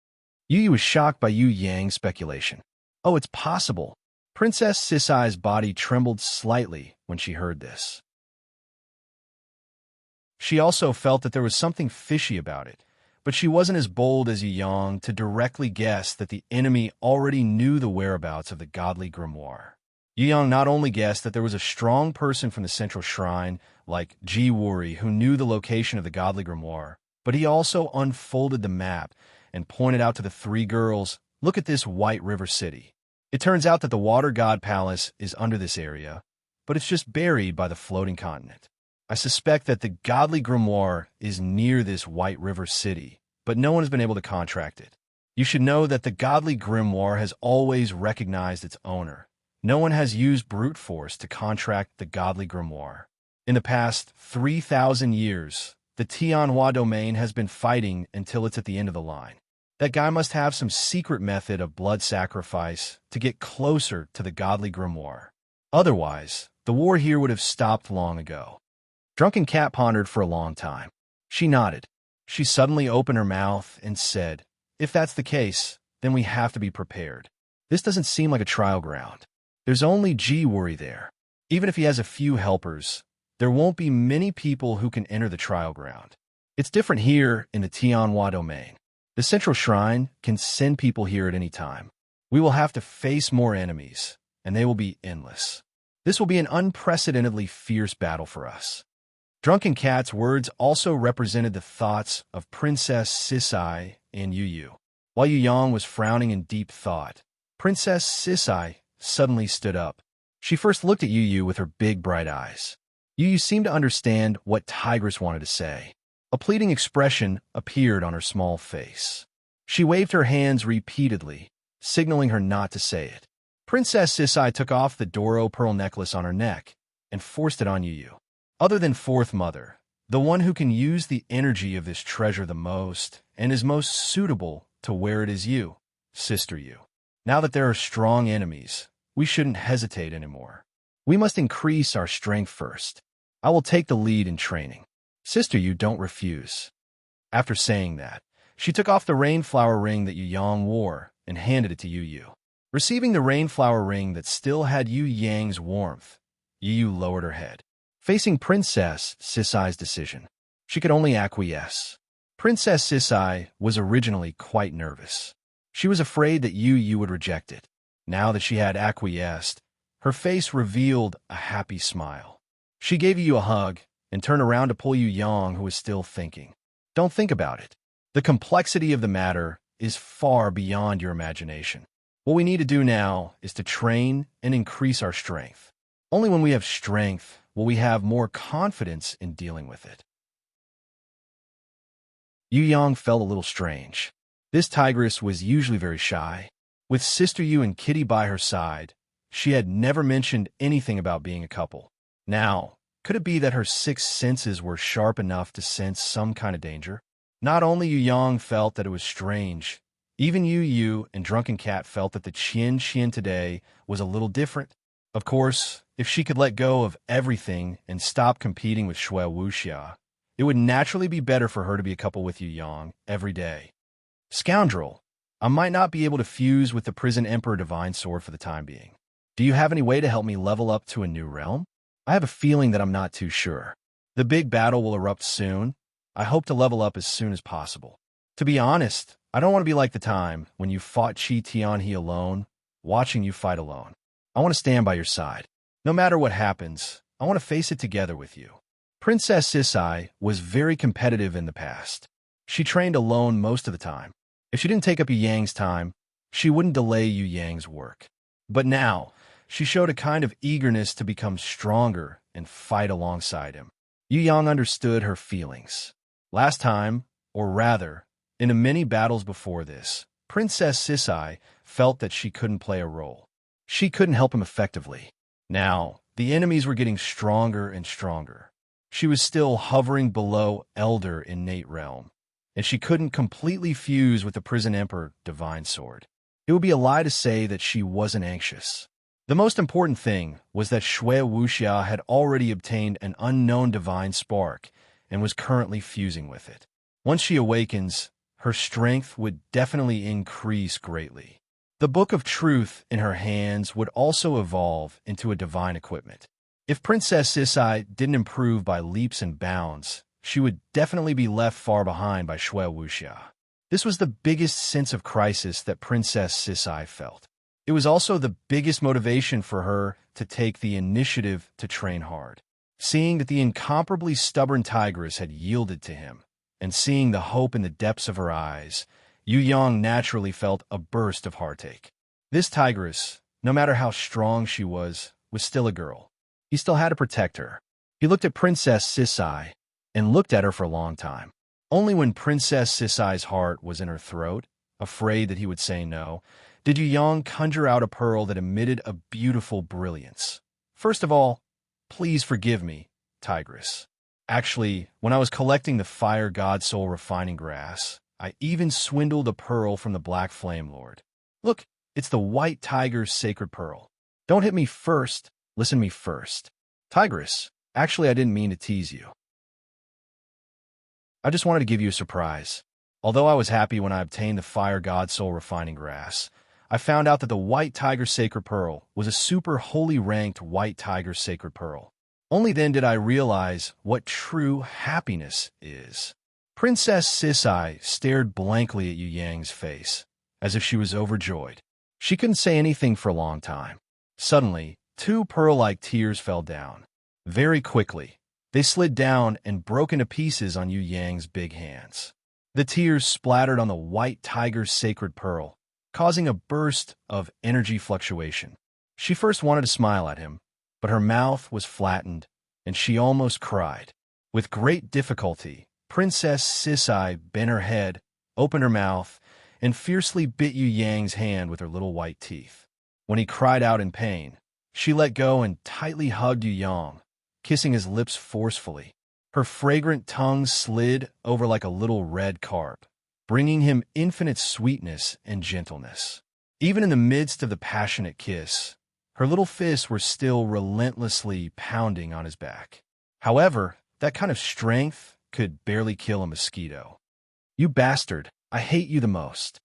Yu Yu was shocked by Yu Yang's speculation. Oh, it's possible. Princess Sisai's body trembled slightly when she heard this. She also felt that there was something fishy about it, but she wasn't as bold as Yu Yang to directly guess that the enemy already knew the whereabouts of the godly grimoire. Yu Yang not only guessed that there was a strong person from the central shrine, like Ji Wuri, who knew the location of the godly grimoire, but he also unfolded the map and pointed out to the 3 girls, "Look at this White River City." It turns out that the Water God Palace is under this area, but it's just buried by the floating continent. I suspect that the godly grimoire is near this White River City, but no one has been able to contract it. You should know that the godly grimoire has always recognized its owner. No one has used brute force to contract the godly grimoire. In the past 3,000 years, the Tianhua domain has been fighting until it's at the end of the line. That guy must have some secret method of blood sacrifice to get closer to the godly grimoire. Otherwise, the war here would have stopped long ago. Drunken Cat pondered for a long time. She nodded. She suddenly opened her mouth and said, "If that's the case, then we have to be prepared. This doesn't seem like a trial ground. There's only Ji Wuri there. Even if he has a few helpers, there won't be many people who can enter the trial ground. It's different here in the Tianhua domain. The central shrine can send people here at any time. We will have to face more enemies, and they will be endless. This will be an unprecedentedly fierce battle for us." Drunken Cat's words also represented the thoughts of Princess Sisai and Yu Yu. While Yu Yang was frowning in deep thought, Princess Sisai suddenly stood up. She first looked at Yu Yu with her big bright eyes. Yu Yu seemed to understand what Tigress wanted to say. A pleading expression appeared on her small face. She waved her hands repeatedly, signaling her not to say it. Princess Sisai took off the Doro pearl necklace on her neck and forced it on Yu Yu. Other than Fourth Mother, The one who can use the energy of this treasure the most and is most suitable to wear it is you, Sister Yu. Now that there are strong enemies, we shouldn't hesitate anymore. We must increase our strength first. I will take the lead in training. Sister Yu, don't refuse. After saying that, she took off the rainflower ring that Yu Yang wore and handed it to Yu Yu. Receiving the rainflower ring that still had Yu Yang's warmth, Yu Yu lowered her head. Facing Princess Sisai's decision, she could only acquiesce. Princess Sisai was originally quite nervous. She was afraid that Yu Yu would reject it. Now that she had acquiesced, her face revealed a happy smile. She gave Yu Yu a hug and turned around to pull Yu Yang, who was still thinking. Don't think about it. The complexity of the matter is far beyond your imagination. What we need to do now is to train and increase our strength. Only when we have strength will we have more confidence in dealing with it. Yu Yang felt a little strange. This tigress was usually very shy. With Sister Yu and Kitty by her side, she had never mentioned anything about being a couple. Now, could it be that her sixth senses were sharp enough to sense some kind of danger? Not only Yu Yang felt that it was strange, even Yu Yu and Drunken Cat felt that the Qian today was a little different. Of course, if she could let go of everything and stop competing with Shui Wuxia, it would naturally be better for her to be a couple with Yu Yang every day. Scoundrel, I might not be able to fuse with the Prison Emperor Divine Sword for the time being. Do you have any way to help me level up to a new realm? I have a feeling that I'm not too sure. The big battle will erupt soon. I hope to level up as soon as possible. To be honest, I don't want to be like the time when you fought Qi Tianhe alone, watching you fight alone. I want to stand by your side. No matter what happens, I want to face it together with you. Princess Sisai was very competitive in the past. She trained alone most of the time. If she didn't take up Yu Yang's time, she wouldn't delay Yu Yang's work. But now, she showed a kind of eagerness to become stronger and fight alongside him. Yu Yang understood her feelings. Last time, or rather, in the many battles before this, Princess Sisai felt that she couldn't play a role. She couldn't help him effectively. Now, the enemies were getting stronger and stronger. She was still hovering below Elder Innate Realm, and she couldn't completely fuse with the Prison Emperor Divine Sword. It would be a lie to say that she wasn't anxious. The most important thing was that Shui Wuxia had already obtained an unknown divine spark and was currently fusing with it. Once she awakens, her strength would definitely increase greatly. The Book of Truth in her hands would also evolve into a divine equipment. If Princess Sisai didn't improve by leaps and bounds, she would definitely be left far behind by Shui Wuxia. This was the biggest sense of crisis that Princess Sisai felt. It was also the biggest motivation for her to take the initiative to train hard. Seeing that the incomparably stubborn tigress had yielded to him, and seeing the hope in the depths of her eyes, Yu Yang naturally felt a burst of heartache. This tigress, no matter how strong she was still a girl. He still had to protect her. He looked at Princess Sisai and looked at her for a long time. Only when Princess Sisai's heart was in her throat, afraid that he would say no, did Yu Yang conjure out a pearl that emitted a beautiful brilliance. First of all, please forgive me, tigress. Actually, when I was collecting the Fire God Soul refining grass, I even swindled a pearl from the Black Flame Lord. Look, it's the White Tiger's sacred pearl. Don't hit me first, listen to me first. Tigress, actually I didn't mean to tease you. I just wanted to give you a surprise. Although I was happy when I obtained the Fire God Soul refining grass, I found out that the White Tiger Sacred Pearl was a super holy ranked White Tiger Sacred Pearl. Only then did I realize what true happiness is. Princess Sisai stared blankly at Yu Yang's face, as if she was overjoyed. She couldn't say anything for a long time. Suddenly, two pearl-like tears fell down. Very quickly, they slid down and broke into pieces on Yu Yang's big hands. The tears splattered on the White Tiger's sacred pearl, causing a burst of energy fluctuation. She first wanted to smile at him, but her mouth was flattened, and she almost cried. With great difficulty, Princess Sisai bent her head, opened her mouth, and fiercely bit Yu Yang's hand with her little white teeth. When he cried out in pain, she let go and tightly hugged Yu Yang, kissing his lips forcefully. Her fragrant tongue slid over like a little red carp, bringing him infinite sweetness and gentleness. Even in the midst of the passionate kiss, her little fists were still relentlessly pounding on his back. However, that kind of strength could barely kill a mosquito. "You bastard, I hate you the most."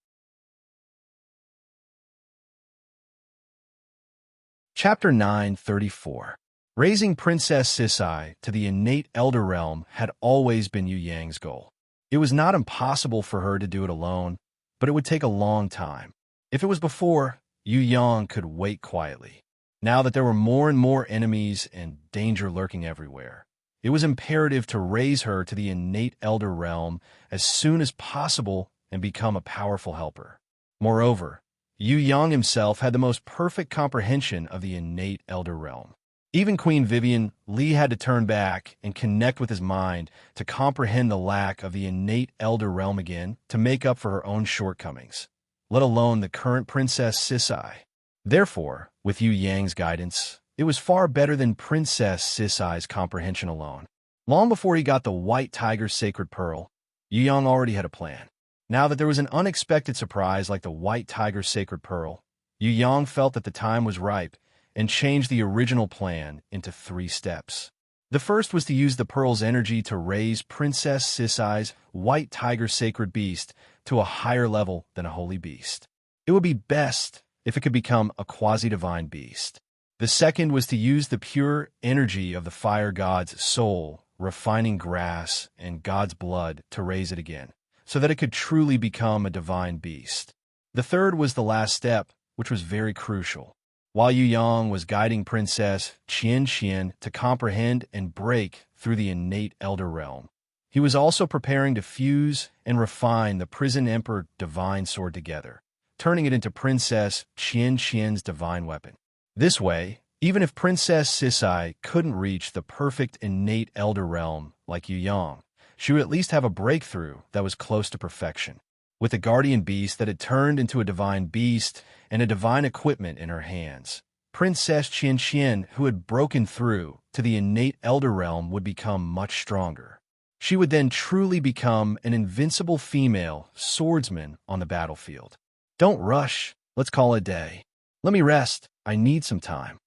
Chapter 934. Raising Princess Sisai to the innate elder realm had always been Yu Yang's goal. It was not impossible for her to do it alone, but it would take a long time. If it was before, Yu Yang could wait quietly. Now that there were more and more enemies and danger lurking everywhere, it was imperative to raise her to the innate elder realm as soon as possible and become a powerful helper. Moreover, Yu Yang himself had the most perfect comprehension of the innate elder realm. Even Queen Vivian, Li had to turn back and connect with his mind to comprehend the lack of the innate elder realm again to make up for her own shortcomings, let alone the current Princess Sisai. Therefore, with Yu Yang's guidance, it was far better than Princess Sisai's comprehension alone. Long before he got the White Tiger's sacred pearl, Yu Yang already had a plan. Now that there was an unexpected surprise like the White Tiger's sacred pearl, Yu Yang felt that the time was ripe and changed the original plan into 3 steps. The first was to use the pearl's energy to raise Princess Sisai's White Tiger sacred beast to a higher level than a holy beast. It would be best if it could become a quasi-divine beast. The second was to use the pure energy of the fire god's soul, refining grass and God's blood to raise it again, so that it could truly become a divine beast. The third was the last step, which was very crucial. While Yu Yang was guiding Princess Qian to comprehend and break through the innate elder realm, he was also preparing to fuse and refine the Prison Emperor divine sword together, turning it into Princess Qian's divine weapon. This way, even if Princess Sisai couldn't reach the perfect innate elder realm like Yu Yang, she would at least have a breakthrough that was close to perfection. With a guardian beast that had turned into a divine beast and a divine equipment in her hands, Princess Qian, who had broken through to the innate elder realm, would become much stronger. She would then truly become an invincible female swordsman on the battlefield. "Don't rush. Let's call it a day. Let me rest. I need some time."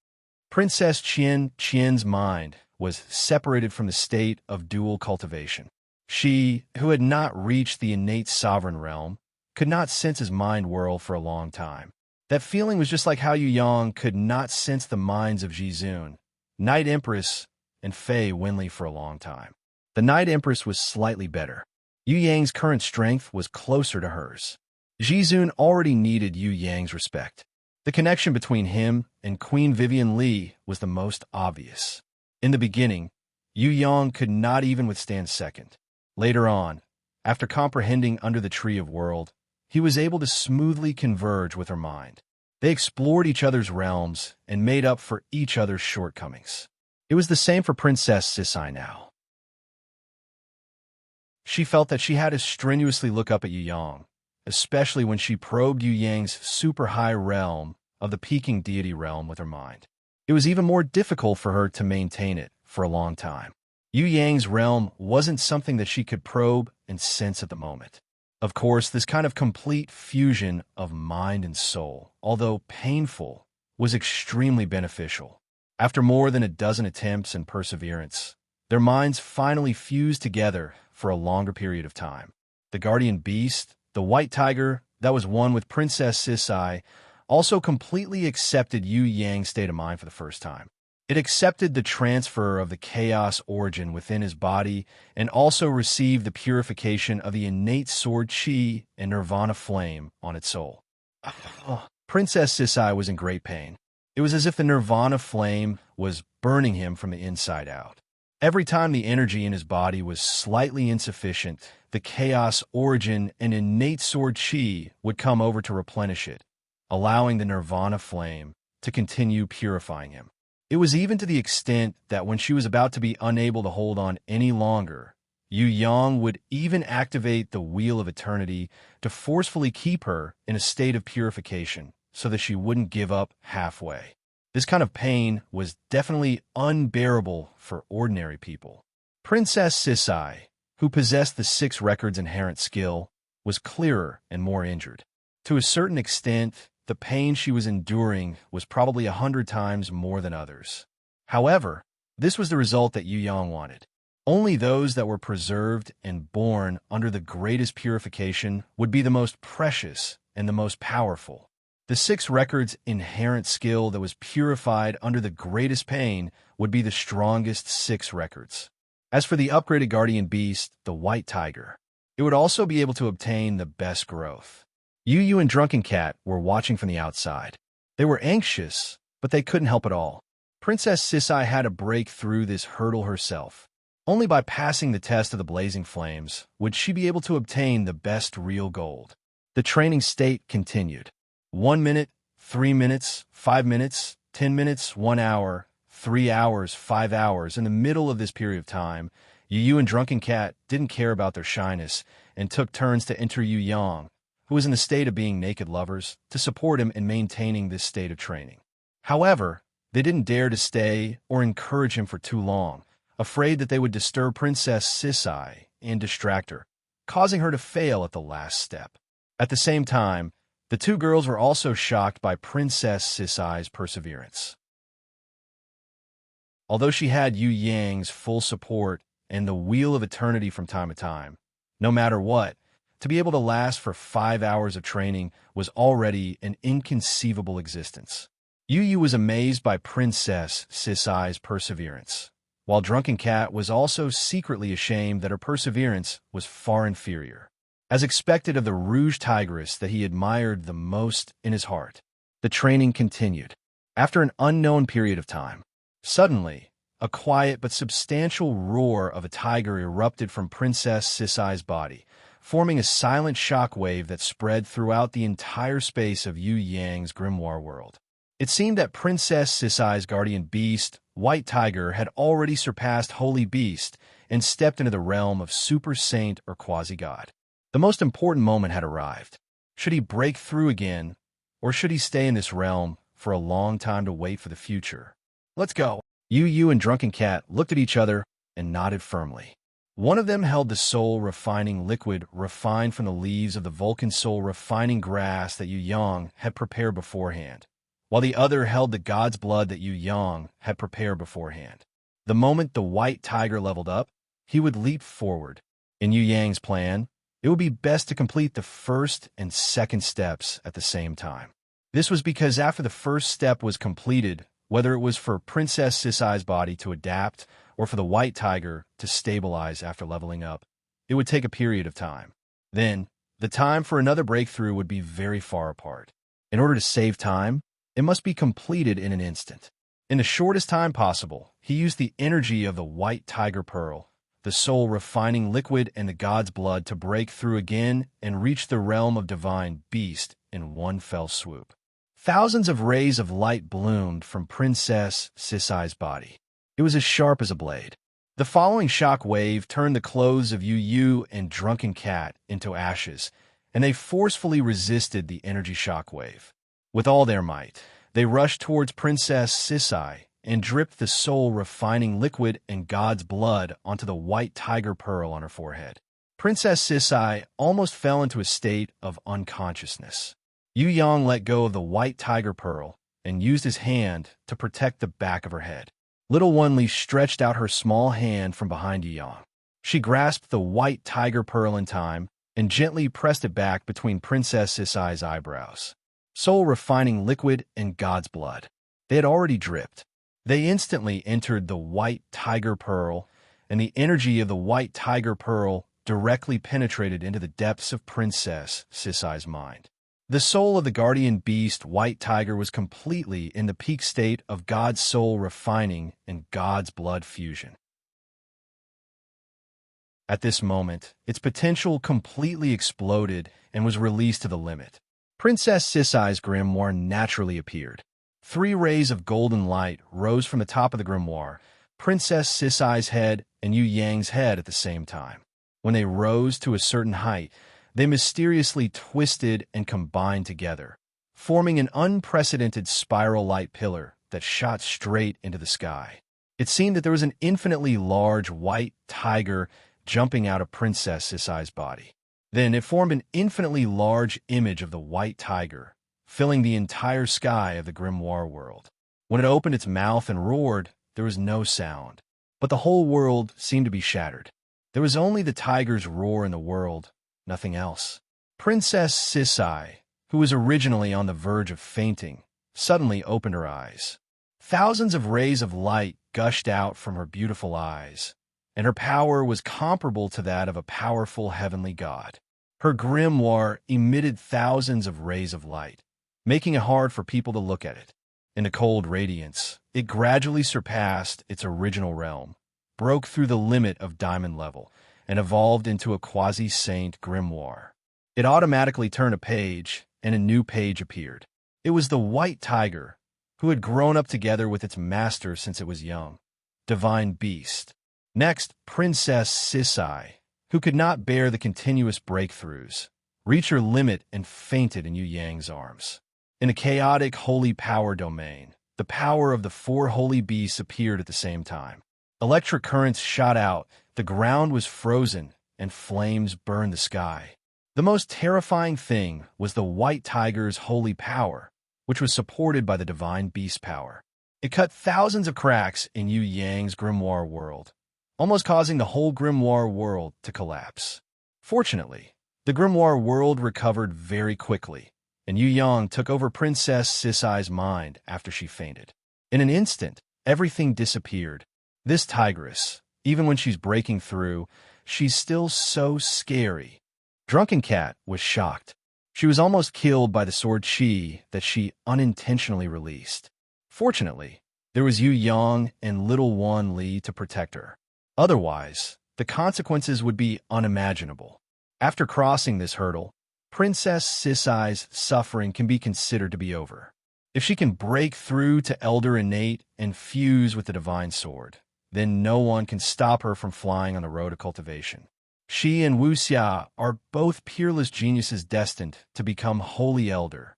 Princess Qian's mind was separated from the state of dual cultivation. She, who had not reached the innate sovereign realm, could not sense his mind whirl for a long time. That feeling was just like how Yu Yang could not sense the minds of Jizun, Night Empress, and Fei Wenli for a long time. The Night Empress was slightly better. Yu Yang's current strength was closer to hers. Jizun already needed Yu Yang's respect. The connection between him and Queen Vivian Li was the most obvious. In the beginning, Yu Yang could not even withstand second. Later on, after comprehending Under the Tree of World, he was able to smoothly converge with her mind. They explored each other's realms and made up for each other's shortcomings. It was the same for Princess Sisai now. She felt that she had to strenuously look up at Yu Yang, especially when she probed Yu Yang's super high realm of the Peking deity realm with her mind. It was even more difficult for her to maintain it for a long time. Yu Yang's realm wasn't something that she could probe and sense at the moment. Of course, this kind of complete fusion of mind and soul, although painful, was extremely beneficial. After more than a dozen attempts and perseverance, their minds finally fused together for a longer period of time. The guardian beast, the White Tiger that was one with Princess Sisai, also completely accepted Yu Yang's state of mind for the first time. It accepted the transfer of the chaos origin within his body and also received the purification of the innate sword chi and nirvana flame on its soul. Princess Sisai was in great pain. It was as if the nirvana flame was burning him from the inside out. Every time the energy in his body was slightly insufficient, the chaos origin and innate sword chi would come over to replenish it, allowing the nirvana flame to continue purifying him. It was even to the extent that when she was about to be unable to hold on any longer, Yu Yang would even activate the Wheel of Eternity to forcefully keep her in a state of purification so that she wouldn't give up halfway. This kind of pain was definitely unbearable for ordinary people. Princess Sisai, who possessed the 6 records' inherent skill, was clearer and more injured. To a certain extent, the pain she was enduring was probably 100 times more than others. However, this was the result that Yu Yang wanted. Only those that were preserved and born under the greatest purification would be the most precious and the most powerful. The 6 records' inherent skill that was purified under the greatest pain would be the strongest 6 records. As for the upgraded guardian beast, the white tiger, it would also be able to obtain the best growth. Yu and Drunken Cat were watching from the outside. They were anxious, but they couldn't help it all. Princess Sisai had to break through this hurdle herself. Only by passing the test of the blazing flames would she be able to obtain the best real gold. The training state continued. 1 minute, 3 minutes, 5 minutes, 10 minutes, 1 hour, 3 hours, 5 hours. In the middle of this period of time, Yu and Drunken Cat didn't care about their shyness and took turns to enter Yu Yang, who was in the state of being naked lovers, to support him in maintaining this state of training. However, they didn't dare to stay or encourage him for too long, afraid that they would disturb Princess Sisai and distract her, causing her to fail at the last step. At the same time, the 2 girls were also shocked by Princess Sisai's perseverance. Although she had Yu Yang's full support and the Wheel of Eternity from time to time, no matter what, to be able to last for 5 hours of training was already an inconceivable existence. Yu was amazed by Princess Sisai's perseverance, while Drunken Cat was also secretly ashamed that her perseverance was far inferior. As expected of the Rouge Tigress that he admired the most in his heart, the training continued. After an unknown period of time, suddenly, a quiet but substantial roar of a tiger erupted from Princess Sisai's body, forming a silent shockwave that spread throughout the entire space of Yu Yang's grimoire world. It seemed that Princess Sisai's guardian beast, White Tiger, had already surpassed Holy Beast and stepped into the realm of Super Saint or Quasi-God. The most important moment had arrived. Should he break through again, or should he stay in this realm for a long time to wait for the future? Let's go. Yu and Drunken Cat looked at each other and nodded firmly. One of them held the soul-refining liquid refined from the leaves of the Vulcan soul-refining grass that Yu Yang had prepared beforehand, while the other held the god's blood that Yu Yang had prepared beforehand. The moment the white tiger leveled up, he would leap forward. In Yu Yang's plan, it would be best to complete the first and second steps at the same time. This was because after the first step was completed, whether it was for Princess Sisai's body to adapt or for the white tiger to stabilize after leveling up, it would take a period of time. Then, the time for another breakthrough would be very far apart. In order to save time, it must be completed in an instant. In the shortest time possible, he used the energy of the white tiger pearl, the soul-refining liquid, and the god's blood to break through again and reach the realm of divine beast in one fell swoop. Thousands of rays of light bloomed from Princess Sisai's body. It was as sharp as a blade. The following shock wave turned the clothes of Yu and Drunken Cat into ashes, and they forcefully resisted the energy shock wave. With all their might, they rushed towards Princess Sisai and dripped the soul-refining liquid and God's blood onto the white tiger pearl on her forehead. Princess Sisai almost fell into a state of unconsciousness. Yu Yang let go of the white tiger pearl and used his hand to protect the back of her head. Little One-Li stretched out her small hand from behind Yu Yang. She grasped the white tiger pearl in time and gently pressed it back between Princess Sisai's eyebrows. Soul-refining liquid and God's blood. They had already dripped. They instantly entered the white tiger pearl, and the energy of the white tiger pearl directly penetrated into the depths of Princess Sisai's mind. The soul of the guardian beast, White Tiger, was completely in the peak state of God's soul refining and God's blood fusion. At this moment, its potential completely exploded and was released to the limit. Princess Sisai's grimoire naturally appeared. 3 rays of golden light rose from the top of the grimoire, Princess Sisai's head and Yu Yang's head at the same time. When they rose to a certain height, they mysteriously twisted and combined together, forming an unprecedented spiral light pillar that shot straight into the sky. It seemed that there was an infinitely large white tiger jumping out of Princess Sisai's body. Then it formed an infinitely large image of the white tiger, filling the entire sky of the grimoire world. When it opened its mouth and roared, there was no sound, but the whole world seemed to be shattered. There was only the tiger's roar in the world, nothing else. Princess Sisai, who was originally on the verge of fainting, suddenly opened her eyes. Thousands of rays of light gushed out from her beautiful eyes, and her power was comparable to that of a powerful heavenly god. Her grimoire emitted thousands of rays of light, making it hard for people to look at it. In a cold radiance, it gradually surpassed its original realm, broke through the limit of diamond level, and evolved into a quasi-saint grimoire. It automatically turned a page, and a new page appeared. It was the white tiger, who had grown up together with its master since it was young, divine beast. Next, Princess Sisai, who could not bear the continuous breakthroughs, reached her limit and fainted in Yu Yang's arms. In a chaotic holy power domain, the power of the four holy beasts appeared at the same time. Electric currents shot out, the ground was frozen, and flames burned the sky. The most terrifying thing was the white tiger's holy power, which was supported by the divine beast power. It cut thousands of cracks in Yu Yang's grimoire world, almost causing the whole grimoire world to collapse. Fortunately, the grimoire world recovered very quickly, and Yu Yang took over Princess Sisai's mind after she fainted. In an instant, everything disappeared. This tigress, even when she's breaking through, she's still so scary. Drunken Cat was shocked. She was almost killed by the sword chi that she unintentionally released. Fortunately, there was Yu Yang and little Wan Li to protect her. Otherwise, the consequences would be unimaginable. After crossing this hurdle, Princess Sisai's suffering can be considered to be over. If she can break through to Elder Innate and fuse with the Divine Sword, then no one can stop her from flying on the road to cultivation. She and Wu Xia are both peerless geniuses destined to become Holy Elder.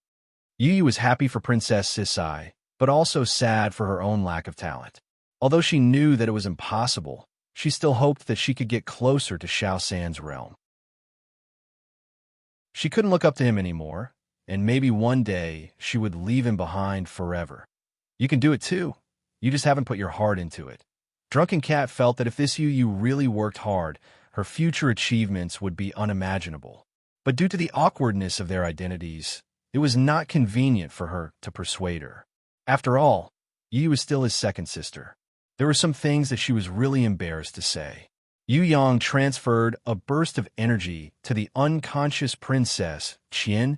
Yu Yu was happy for Princess Sisai, but also sad for her own lack of talent. Although she knew that it was impossible, she still hoped that she could get closer to Xiao San's realm. She couldn't look up to him anymore, and maybe one day she would leave him behind forever. You can do it too. You just haven't put your heart into it. Drunken Cat felt that if this Yu Yu really worked hard, her future achievements would be unimaginable. But due to the awkwardness of their identities, it was not convenient for her to persuade her. After all, Yu Yu was still his second sister. There were some things that she was really embarrassed to say. Yu Yang transferred a burst of energy to the unconscious princess, Qian,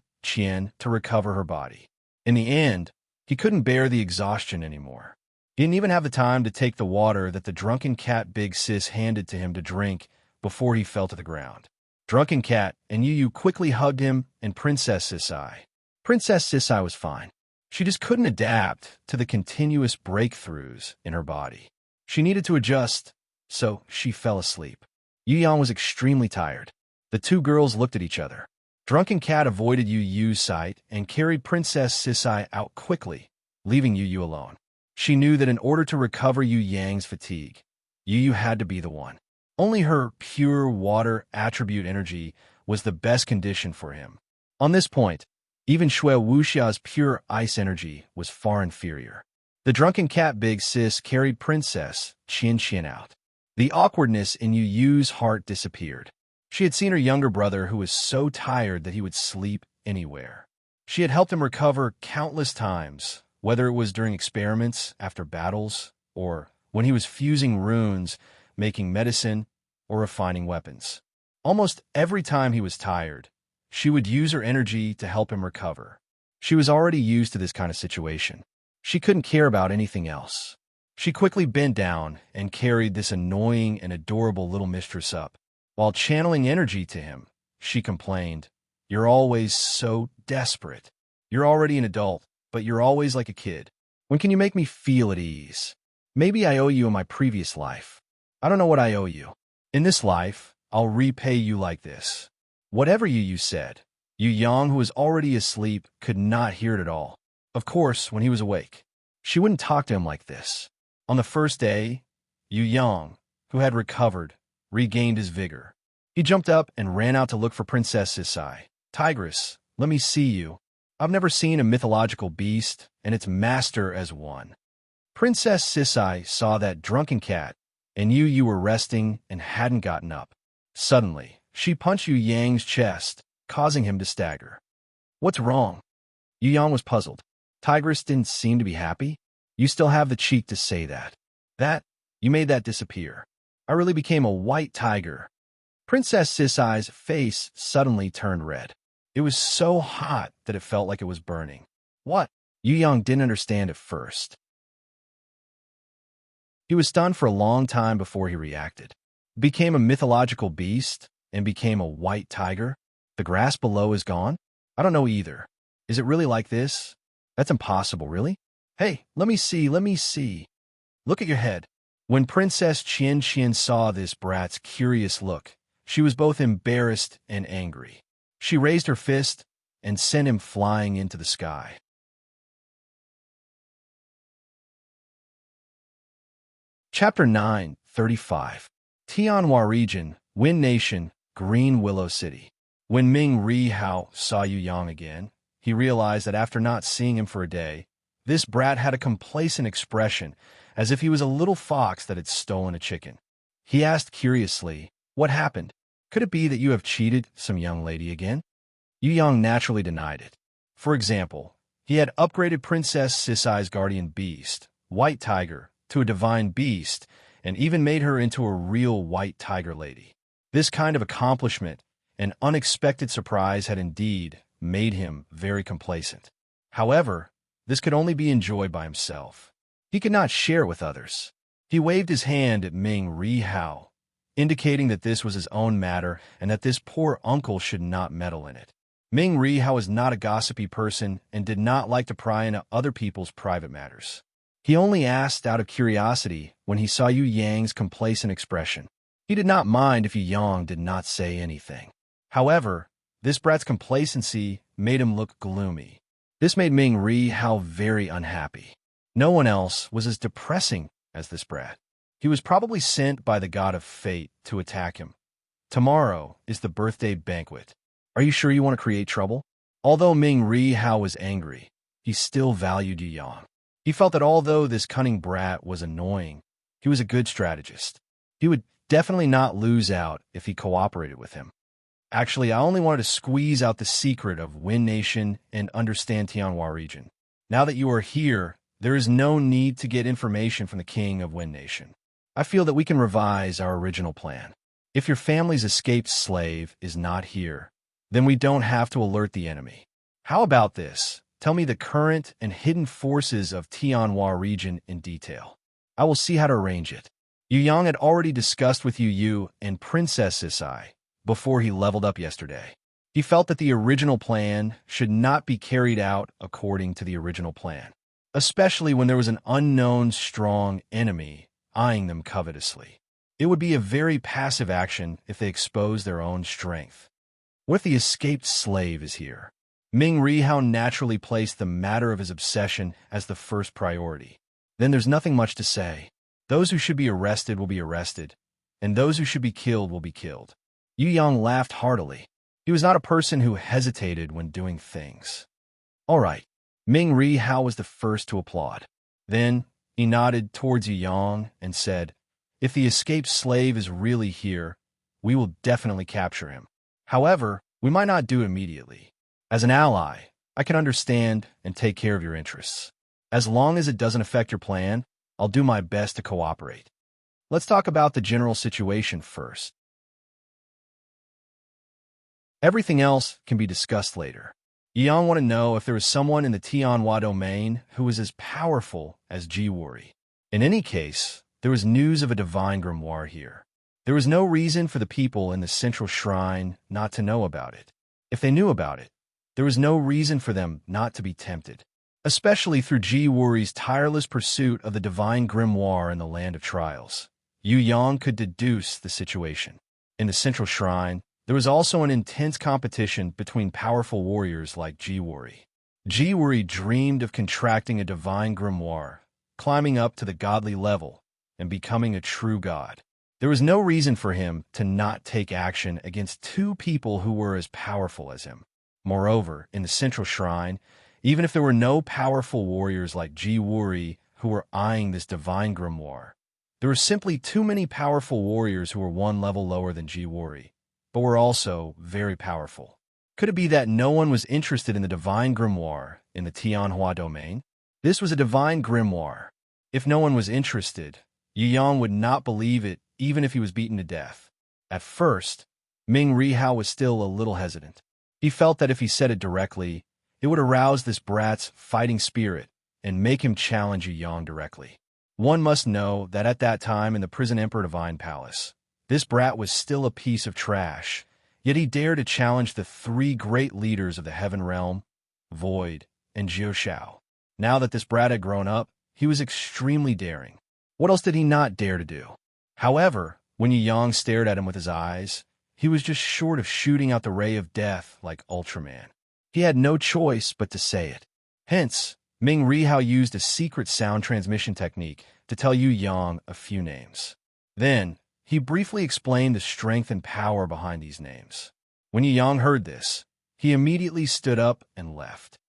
to recover her body. In the end, he couldn't bear the exhaustion anymore. He didn't even have the time to take the water that the Drunken Cat Big Sis handed to him to drink before he fell to the ground. Drunken Cat and Yu Yu quickly hugged him and Princess Sisai. Princess Sisai was fine. She just couldn't adapt to the continuous breakthroughs in her body. She needed to adjust, so she fell asleep. Yu Yang was extremely tired. The two girls looked at each other. Drunken Cat avoided Yu Yu's sight and carried Princess Sisai out quickly, leaving Yu Yu alone. She knew that in order to recover Yu Yang's fatigue, Yu Yu had to be the one. Only her pure water attribute energy was the best condition for him. On this point, even Shui Wuxia's pure ice energy was far inferior. The Drunken Cat Big Sis carried Princess Qian out. The awkwardness in Yu Yu's heart disappeared. She had seen her younger brother who was so tired that he would sleep anywhere. She had helped him recover countless times, whether it was during experiments after battles, or when he was fusing runes, making medicine, or refining weapons. Almost every time he was tired, she would use her energy to help him recover. She was already used to this kind of situation. She couldn't care about anything else. She quickly bent down and carried this annoying and adorable little mistress up. While channeling energy to him, she complained, "You're always so desperate. You're already an adult, but you're always like a kid. When can you make me feel at ease? Maybe I owe you in my previous life. I don't know what I owe you. In this life, I'll repay you like this." Whatever you said, Yu Yang, who was already asleep, could not hear it at all. Of course, when he was awake, she wouldn't talk to him like this. On the first day, Yu Yang, who had recovered, regained his vigor. He jumped up and ran out to look for Princess Sisai. Tigress, let me see you. I've never seen a mythological beast, and its master as one. Princess Sisai saw that drunken cat, and you were resting and hadn't gotten up. Suddenly, she punched Yu Yang's chest, causing him to stagger. What's wrong? Yu Yang was puzzled. Tigress didn't seem to be happy. You still have the cheek to say that. You made that disappear. I really became a white tiger. Princess Sisai's face suddenly turned red. It was so hot that it felt like it was burning. What? Yu Yang didn't understand at first. He was stunned for a long time before he reacted. Became a mythological beast and became a white tiger? The grass below is gone? I don't know either. Is it really like this? That's impossible, really? Hey, let me see. Look at your head. When Princess Qian saw this brat's curious look, she was both embarrassed and angry. She raised her fist and sent him flying into the sky. Chapter 9:35. Tianhua Region, Wind Nation, Green Willow City. When Ming Ri Hao saw Yu Yang again, he realized that after not seeing him for a day, this brat had a complacent expression, as if he was a little fox that had stolen a chicken. He asked curiously, "What happened? Could it be that you have cheated some young lady again?" Yu Yang naturally denied it. For example, he had upgraded Princess Sisai's guardian beast, White Tiger, to a divine beast, and even made her into a real white tiger lady. This kind of accomplishment, an unexpected surprise, had indeed made him very complacent. However, this could only be enjoyed by himself. He could not share with others. He waved his hand at Ming Ri Hao, indicating that this was his own matter and that this poor uncle should not meddle in it. Ming Ri Hao was not a gossipy person and did not like to pry into other people's private matters. He only asked out of curiosity when he saw Yu Yang's complacent expression. He did not mind if Yu Yang did not say anything. However, this brat's complacency made him look gloomy. This made Ming Ri Hao very unhappy. No one else was as depressing as this brat. He was probably sent by the god of fate to attack him. Tomorrow is the birthday banquet. Are you sure you want to create trouble? Although Ming Ri Hao was angry, he still valued Yu Yang. He felt that although this cunning brat was annoying, he was a good strategist. He would definitely not lose out if he cooperated with him. Actually, I only wanted to squeeze out the secret of Wind Nation and understand Tianhua Region. Now that you are here, there is no need to get information from the king of Wind Nation. I feel that we can revise our original plan. If your family's escaped slave is not here, then we don't have to alert the enemy. How about this? Tell me the current and hidden forces of Tianhua Region in detail. I will see how to arrange it. Yu Yang had already discussed with Yu and Princess Sisai before he leveled up yesterday. He felt that the original plan should not be carried out according to the original plan, especially when there was an unknown strong enemy eyeing them covetously. It would be a very passive action if they exposed their own strength. What if the escaped slave is here? Ming Ri Hao naturally placed the matter of his obsession as the first priority. Then there's nothing much to say. Those who should be arrested will be arrested, and those who should be killed will be killed. Yu Yang laughed heartily. He was not a person who hesitated when doing things. All right. Ming Ri Hao was the first to applaud. Then he nodded towards Yu Yang and said, "If the escaped slave is really here, we will definitely capture him. However, we might not do it immediately. As an ally, I can understand and take care of your interests. As long as it doesn't affect your plan, I'll do my best to cooperate. Let's talk about the general situation first. Everything else can be discussed later." Yu Yang wanted to know if there was someone in the Tianhua domain who was as powerful as Jiwuri. In any case, there was news of a divine grimoire here. There was no reason for the people in the central shrine not to know about it. If they knew about it, there was no reason for them not to be tempted, especially through Jiwuri's tireless pursuit of the divine grimoire in the land of trials. Yu Yang could deduce the situation. In the central shrine, there was also an intense competition between powerful warriors like Jiwuri. Jiwuri dreamed of contracting a divine grimoire, climbing up to the godly level and becoming a true god. There was no reason for him to not take action against two people who were as powerful as him. Moreover, in the central shrine, even if there were no powerful warriors like Ji Wuri who were eyeing this divine grimoire, there were simply too many powerful warriors who were one level lower than Ji Wuri, but were also very powerful. Could it be that no one was interested in the divine grimoire in the Tianhua domain? This was a divine grimoire. If no one was interested, Yu Yang would not believe it even if he was beaten to death. At first, Ming Rihao was still a little hesitant. He felt that if he said it directly, it would arouse this brat's fighting spirit and make him challenge Yu Yang directly. One must know that at that time in the Prison Emperor Divine Palace, this brat was still a piece of trash, yet he dared to challenge the three great leaders of the Heaven Realm, Void, and Jiushao. Now that this brat had grown up, he was extremely daring. What else did he not dare to do? However, when Yu Yang stared at him with his eyes, he was just short of shooting out the ray of death like Ultraman. He had no choice but to say it. Hence, Ming Rihao used a secret sound transmission technique to tell Yu Yang a few names. Then, he briefly explained the strength and power behind these names. When Yu Yang heard this, he immediately stood up and left.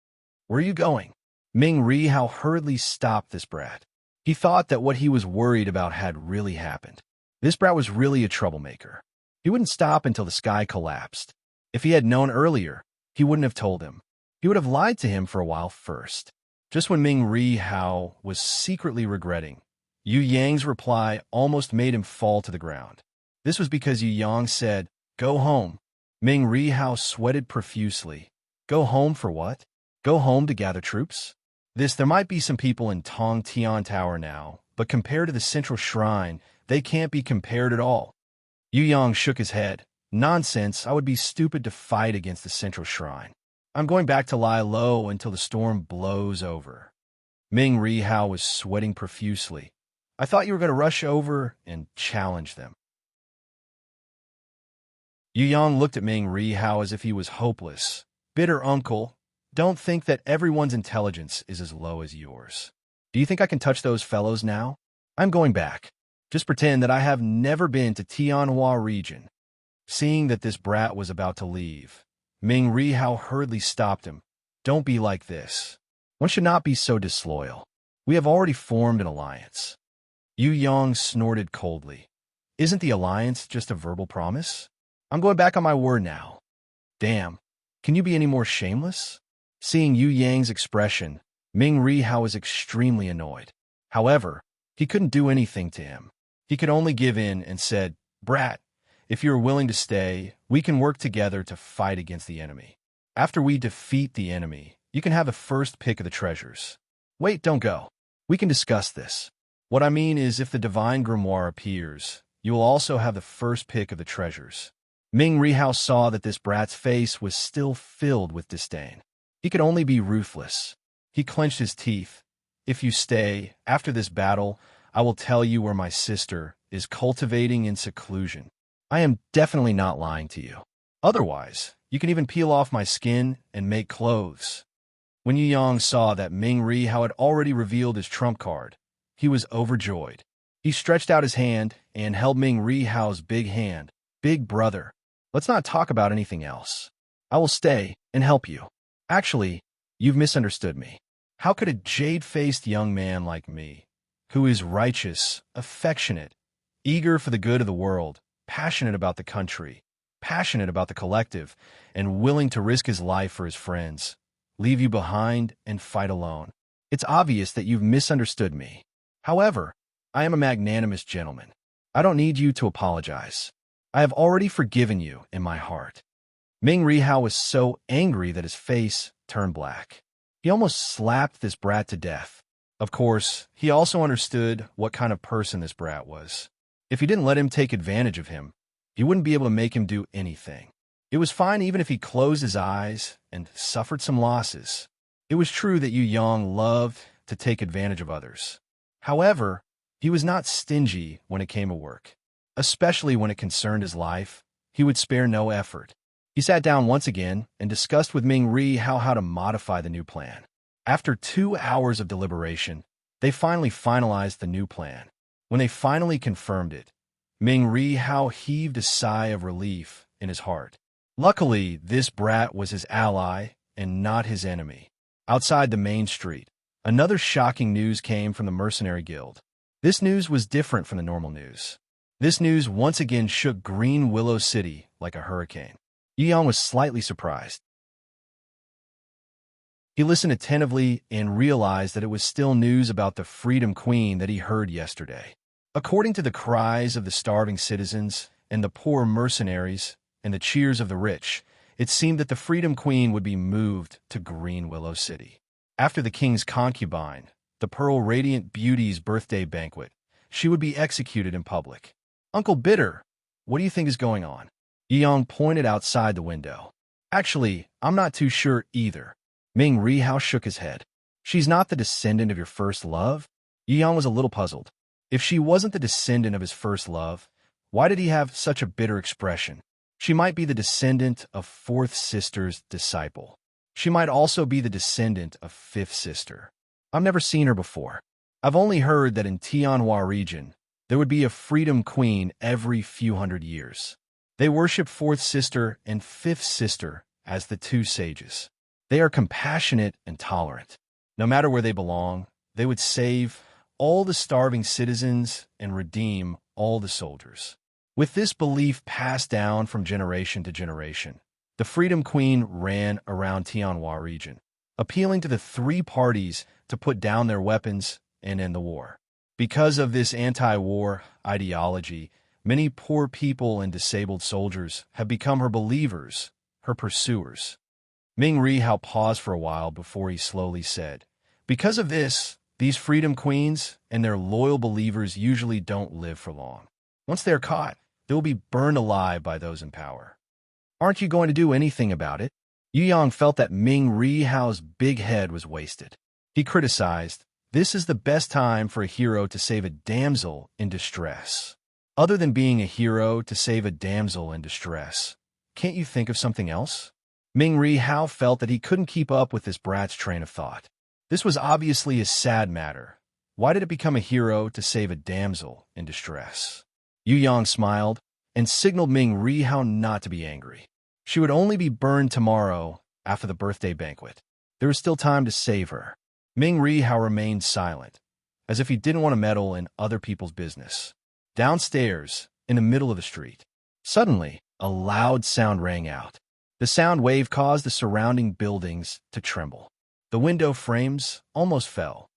"Where are you going?" Ming Rihao hurriedly stopped this brat. He thought that what he was worried about had really happened. This brat was really a troublemaker. He wouldn't stop until the sky collapsed. If he had known earlier, he wouldn't have told him. He would have lied to him for a while first. Just when Ming Rihao was secretly regretting, Yu Yang's reply almost made him fall to the ground. This was because Yu Yang said, "Go home." Ming Rihao sweated profusely. Go home for what? Go home to gather troops? There might be some people in Tong Tian Tower now, but compared to the central shrine, they can't be compared at all. Yu Yang shook his head. Nonsense, I would be stupid to fight against the central shrine. I'm going back to lie low until the storm blows over. Ming Rihao was sweating profusely. I thought you were going to rush over and challenge them. Yu Yang looked at Ming Rihao as if he was hopeless. Bitter uncle, don't think that everyone's intelligence is as low as yours. Do you think I can touch those fellows now? I'm going back. Just pretend that I have never been to Tianhua region. Seeing that this brat was about to leave, Ming Rihao hurriedly stopped him. Don't be like this. One should not be so disloyal. We have already formed an alliance. Yu Yang snorted coldly. Isn't the alliance just a verbal promise? I'm going back on my word now. Damn, can you be any more shameless? Seeing Yu Yang's expression, Ming Rihao was extremely annoyed. However, he couldn't do anything to him. He could only give in and said, Brat, if you're willing to stay, we can work together to fight against the enemy. After we defeat the enemy, you can have the first pick of the treasures. Wait, don't go. We can discuss this. What I mean is if the divine grimoire appears, you will also have the first pick of the treasures. Ming Rihao saw that this brat's face was still filled with disdain. He could only be ruthless. He clenched his teeth. If you stay, after this battle, I will tell you where my sister is cultivating in seclusion. I am definitely not lying to you. Otherwise, you can even peel off my skin and make clothes. When Yu Yang saw that Ming Rihao had already revealed his trump card, he was overjoyed. He stretched out his hand and held Ming Rihao's big hand. Big brother, let's not talk about anything else. I will stay and help you. Actually, you've misunderstood me. How could a jade-faced young man like me, who is righteous, affectionate, eager for the good of the world, passionate about the country, passionate about the collective, and willing to risk his life for his friends, leave you behind and fight alone? It's obvious that you've misunderstood me. However, I am a magnanimous gentleman. I don't need you to apologize. I have already forgiven you in my heart. Ming Rihao was so angry that his face turned black. He almost slapped this brat to death. Of course, he also understood what kind of person this brat was. If he didn't let him take advantage of him, he wouldn't be able to make him do anything. It was fine even if he closed his eyes and suffered some losses. It was true that Yu Yang loved to take advantage of others. However, he was not stingy when it came to work. Especially when it concerned his life, he would spare no effort. He sat down once again and discussed with Ming Rihao how to modify the new plan. After 2 hours of deliberation, They finally finalized the new plan. When they finally confirmed it, Ming Ri Hao heaved a sigh of relief in his heart. Luckily, this brat was his ally and not his enemy. Outside the main street, another shocking news came from the mercenary guild. This news was different from the normal news. This news once again shook Green Willow City like a hurricane. Yang was slightly surprised. He listened attentively and realized that it was still news about the Freedom Queen that he heard yesterday. According to the cries of the starving citizens and the poor mercenaries and the cheers of the rich, it seemed that the Freedom Queen would be moved to Green Willow City. After the king's concubine, the Pearl Radiant Beauty's birthday banquet, she would be executed in public. Uncle Bitter, what do you think is going on? Yang pointed outside the window. Actually, I'm not too sure either. Ming Ri Hao shook his head. She's not the descendant of your first love? Yang was a little puzzled. If she wasn't the descendant of his first love, why did he have such a bitter expression? She might be the descendant of fourth sister's disciple. She might also be the descendant of fifth sister. I've never seen her before. I've only heard that in Tianhua region, there would be a Freedom Queen every few hundred years. They worship fourth sister and fifth sister as the two sages. They are compassionate and tolerant. No matter where they belong, they would save all the starving citizens and redeem all the soldiers. With this belief passed down from generation to generation, the Freedom Queen ran around Tianhua region, appealing to the three parties to put down their weapons and end the war. Because of this anti-war ideology, many poor people and disabled soldiers have become her believers, her pursuers. Ming Ri Hao paused for a while before he slowly said, because of this, these Freedom Queens and their loyal believers usually don't live for long. Once they're caught, they will be burned alive by those in power. Aren't you going to do anything about it? Yu Yang felt that Ming Ri Hao's big head was wasted. He criticized, this is the best time for a hero to save a damsel in distress. Other than being a hero to save a damsel in distress, can't you think of something else? Ming Ri Hao felt that he couldn't keep up with this brat's train of thought. This was obviously a sad matter. Why did it become a hero to save a damsel in distress? Yu Yang smiled and signaled Ming Ri Hao not to be angry. She would only be burned tomorrow after the birthday banquet. There was still time to save her. Ming Ri Hao remained silent, as if he didn't want to meddle in other people's business. Downstairs, in the middle of the street, suddenly, a loud sound rang out. The sound wave caused the surrounding buildings to tremble. The window frames almost fell.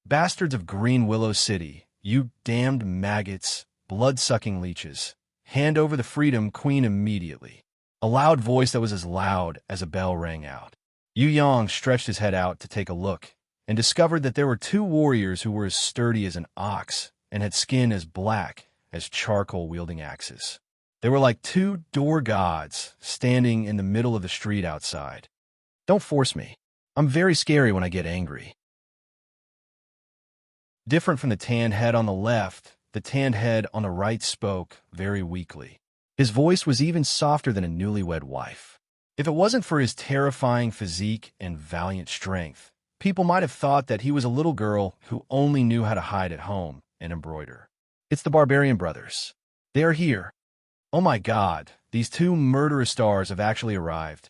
Bastards of Green Willow City, you damned maggots, blood-sucking leeches, hand over the Freedom Queen immediately. A loud voice that was as loud as a bell rang out. Yu Yang stretched his head out to take a look and discovered that there were two warriors who were as sturdy as an ox and had skin as black as charcoal wielding axes. They were like two door gods standing in the middle of the street outside. Don't force me. I'm very scary when I get angry. Different from the tanned head on the left, the tanned head on the right spoke very weakly. His voice was even softer than a newlywed wife. If it wasn't for his terrifying physique and valiant strength, people might have thought that he was a little girl who only knew how to hide at home and embroider. It's the Barbarian brothers. They are here. Oh my God, these two murderous stars have actually arrived.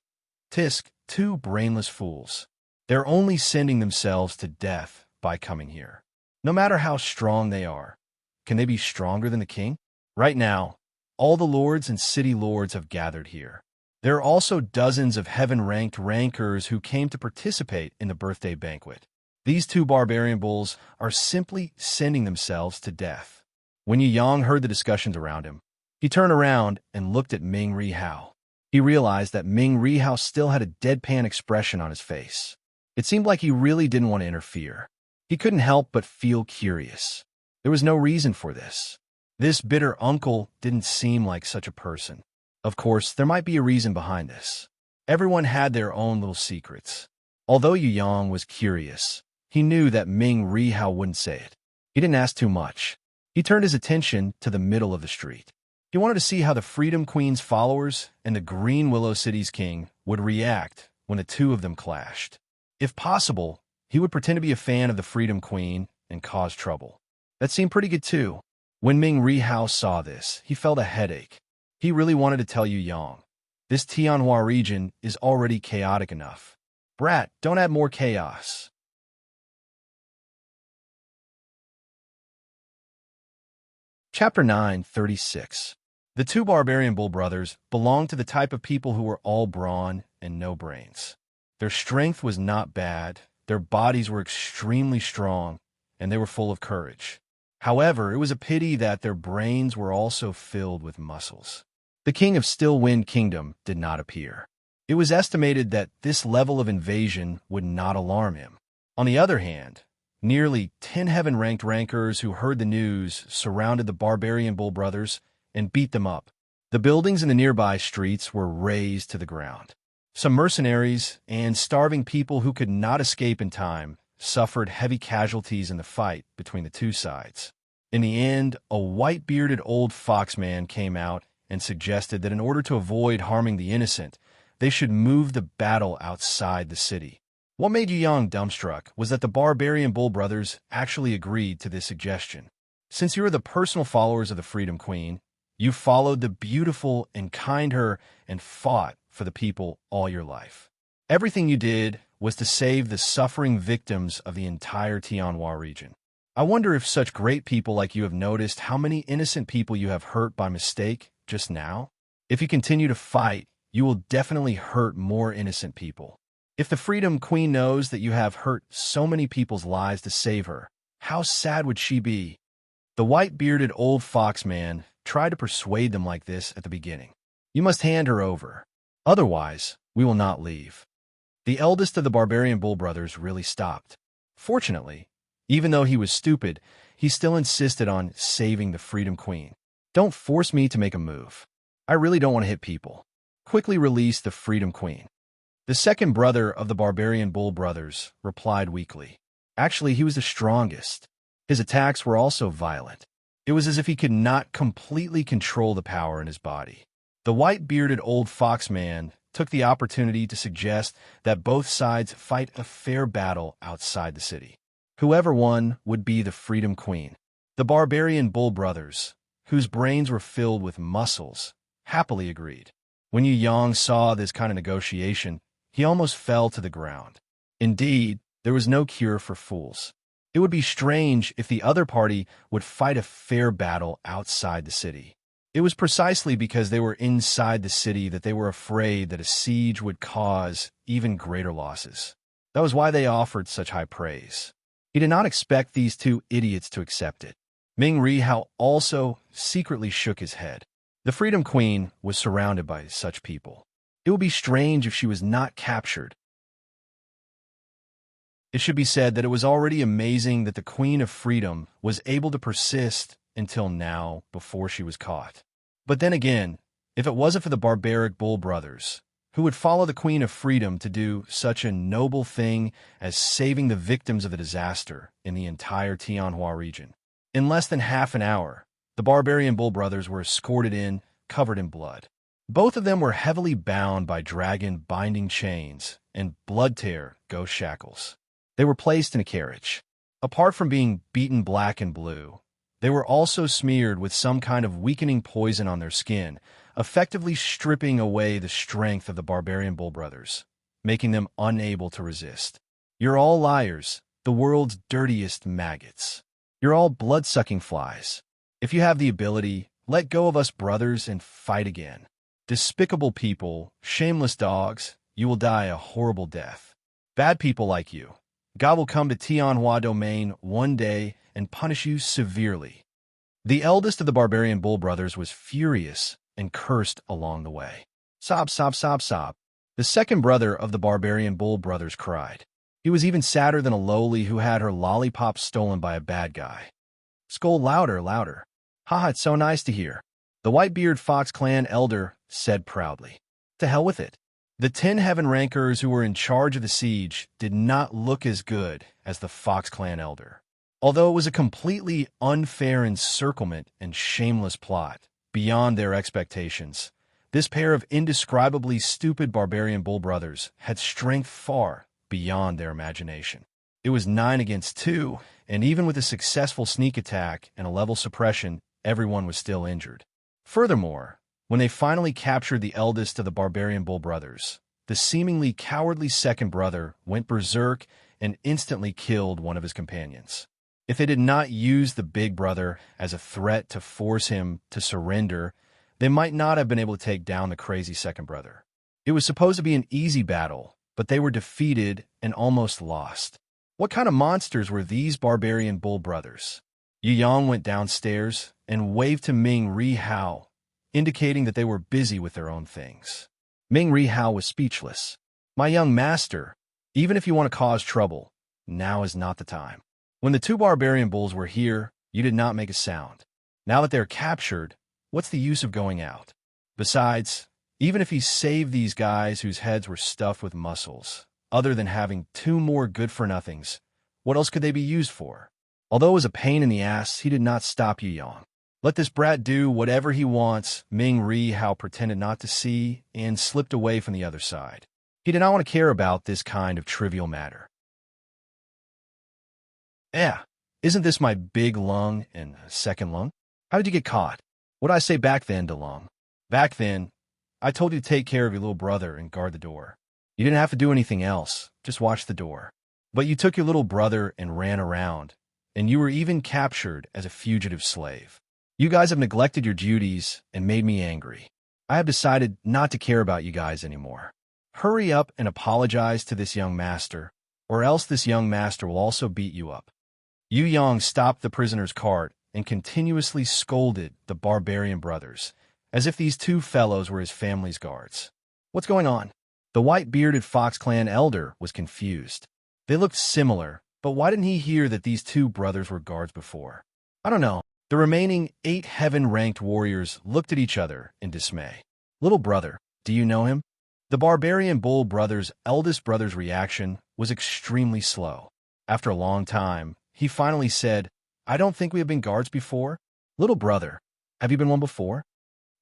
Tisk, two brainless fools. They're only sending themselves to death by coming here. No matter how strong they are, can they be stronger than the king? Right now, all the lords and city lords have gathered here. There are also dozens of heaven-ranked rankers who came to participate in the birthday banquet. These two barbarian bulls are simply sending themselves to death. When Yu Yang heard the discussions around him, he turned around and looked at Ming Ri Hao. He realized that Ming Ri Hao still had a deadpan expression on his face. It seemed like he really didn't want to interfere. He couldn't help but feel curious. There was no reason for this. This bitter uncle didn't seem like such a person. Of course, there might be a reason behind this. Everyone had their own little secrets. Although Yu Yang was curious, he knew that Ming Ri Hao wouldn't say it. He didn't ask too much. He turned his attention to the middle of the street. He wanted to see how the Freedom Queen's followers and the Green Willow City's king would react when the two of them clashed. If possible, he would pretend to be a fan of the Freedom Queen and cause trouble. That seemed pretty good too. When Ming Rihao saw this, he felt a headache. He really wanted to tell Yu Yang, this Tianhua region is already chaotic enough. Brat, don't add more chaos. Chapter 9:36. The two barbarian bull brothers belonged to the type of people who were all brawn and no brains. Their strength was not bad, their bodies were extremely strong, and they were full of courage. However, it was a pity that their brains were also filled with muscles. The king of Still Wind Kingdom did not appear. It was estimated that this level of invasion would not alarm him. On the other hand, nearly 10 heaven-ranked rankers who heard the news surrounded the barbarian bull brothers and beat them up. The buildings in the nearby streets were razed to the ground. Some mercenaries and starving people who could not escape in time suffered heavy casualties in the fight between the two sides. In the end, a white-bearded old foxman came out and suggested that in order to avoid harming the innocent, they should move the battle outside the city. What made Yu Yang dumbstruck was that the barbarian bull brothers actually agreed to this suggestion. Since you are the personal followers of the Freedom Queen, you followed the beautiful and kind her and fought for the people all your life. Everything you did was to save the suffering victims of the entire Tianhua region. I wonder if such great people like you have noticed how many innocent people you have hurt by mistake just now? If you continue to fight, you will definitely hurt more innocent people. If the Freedom Queen knows that you have hurt so many people's lives to save her, how sad would she be? The white-bearded old foxman tried to persuade them like this at the beginning. You must hand her over. Otherwise, we will not leave. The eldest of the barbarian bull brothers really stopped. Fortunately, even though he was stupid, he still insisted on saving the Freedom Queen. Don't force me to make a move. I really don't want to hit people. Quickly release the Freedom Queen. The second brother of the barbarian bull brothers replied weakly. Actually, he was the strongest. His attacks were also violent. It was as if he could not completely control the power in his body. The white-bearded old foxman took the opportunity to suggest that both sides fight a fair battle outside the city. Whoever won would be the Freedom Queen. The barbarian bull brothers, whose brains were filled with muscles, happily agreed. When Yu Yang saw this kind of negotiation, he almost fell to the ground. Indeed, there was no cure for fools. It would be strange if the other party would fight a fair battle outside the city. It was precisely because they were inside the city that they were afraid that a siege would cause even greater losses. That was why they offered such high praise. He did not expect these two idiots to accept it. Ming Rihao also secretly shook his head. The Freedom Queen was surrounded by such people. It would be strange if she was not captured. It should be said that it was already amazing that the Queen of Freedom was able to persist until now before she was caught. But then again, if it wasn't for the barbaric bull brothers, who would follow the Queen of Freedom to do such a noble thing as saving the victims of the disaster in the entire Tianhua region. In less than half an hour, the barbarian bull brothers were escorted in, covered in blood. Both of them were heavily bound by dragon binding chains and blood-tear ghost shackles. They were placed in a carriage. Apart from being beaten black and blue, they were also smeared with some kind of weakening poison on their skin, effectively stripping away the strength of the barbarian bull brothers, making them unable to resist. You're all liars, the world's dirtiest maggots. You're all blood-sucking flies. If you have the ability, let go of us brothers and fight again. Despicable people, shameless dogs, you will die a horrible death. Bad people like you. God will come to Tianhua domain one day and punish you severely. The eldest of the barbarian bull brothers was furious and cursed along the way. Sob, sob, sob, sob. The second brother of the barbarian bull brothers cried. He was even sadder than a lowly who had her lollipop stolen by a bad guy. Scold louder, louder. Haha, it's so nice to hear. The Whitebeard Fox clan elder said proudly. To hell with it. The 10 heaven rankers who were in charge of the siege did not look as good as the Fox clan elder. Although it was a completely unfair encirclement and shameless plot, beyond their expectations, this pair of indescribably stupid barbarian bull brothers had strength far beyond their imagination. It was 9 against 2, and even with a successful sneak attack and a level suppression, everyone was still injured. Furthermore, when they finally captured the eldest of the barbarian bull brothers, the seemingly cowardly second brother went berserk and instantly killed one of his companions. If they did not use the big brother as a threat to force him to surrender, they might not have been able to take down the crazy second brother. It was supposed to be an easy battle, but they were defeated and almost lost. What kind of monsters were these barbarian bull brothers? Yu Yang went downstairs and waved to Ming Ri Hao, indicating that they were busy with their own things. Ming Ri Hao was speechless. "My young master, even if you want to cause trouble, now is not the time. When the two barbarian bulls were here, you did not make a sound. Now that they're captured, what's the use of going out? Besides, even if he saved these guys whose heads were stuffed with muscles, other than having two more good-for-nothings, what else could they be used for?" Although it was a pain in the ass, he did not stop Yu Yang. "Let this brat do whatever he wants," Ming Ri Hao pretended not to see and slipped away from the other side. He did not want to care about this kind of trivial matter. Isn't this my big lung and second lung? How did you get caught? What did I say back then, DeLong? Back then, I told you to take care of your little brother and guard the door. You didn't have to do anything else, just watch the door. But you took your little brother and ran around, and you were even captured as a fugitive slave. You guys have neglected your duties and made me angry. I have decided not to care about you guys anymore. Hurry up and apologize to this young master, or else this young master will also beat you up." Yu Yang stopped the prisoner's cart and continuously scolded the barbarian brothers, as if these two fellows were his family's guards. "What's going on?" The white-bearded Fox Clan elder was confused. They looked similar, but why didn't he hear that these two brothers were guards before? "I don't know." The remaining 8 heaven-ranked warriors looked at each other in dismay. "Little brother, do you know him?" The barbarian bull brother's eldest brother's reaction was extremely slow. After a long time, he finally said, "I don't think we have been guards before. Little brother, have you been one before?"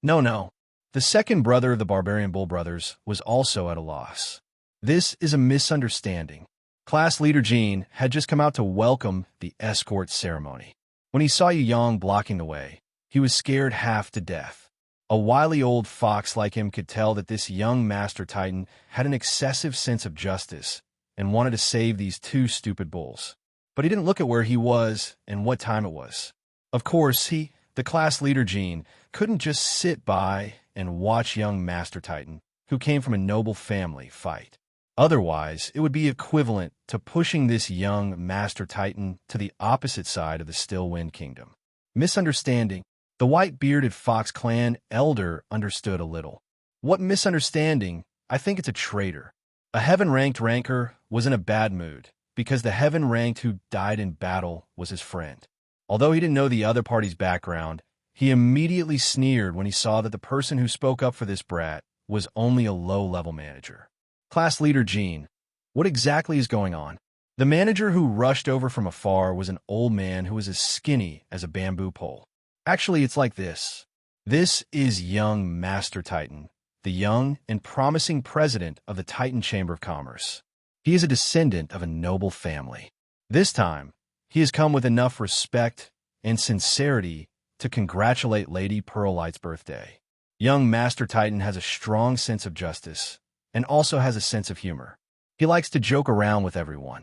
No. The second brother of the barbarian bull brothers was also at a loss. "This is a misunderstanding. Class leader Jean had just come out to welcome the escort ceremony. When he saw Yu Yang blocking the way, he was scared half to death. A wily old fox like him could tell that this young Master Titan had an excessive sense of justice and wanted to save these two stupid bulls. But he didn't look at where he was and what time it was. Of course, the class leader Jean, couldn't just sit by and watch young Master Titan, who came from a noble family, fight. Otherwise, it would be equivalent to pushing this young Master Titan to the opposite side of the Stillwind Kingdom. Misunderstanding. The white-bearded Fox Clan elder understood a little. What misunderstanding? I think it's a traitor. A heaven-ranked ranker was in a bad mood, because the heaven-ranked who died in battle was his friend. Although he didn't know the other party's background, he immediately sneered when he saw that the person who spoke up for this brat was only a low-level manager. Class leader Jean, what exactly is going on? The manager who rushed over from afar was an old man who was as skinny as a bamboo pole. Actually, it's like this. This is young Master Titan, the young and promising president of the Titan Chamber of Commerce. He is a descendant of a noble family. This time, he has come with enough respect and sincerity to congratulate Lady Pearllight's birthday. Young Master Titan has a strong sense of justice and also has a sense of humor. He likes to joke around with everyone.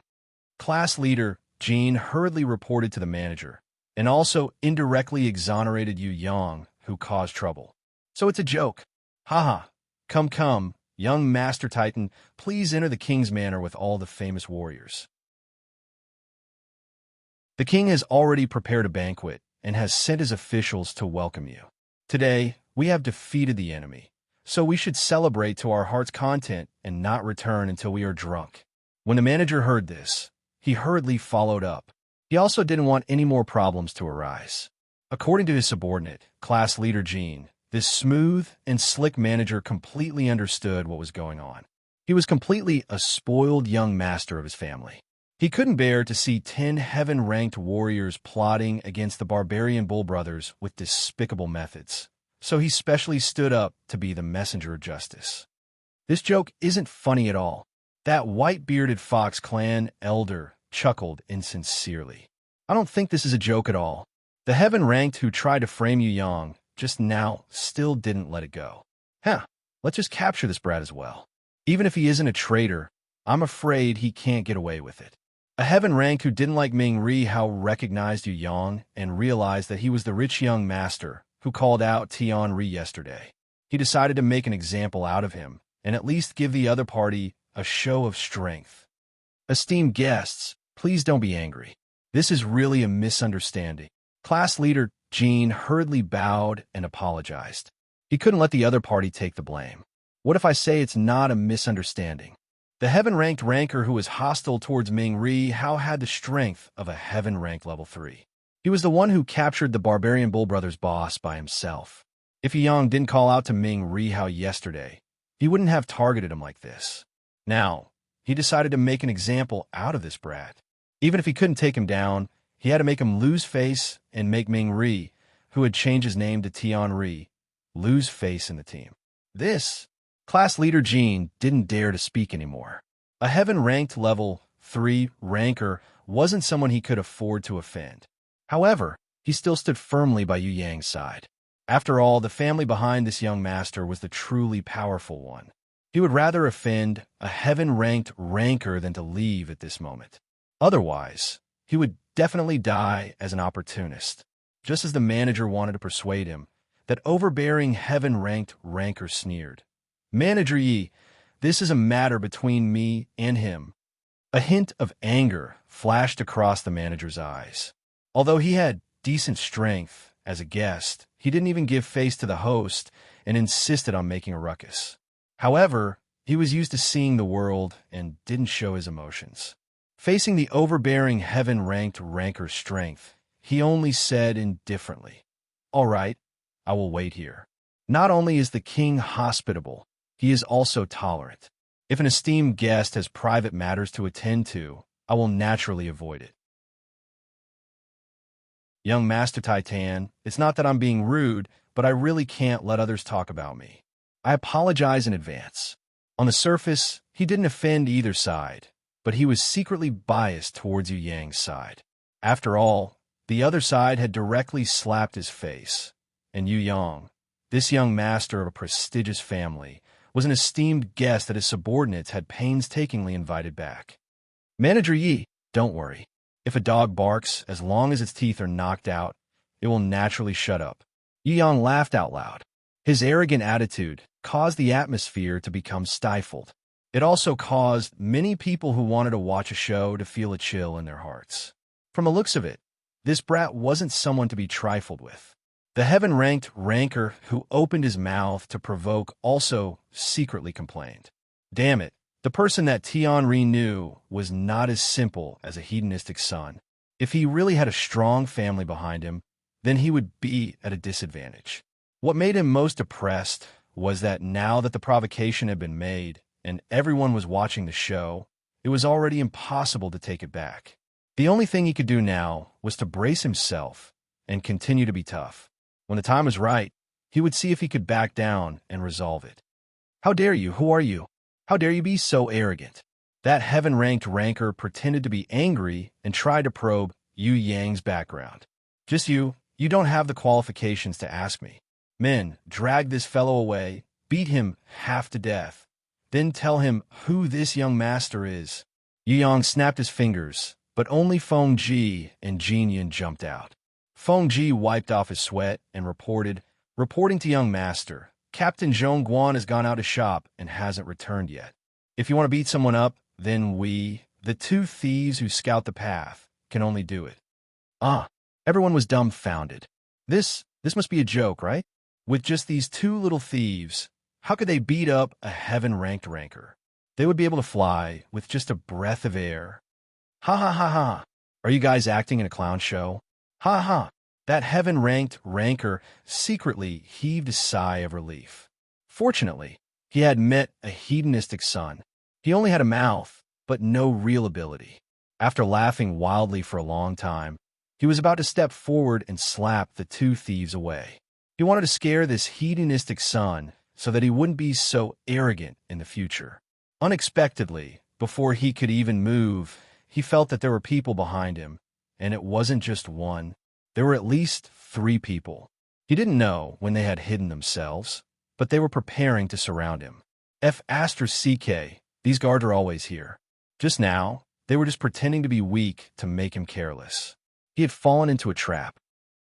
Class leader Jean hurriedly reported to the manager and also indirectly exonerated Yu Yang, who caused trouble. So it's a joke. Haha. Come, young Master Titan, please enter the king's manor with all the famous warriors. The king has already prepared a banquet and has sent his officials to welcome you. Today, we have defeated the enemy, so we should celebrate to our heart's content and not return until we are drunk. When the manager heard this, he hurriedly followed up. He also didn't want any more problems to arise. According to his subordinate, class leader Jean, this smooth and slick manager completely understood what was going on. He was completely a spoiled young master of his family. He couldn't bear to see 10 heaven-ranked warriors plotting against the barbarian bull brothers with despicable methods, so he specially stood up to be the messenger of justice. This joke isn't funny at all. That white-bearded Fox Clan elder chuckled insincerely. I don't think this is a joke at all. The heaven-ranked who tried to frame Yu Yang just now still didn't let it go. Let's just capture this brat as well. Even if he isn't a traitor, I'm afraid he can't get away with it. A heaven rank who didn't like Ming Ri how recognized Yu Yang and realized that he was the rich young master who called out Tian Ri yesterday. He decided to make an example out of him and at least give the other party a show of strength. Esteemed guests, please don't be angry. This is really a misunderstanding. Class leader Jean hurriedly bowed and apologized. He couldn't let the other party take the blame. What if I say it's not a misunderstanding? The heaven-ranked ranker who was hostile towards Ming Ri how had the strength of a heaven-ranked level 3. He was the one who captured the barbarian Bull Brothers boss by himself. If Yu Yang didn't call out to Ming Ri how yesterday, he wouldn't have targeted him like this. Now, he decided to make an example out of this brat. Even if he couldn't take him down, he had to make him lose face and make Ming Ri, who had changed his name to Tian Ri, lose face in the team. This, class leader Jean didn't dare to speak anymore. A heaven-ranked level 3 ranker wasn't someone he could afford to offend. However, he still stood firmly by Yu Yang's side. After all, the family behind this young master was the truly powerful one. He would rather offend a heaven-ranked ranker than to leave at this moment. Otherwise, he would definitely die as an opportunist, just as the manager wanted to persuade him. That overbearing heaven-ranked ranker sneered. Manager Yi, this is a matter between me and him. A hint of anger flashed across the manager's eyes. Although he had decent strength as a guest, he didn't even give face to the host and insisted on making a ruckus. However, he was used to seeing the world and didn't show his emotions. Facing the overbearing heaven-ranked ranker's strength, he only said indifferently, "All right, I will wait here." Not only is the king hospitable, he is also tolerant. If an esteemed guest has private matters to attend to, I will naturally avoid it. Young Master Titan, it's not that I'm being rude, but I really can't let others talk about me. I apologize in advance. On the surface, he didn't offend either side, but he was secretly biased towards Yu Yang's side. After all, the other side had directly slapped his face. And Yu Yang, this young master of a prestigious family, was an esteemed guest that his subordinates had painstakingly invited back. Manager Yi, don't worry. If a dog barks, as long as its teeth are knocked out, it will naturally shut up. Yu Yang laughed out loud. His arrogant attitude caused the atmosphere to become stifled. It also caused many people who wanted to watch a show to feel a chill in their hearts. From the looks of it, this brat wasn't someone to be trifled with. The heaven-ranked ranker who opened his mouth to provoke also secretly complained. Damn it, the person that Tian Ri knew was not as simple as a hedonistic son. If he really had a strong family behind him, then he would be at a disadvantage. What made him most depressed was that now that the provocation had been made and everyone was watching the show, it was already impossible to take it back. The only thing he could do now was to brace himself and continue to be tough. When the time was right, he would see if he could back down and resolve it. How dare you? Who are you? How dare you be so arrogant? That heaven-ranked ranker pretended to be angry and tried to probe Yu Yang's background. Just you don't have the qualifications to ask me. Men, drag this fellow away, beat him half to death, then tell him who this young master is. Yu Yang snapped his fingers, but only Feng Ji and Jin Yin jumped out. Feng Ji wiped off his sweat and reporting to young master, Captain Zhong Guan has gone out to shop and hasn't returned yet. If you want to beat someone up, then we, the two thieves who scout the path, can only do it. Everyone was dumbfounded. This must be a joke, right? With just these two little thieves, how could they beat up a heaven-ranked ranker? They would be able to fly with just a breath of air. Ha ha ha ha. Are you guys acting in a clown show? Ha ha. That heaven-ranked ranker secretly heaved a sigh of relief. Fortunately, he had met a hedonistic son. He only had a mouth, but no real ability. After laughing wildly for a long time, he was about to step forward and slap the two thieves away. He wanted to scare this hedonistic son so that he wouldn't be so arrogant in the future. Unexpectedly, before he could even move, he felt that there were people behind him, and it wasn't just one. There were at least 3 people. He didn't know when they had hidden themselves, but they were preparing to surround him. F***, these guards are always here. Just now, they were just pretending to be weak to make him careless. He had fallen into a trap.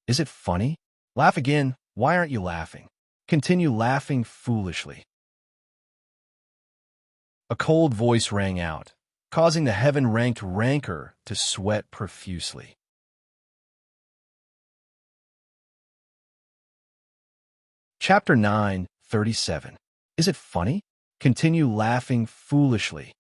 Is it funny? Laugh again. Why aren't you laughing? Continue laughing foolishly. A cold voice rang out, causing the heaven-ranked ranker to sweat profusely. Chapter 9, 37. Is it funny? Continue laughing foolishly.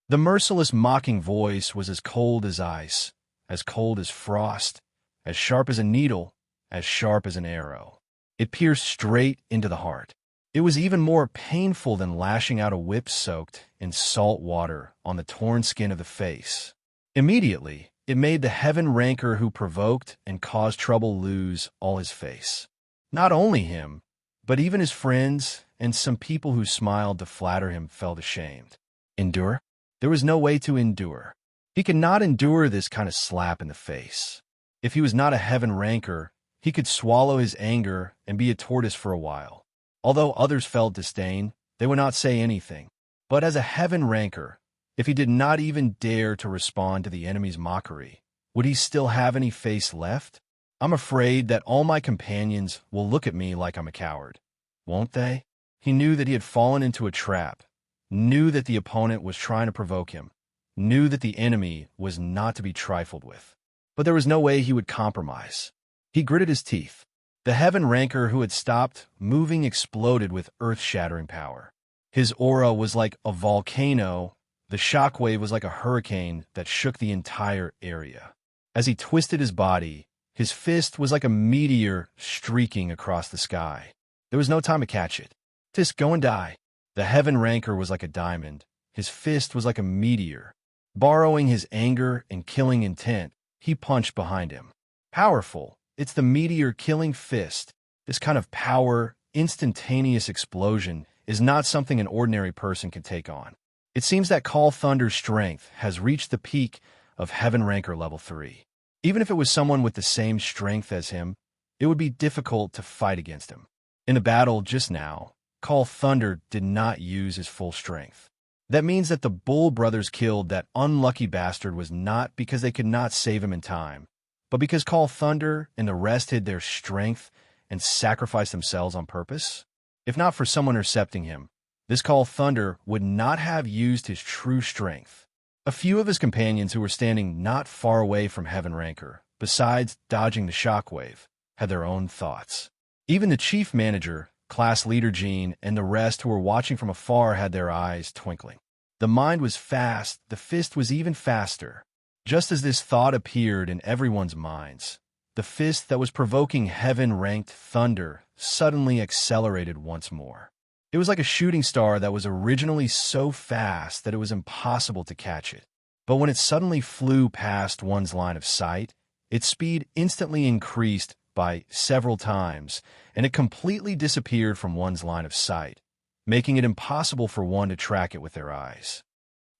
The merciless mocking voice was as cold as ice, as cold as frost, as sharp as a needle, as sharp as an arrow. It pierced straight into the heart. It was even more painful than lashing out a whip soaked in salt water on the torn skin of the face. Immediately, it made the heaven ranker who provoked and caused trouble lose all his face. Not only him, but even his friends and some people who smiled to flatter him felt ashamed. Endure? There was no way to endure. He could not endure this kind of slap in the face. If he was not a heaven ranker, he could swallow his anger and be a tortoise for a while. Although others felt disdain, they would not say anything. But as a heaven ranker, if he did not even dare to respond to the enemy's mockery, would he still have any face left? I'm afraid that all my companions will look at me like I'm a coward. Won't they? He knew that he had fallen into a trap, knew that the opponent was trying to provoke him, knew that the enemy was not to be trifled with. But there was no way he would compromise. He gritted his teeth. The heaven ranker who had stopped moving exploded with earth-shattering power. His aura was like a volcano. The shockwave was like a hurricane that shook the entire area. As he twisted his body, his fist was like a meteor streaking across the sky. There was no time to catch it. Just go and die. The heaven ranker was like a diamond. His fist was like a meteor. Borrowing his anger and killing intent, he punched behind him. Powerful. It's the meteor-killing fist. This kind of power, instantaneous explosion, is not something an ordinary person can take on. It seems that Call Thunder's strength has reached the peak of Heaven Ranker Level 3. Even if it was someone with the same strength as him, it would be difficult to fight against him. In the battle just now, Call Thunder did not use his full strength. That means that the Bull brothers killed that unlucky bastard was not because they could not save him in time, but because Call Thunder and the rest hid their strength and sacrificed themselves on purpose. If not for someone intercepting him, this Call Thunder would not have used his true strength. A few of his companions who were standing not far away from Heaven Ranker, besides dodging the shockwave, had their own thoughts. Even the chief manager, class leader Gene, and the rest who were watching from afar had their eyes twinkling. The mind was fast, the fist was even faster. Just as this thought appeared in everyone's minds, the fist that was provoking heaven-ranked Thunder suddenly accelerated once more. It was like a shooting star that was originally so fast that it was impossible to catch it. But when it suddenly flew past one's line of sight, its speed instantly increased by several times, and it completely disappeared from one's line of sight, making it impossible for one to track it with their eyes.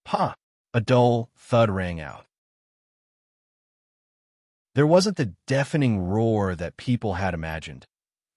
"Huh!" A dull thud rang out. There wasn't the deafening roar that people had imagined,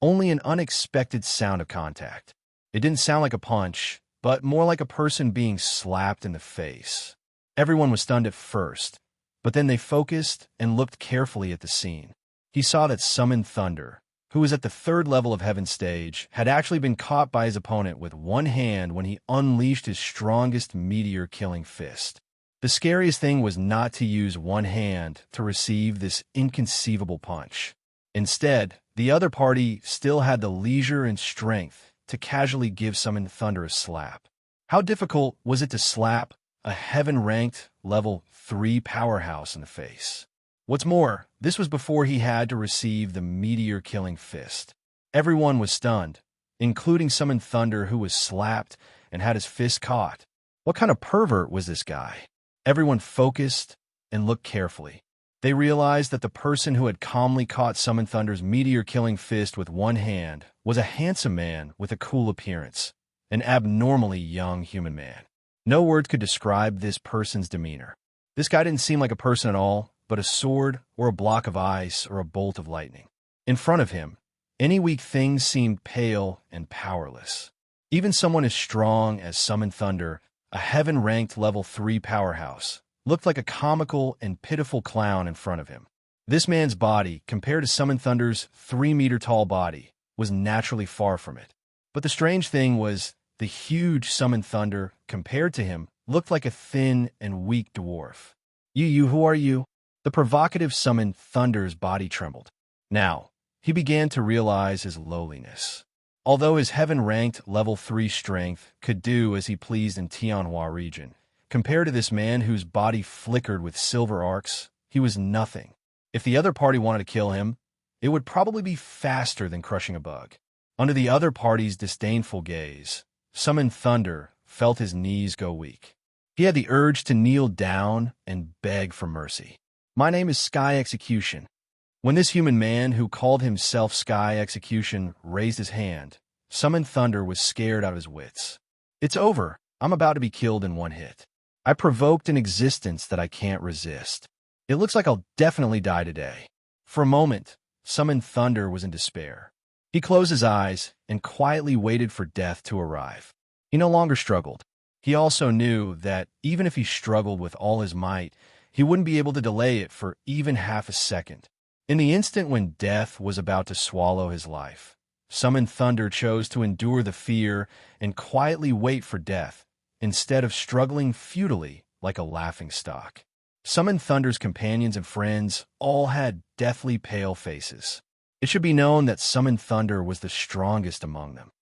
only an unexpected sound of contact. It didn't sound like a punch, but more like a person being slapped in the face. Everyone was stunned at first, but then they focused and looked carefully at the scene. He saw that Summoned Thunder, who was at the 3rd level of Heaven stage, had actually been caught by his opponent with one hand when he unleashed his strongest meteor-killing fist. The scariest thing was not to use one hand to receive this inconceivable punch. Instead, the other party still had the leisure and strength to casually give Summoned Thunder a slap. How difficult was it to slap a heaven-ranked level 3 powerhouse in the face? What's more, this was before he had to receive the meteor-killing fist. Everyone was stunned, including Summoned Thunder, who was slapped and had his fist caught. What kind of pervert was this guy? Everyone focused and looked carefully. They realized that the person who had calmly caught Summoned Thunder's meteor-killing fist with one hand was a handsome man with a cool appearance, an abnormally young human man. No words could describe this person's demeanor. This guy didn't seem like a person at all, but a sword or a block of ice or a bolt of lightning. In front of him, any weak thing seemed pale and powerless. Even someone as strong as Summon Thunder, a heaven-ranked level 3 powerhouse, looked like a comical and pitiful clown in front of him. This man's body, compared to Summon Thunder's 3-meter-tall body, was naturally far from it. But the strange thing was, the huge Summon Thunder, compared to him, looked like a thin and weak dwarf. Who are you? The provocative Summon Thunder's body trembled. Now, he began to realize his lowliness. Although his heaven-ranked level 3 strength could do as he pleased in Tianhua region, compared to this man whose body flickered with silver arcs, he was nothing. If the other party wanted to kill him, it would probably be faster than crushing a bug. Under the other party's disdainful gaze, Summon Thunder felt his knees go weak. He had the urge to kneel down and beg for mercy. My name is Sky Execution. When this human man who called himself Sky Execution raised his hand, Summon Thunder was scared out of his wits. It's over. I'm about to be killed in one hit. I provoked an existence that I can't resist. It looks like I'll definitely die today. For a moment, Summon Thunder was in despair. He closed his eyes and quietly waited for death to arrive. He no longer struggled. He also knew that even if he struggled with all his might, he wouldn't be able to delay it for even half a second. In the instant when death was about to swallow his life, Summon Thunder chose to endure the fear and quietly wait for death, instead of struggling futilely like a laughingstock. Summon Thunder's companions and friends all had deathly pale faces. It should be known that Summon Thunder was the strongest among them.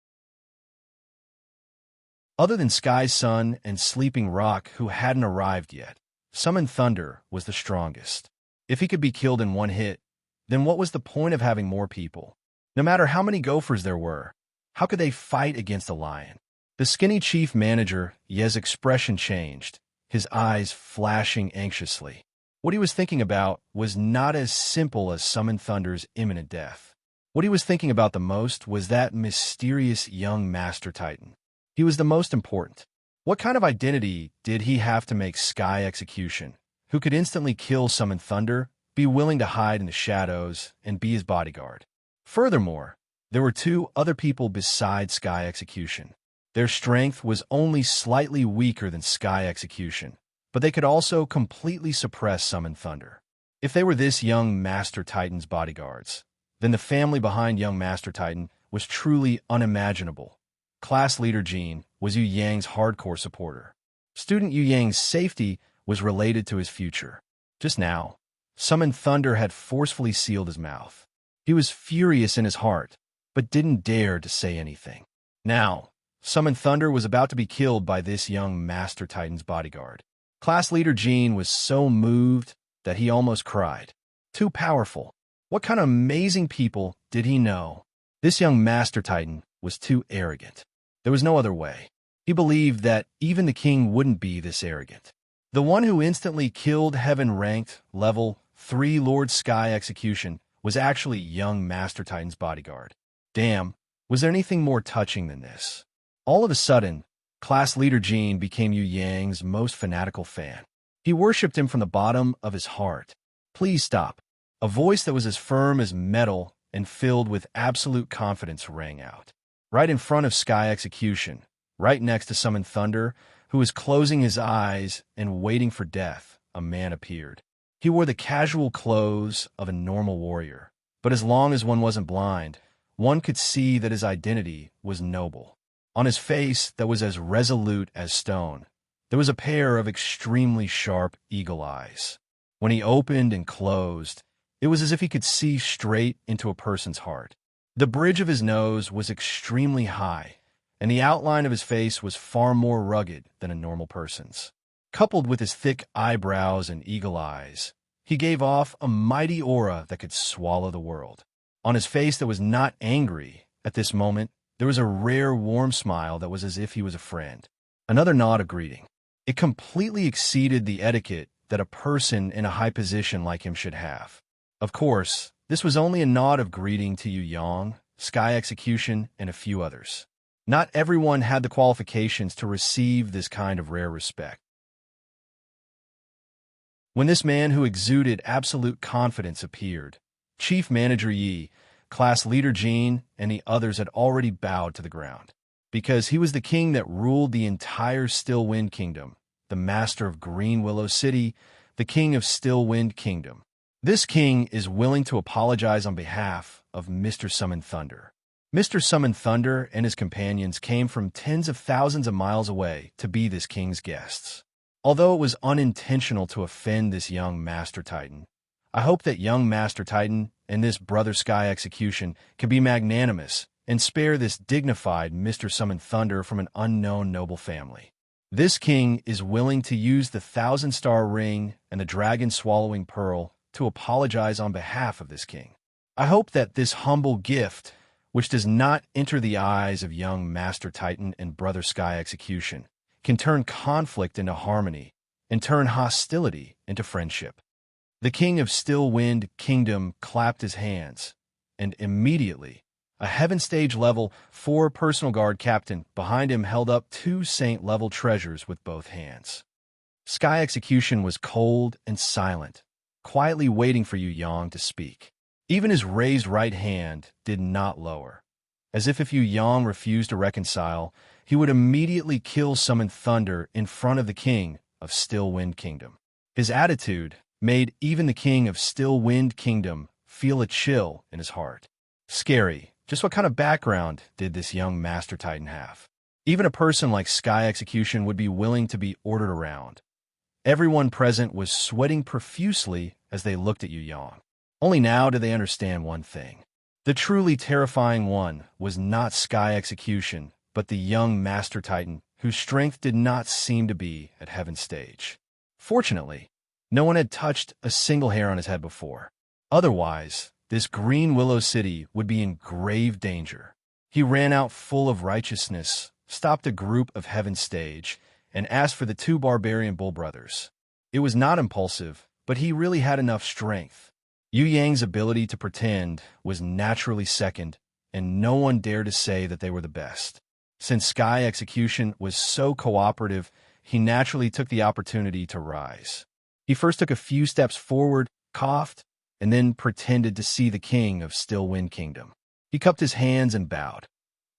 Other than Sky Sun and Sleeping Rock, who hadn't arrived yet, Summon Thunder was the strongest. If he could be killed in one hit, then what was the point of having more people? No matter how many gophers there were, how could they fight against a lion? The skinny chief manager, Ye's expression changed, his eyes flashing anxiously. What he was thinking about was not as simple as Summon Thunder's imminent death. What he was thinking about the most was that mysterious young Master Titan. He was the most important. What kind of identity did he have to make Sky Execution, who could instantly kill Summon Thunder, be willing to hide in the shadows, and be his bodyguard? Furthermore, there were two other people besides Sky Execution. Their strength was only slightly weaker than Sky Execution, but they could also completely suppress Summon Thunder. If they were this young Master Titan's bodyguards, then the family behind young Master Titan was truly unimaginable. Class leader Jean was Yu Yang's hardcore supporter. Student Yu Yang's safety was related to his future. Just now, Summon Thunder had forcefully sealed his mouth. He was furious in his heart, but didn't dare to say anything. Now, Summon Thunder was about to be killed by this young Master Titan's bodyguard. Class leader Jean was so moved that he almost cried. Too powerful. What kind of amazing people did he know? This young Master Titan was too arrogant. There was no other way. He believed that even the king wouldn't be this arrogant. The one who instantly killed heaven-ranked, level 3 Lord Sky Execution was actually young Master Titan's bodyguard. Damn, was there anything more touching than this? All of a sudden, class leader Jean became Yu Yang's most fanatical fan. He worshipped him from the bottom of his heart. Please stop. A voice that was as firm as metal and filled with absolute confidence rang out. Right in front of Sky Execution, right next to Summon Thunder, who was closing his eyes and waiting for death, a man appeared. He wore the casual clothes of a normal warrior, but as long as one wasn't blind, one could see that his identity was noble. On his face that was as resolute as stone, there was a pair of extremely sharp eagle eyes. When he opened and closed, it was as if he could see straight into a person's heart. The bridge of his nose was extremely high, and the outline of his face was far more rugged than a normal person's. Coupled with his thick eyebrows and eagle eyes, he gave off a mighty aura that could swallow the world. On his face that was not angry, at this moment, there was a rare warm smile that was as if he was a friend. Another nod of greeting. It completely exceeded the etiquette that a person in a high position like him should have. Of course, this was only a nod of greeting to Yu Yang, Sky Execution, and a few others. Not everyone had the qualifications to receive this kind of rare respect. When this man who exuded absolute confidence appeared, Chief Manager Yi, Class Leader Jean, and the others had already bowed to the ground. Because he was the king that ruled the entire Still Wind Kingdom, the master of Green Willow City, the king of Still Wind Kingdom. This king is willing to apologize on behalf of Mr. Summon Thunder. Mr. Summon Thunder and his companions came from tens of thousands of miles away to be this king's guests. Although it was unintentional to offend this young Master Titan, I hope that young Master Titan and this Brother Sky Execution can be magnanimous and spare this dignified Mr. Summon Thunder from an unknown noble family. This king is willing to use the 1,000-star ring and the dragon-swallowing pearl to apologize on behalf of this king. I hope that this humble gift, which does not enter the eyes of young Master Titan and Brother Sky Execution, can turn conflict into harmony and turn hostility into friendship. The king of Still Wind Kingdom clapped his hands, and immediately, a Heaven Stage Level 4 personal guard captain behind him held up 2 Saint-level treasures with both hands. Sky Execution was cold and silent, quietly waiting for Yu Yang to speak. Even his raised right hand did not lower. As if Yu Yang refused to reconcile, he would immediately kill Summon Thunder in front of the king of Still Wind Kingdom. His attitude made even the king of Still Wind Kingdom feel a chill in his heart. Scary. Just what kind of background did this young Master Titan have? Even a person like Sky Execution would be willing to be ordered around. Everyone present was sweating profusely as they looked at Yu Yang. Only now did they understand one thing. The truly terrifying one was not Sky Execution, but the young Master Titan, whose strength did not seem to be at Heaven's stage. Fortunately, no one had touched a single hair on his head before. Otherwise, this Green Willow City would be in grave danger. He ran out full of righteousness, stopped a group of Heaven's stage, and asked for the 2 barbarian bull brothers. It was not impulsive, but he really had enough strength. Yu Yang's ability to pretend was naturally second, and no one dared to say that they were the best. Since Sky Execution was so cooperative, he naturally took the opportunity to rise. He first took a few steps forward, coughed, and then pretended to see the king of Still Wind Kingdom. He cupped his hands and bowed.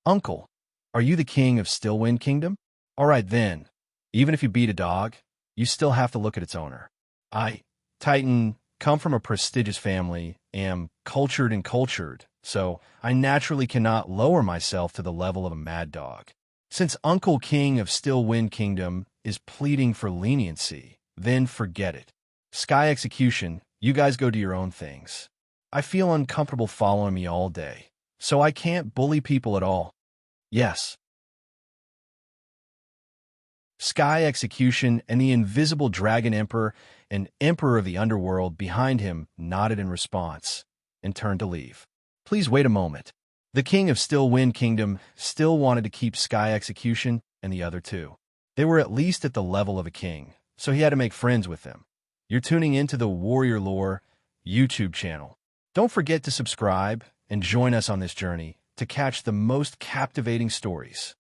"Uncle, are you the king of Still Wind Kingdom? All right then. Even if you beat a dog, you still have to look at its owner. I, Titan, come from a prestigious family, am cultured, so I naturally cannot lower myself to the level of a mad dog. Since Uncle King of Still Wind Kingdom is pleading for leniency, then forget it. Sky Execution, you guys go do your own things. I feel uncomfortable following me all day, so I can't bully people at all. Yes." Sky Execution and the invisible Dragon Emperor and Emperor of the Underworld behind him nodded in response and turned to leave. Please wait a moment. The king of Still Wind Kingdom still wanted to keep Sky Execution and the other 2. They were at least at the level of a king, so he had to make friends with them. You're tuning into the Warrior Lore YouTube channel. Don't forget to subscribe and join us on this journey to catch the most captivating stories.